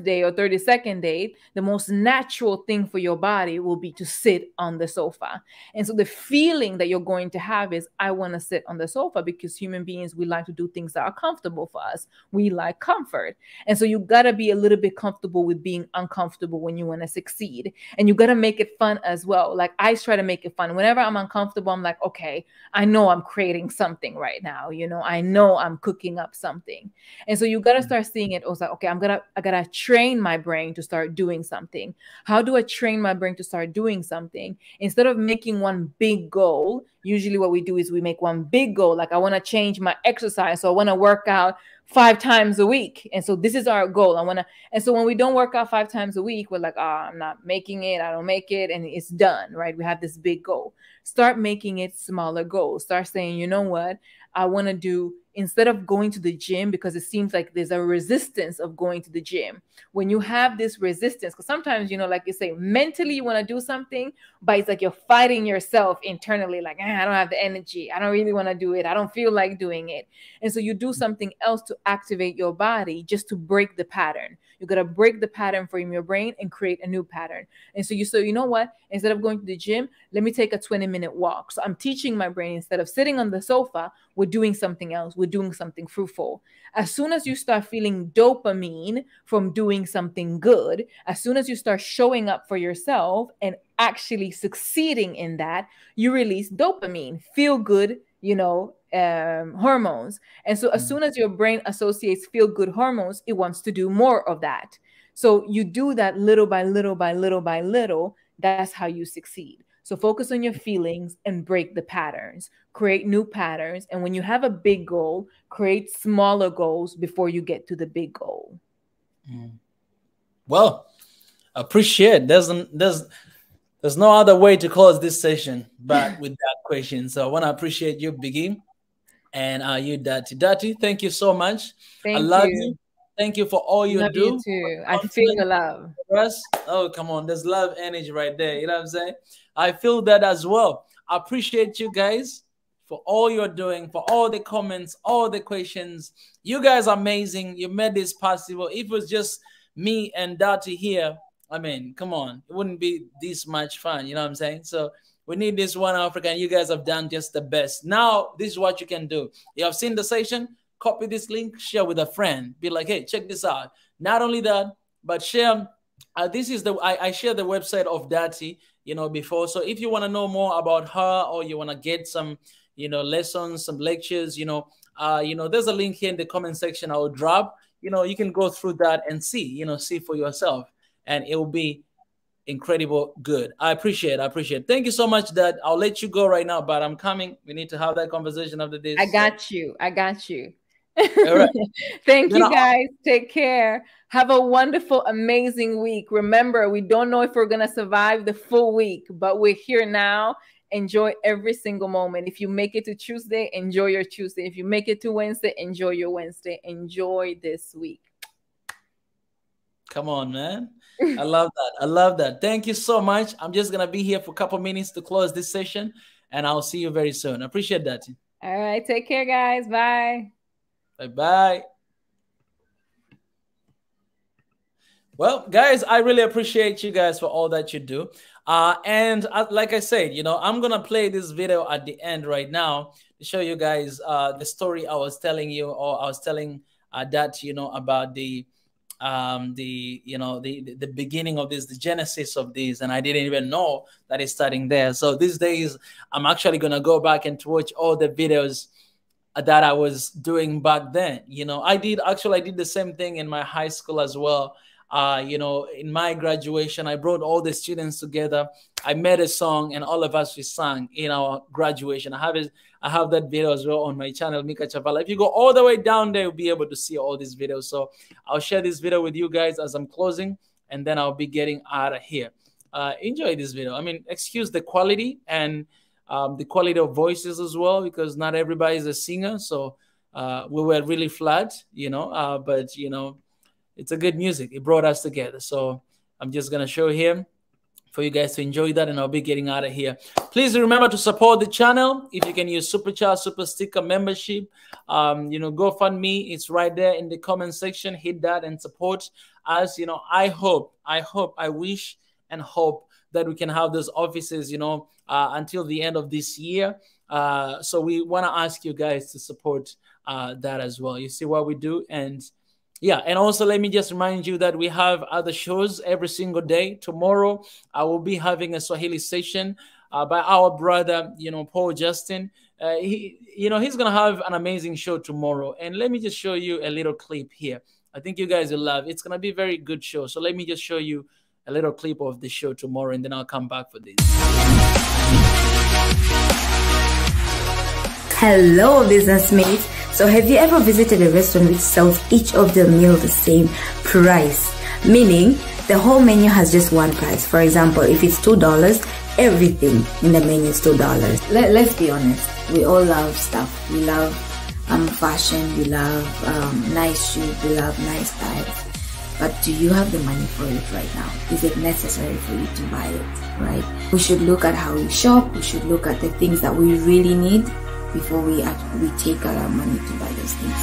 day or 32nd day, the most natural thing for your body will be to sit on the sofa. And so the feeling that you're going to have is, I want to sit on the sofa, because human beings, we like to do things that are comfortable for us. We like comfort. And so you got to be a little bit comfortable with being uncomfortable when you want to succeed. And you got to make it fun as well. Like I try to make it fun. Whenever I'm uncomfortable, I'm like, okay, I know I'm creating something right now. You know, I know I'm cooking up something. And so you got to start seeing it also, okay, I gotta train my brain to start doing something. How do I train my brain to start doing something? Instead of making one big goal, usually what we do is we make one big goal. Like I want to change my exercise. So I want to work out 5 times a week. And so this is our goal. And so when we don't work out 5 times a week, we're like, I'm not making it. I don't make it. And it's done, right? We have this big goal. Start making it smaller goals. Start saying, you know what? I want to do, instead of going to the gym, because it seems like there's a resistance of going to the gym. When you have this resistance, because sometimes, you know, like you say, mentally you want to do something, but it's like you're fighting yourself internally, like, I don't have the energy. I don't really want to do it. I don't feel like doing it. And so you do something else to activate your body, just to break the pattern. You got to break the pattern from your brain and create a new pattern. And so you know what? Instead of going to the gym, let me take a 20-minute walk. So I'm teaching my brain, instead of sitting on the sofa, we're doing something else. We're doing something fruitful. As soon as you start feeling dopamine from doing something good, as soon as you start showing up for yourself and actually succeeding in that, you release dopamine, feel good, hormones. And so as soon as your brain associates feel good hormones, it wants to do more of that. So you do that little by little by little by little. That's how you succeed. So focus on your feelings and break the patterns, create new patterns. And when you have a big goal, create smaller goals before you get to the big goal. Well, appreciate. There's no other way to close this session but with that question. So I want to appreciate you, Biggie, and you, Dati. Dati, thank you so much. I love you. Thank you for all you do. Love you too. I feel the love. Oh, come on. There's love energy right there. You know what I'm saying? I feel that as well. I appreciate you guys for all you're doing, for all the comments, all the questions. You guys are amazing. You made this possible. If it was just me and Dati here, I mean, come on. It wouldn't be this much fun. You know what I'm saying? So we need this one Africa, and you guys have done just the best. Now, this is what you can do. You have seen the session. Copy this link, share with a friend. Be like, hey, check this out. Not only that, but share. This is I share the website of Dati, before. So if you want to know more about her, or you want to get some, lessons, some lectures, there's a link here in the comment section I will drop. You can go through that and see for yourself, and it will be incredible good. I appreciate it. Thank you so much, Dad. I'll let you go right now, but I'm coming. We need to have that conversation after this. I got you. All right. Thank you, guys. Take care. Have a wonderful, amazing week. Remember, we don't know if we're going to survive the full week, but we're here now. Enjoy every single moment. If you make it to Tuesday, enjoy your Tuesday. If you make it to Wednesday, enjoy your Wednesday. Enjoy this week. Come on, man. I love that. Thank you so much. I'm just going to be here for a couple minutes to close this session, and I'll see you very soon. I appreciate that. All right. Take care, guys. Bye. Bye-bye. Well, guys, I really appreciate you guys for all that you do. And like I said, you know, I'm gonna play this video at the end right now to show you guys the story I was telling you, or I was telling that, you know, about the you know, the beginning of this, the genesis of this, and I didn't even know that it's starting there. So these days, I'm actually gonna go back and to watch all the videos that I was doing back then. You know, I did the same thing in my high school as well. You know, in my graduation, I brought all the students together. I made a song, and all of us we sang in our graduation. I have that video as well on my channel, Mika Chavala. If you go all the way down there, you'll be able to see all these videos. So I'll share this video with you guys as I'm closing, and then I'll be getting out of here. Enjoy this video. I mean, excuse the quality and the quality of voices as well, because not everybody is a singer. So we were really flat, you know, but, you know, it's a good music. It brought us together. So I'm just going to show here for you guys to enjoy that, and I'll be getting out of here. Please remember to support the channel. If you can use Super Chat, Super Sticker, membership, you know, GoFundMe, it's right there in the comment section. Hit that and support us. You know, I wish and hope that we can have those offices, you know, until the end of this year. So we want to ask you guys to support that as well. You see what we do. And yeah, and also let me just remind you that we have other shows every single day. Tomorrow, I will be having a Swahili session by our brother, you know, Paul Justin. You know, he's going to have an amazing show tomorrow. And let me just show you a little clip here. I think you guys will love it. It's going to be a very good show. So let me just show you a little clip of the show tomorrow, and then I'll come back for this. Hello, business mates. So have you ever visited a restaurant which sells each of the meal the same price? Meaning the whole menu has just one price. For example, if it's $2, everything in the menu is $2. Let's be honest. We all love stuff. We love fashion. We love nice shoes. We love nice styles. But do you have the money for it right now? Is it necessary for you to buy it, right? We should look at how we shop. We should look at the things that we really need before we take out our money to buy those things.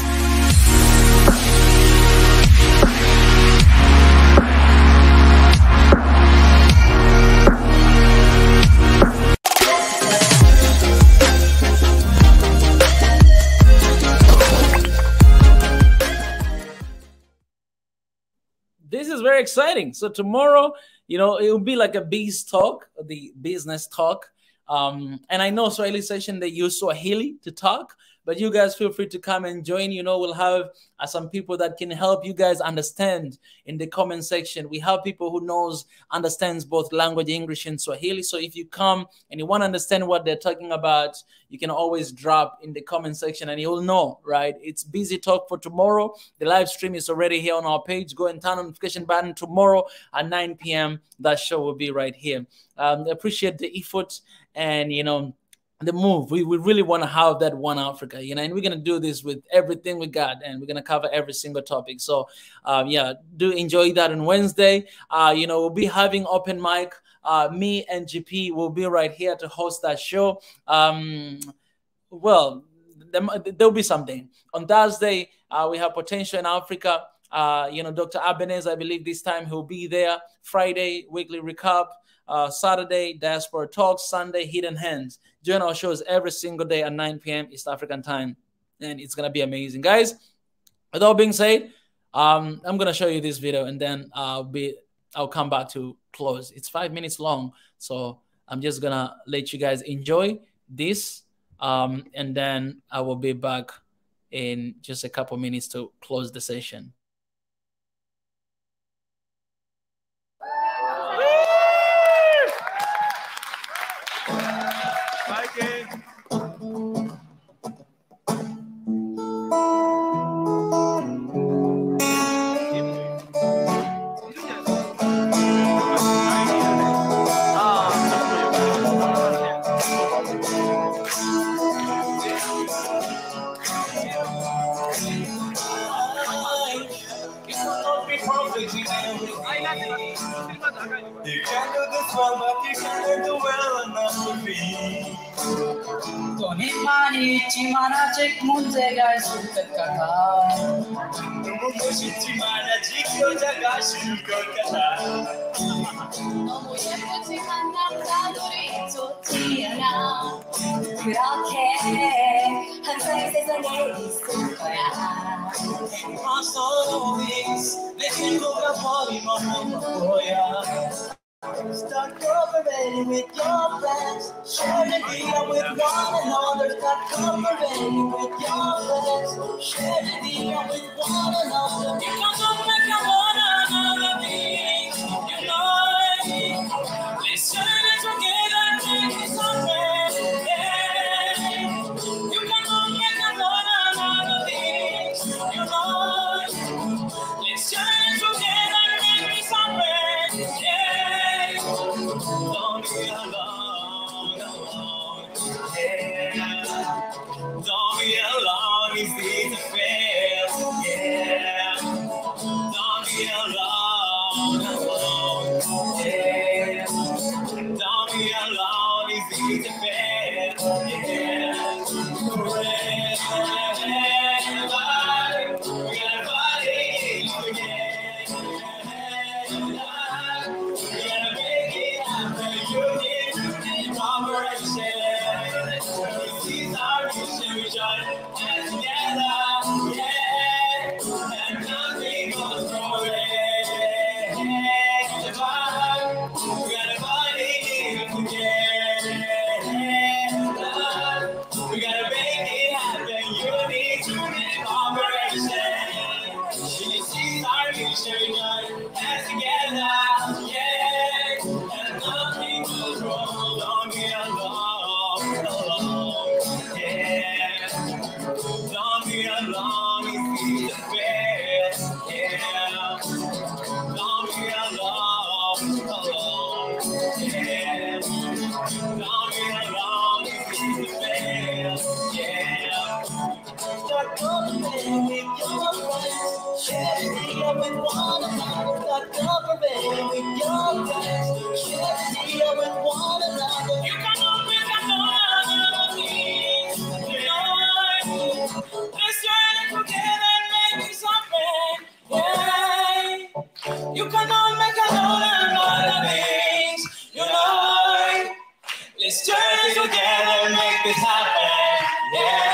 This is very exciting. So tomorrow, you know, it will be like a biz talk, the business talk. And I know Swahili session, they use Swahili to talk, but you guys feel free to come and join. You know, we'll have some people that can help you guys understand in the comment section. We have people who understands both language, English and Swahili. So if you come and you want to understand what they're talking about, you can always drop in the comment section and you'll know, right? It's busy talk for tomorrow. The live stream is already here on our page. Go and turn on the notification button tomorrow at 9 p.m. That show will be right here. Appreciate the effort and, you know, the move. We really want to have that one Africa, you know, and we're going to do this with everything we got, and we're going to cover every single topic. So, yeah, do enjoy that on Wednesday. You know, we'll be having open mic. Me and GP will be right here to host that show. Well, there'll be something. On Thursday, we have Potential in Africa. You know, Dr. Abenez, I believe this time he'll be there. Friday, weekly recap. Saturday, Diaspora Talks. Sunday, Hidden Hands. Join our shows every single day at 9 p.m. East African time. And it's going to be amazing. Guys, with all being said, I'm going to show you this video and then I'll come back to close. It's 5 minutes long. So I'm just going to let you guys enjoy this. And then I will be back in just a couple minutes to close the session. You can do this well, but you can't do well enough to be. Don't mani chimana chek munze guys sukat kata. Tumu chimana chikyo jaga sukat kata. Omo yepo chimana kaduri chotiyana. 그렇게 항상 세상에 있을 거야. Cross all the wings, 내 친구가 버림없는 거야. Start cooperating with your friends. Share the deal with one another. Start cooperating with your friends. Share the deal with one another. Because of like a one another things. You know, let's share it together and make it something. Yeah. You can all make a one another things. You know, let's share it together and make it something. Yeah. Don't be alone, alone, yeah. Don't be alone, easy to fail, yeah. Don't be alone, alone, yeah. Don't be alone, easy to fail, yeah. You can all make a lot of things, you know. Let's journey together and make this happen, yeah.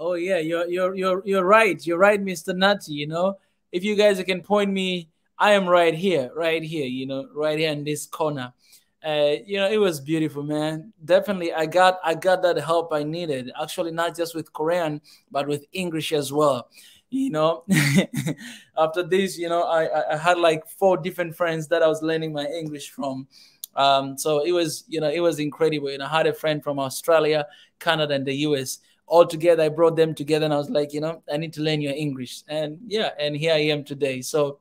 Oh yeah, you're right. You're right, Mr. Nutty. You know, if you guys can point me, I am right here. You know, right here in this corner. You know, it was beautiful, man. Definitely, I got that help I needed. Actually, not just with Korean, but with English as well. you know. After this, you know, I had like 4 different friends that I was learning my English from. So it was, you know, it was incredible. And I had a friend from Australia, Canada, and the US. All together, I brought them together, and I was like, you know, I need to learn your English. And yeah, and here I am today. So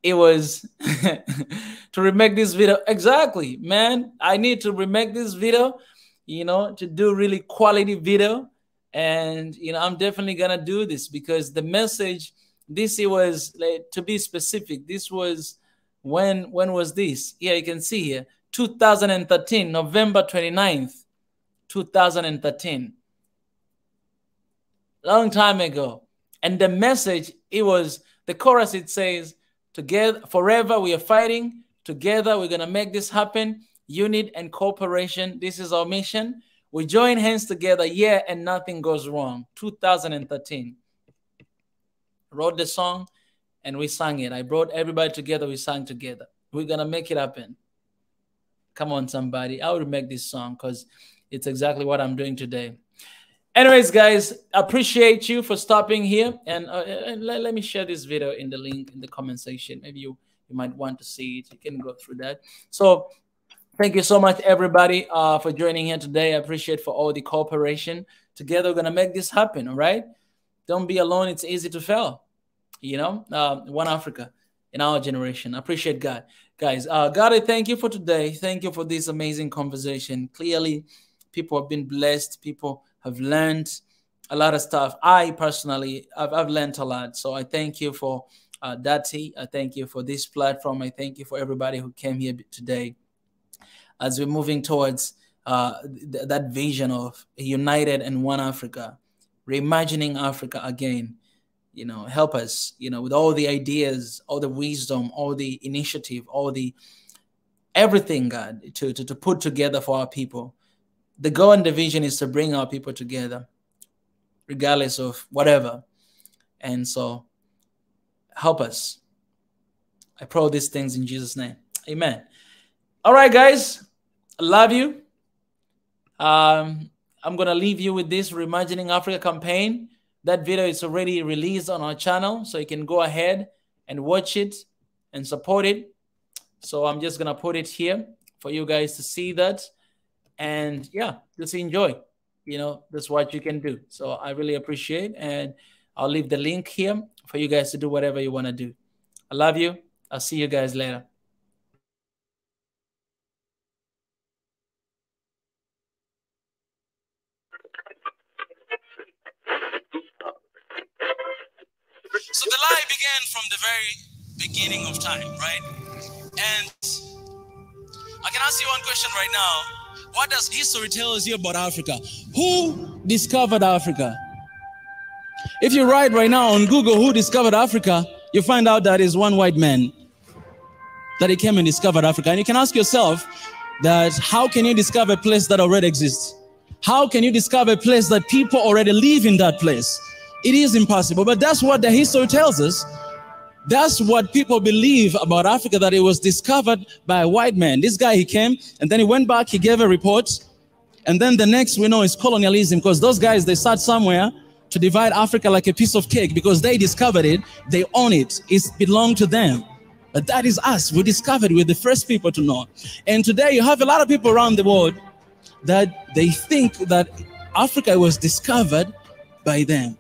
it was to remake this video. Exactly, man. I need to remake this video, you know, to do really quality video. And, you know, I'm definitely going to do this because the message, this, it was, like, to be specific, this was, when was this? Yeah, you can see here, 2013, November 29th, 2013. Long time ago. And the message, it was, the chorus, it says, together, forever we are fighting, together we're going to make this happen, unit and cooperation, this is our mission. We join hands together, yeah, and nothing goes wrong. 2013. Wrote the song and we sang it. I brought everybody together, we sang together. We're going to make it happen. Come on, somebody. I will make this song because it's exactly what I'm doing today. Anyways, guys, appreciate you for stopping here. And let me share this video in the link in the comment section. Maybe you might want to see it. You can go through that. So thank you so much, everybody, for joining here today. I appreciate for all the cooperation. Together, we're going to make this happen, all right? Don't be alone. It's easy to fail. You know, one Africa in our generation. I appreciate God. Guys, God, I thank you for today. Thank you for this amazing conversation. Clearly, people have been blessed. People have learned a lot of stuff. I personally, I've learned a lot. So I thank you for Dati. I thank you for this platform. I thank you for everybody who came here today. As we're moving towards that vision of a united and one Africa, reimagining Africa again, you know, help us, you know, with all the ideas, all the wisdom, all the initiative, all the everything, God, to put together for our people. The goal and the vision is to bring our people together, regardless of whatever. And so help us. I pray all these things in Jesus' name. Amen. All right, guys. I love you. I'm going to leave you with this ReImagining Africa campaign. That video is already released on our channel, so you can go ahead and watch it and support it. So I'm just going to put it here for you guys to see that. And yeah, just enjoy. You know, that's what you can do. So I really appreciate, and I'll leave the link here for you guys to do whatever you want to do. I love you. I'll see you guys later. So the lie began from the very beginning of time, right? And I can ask you one question right now. What does history tell us here about Africa? Who discovered Africa? If you write right now on Google, who discovered Africa, you find out that is one white man, that he came and discovered Africa. And you can ask yourself that how can you discover a place that already exists? How can you discover a place that people already live in that place? It is impossible, but that's what the history tells us. That's what people believe about Africa, that it was discovered by a white man. This guy, he came, and then he went back, he gave a report, and then the next we know is colonialism, because those guys, they sat somewhere to divide Africa like a piece of cake, because they discovered it, they own it, it belonged to them. But that is us. We discovered, we're the first people to know. And today you have a lot of people around the world that they think that Africa was discovered by them.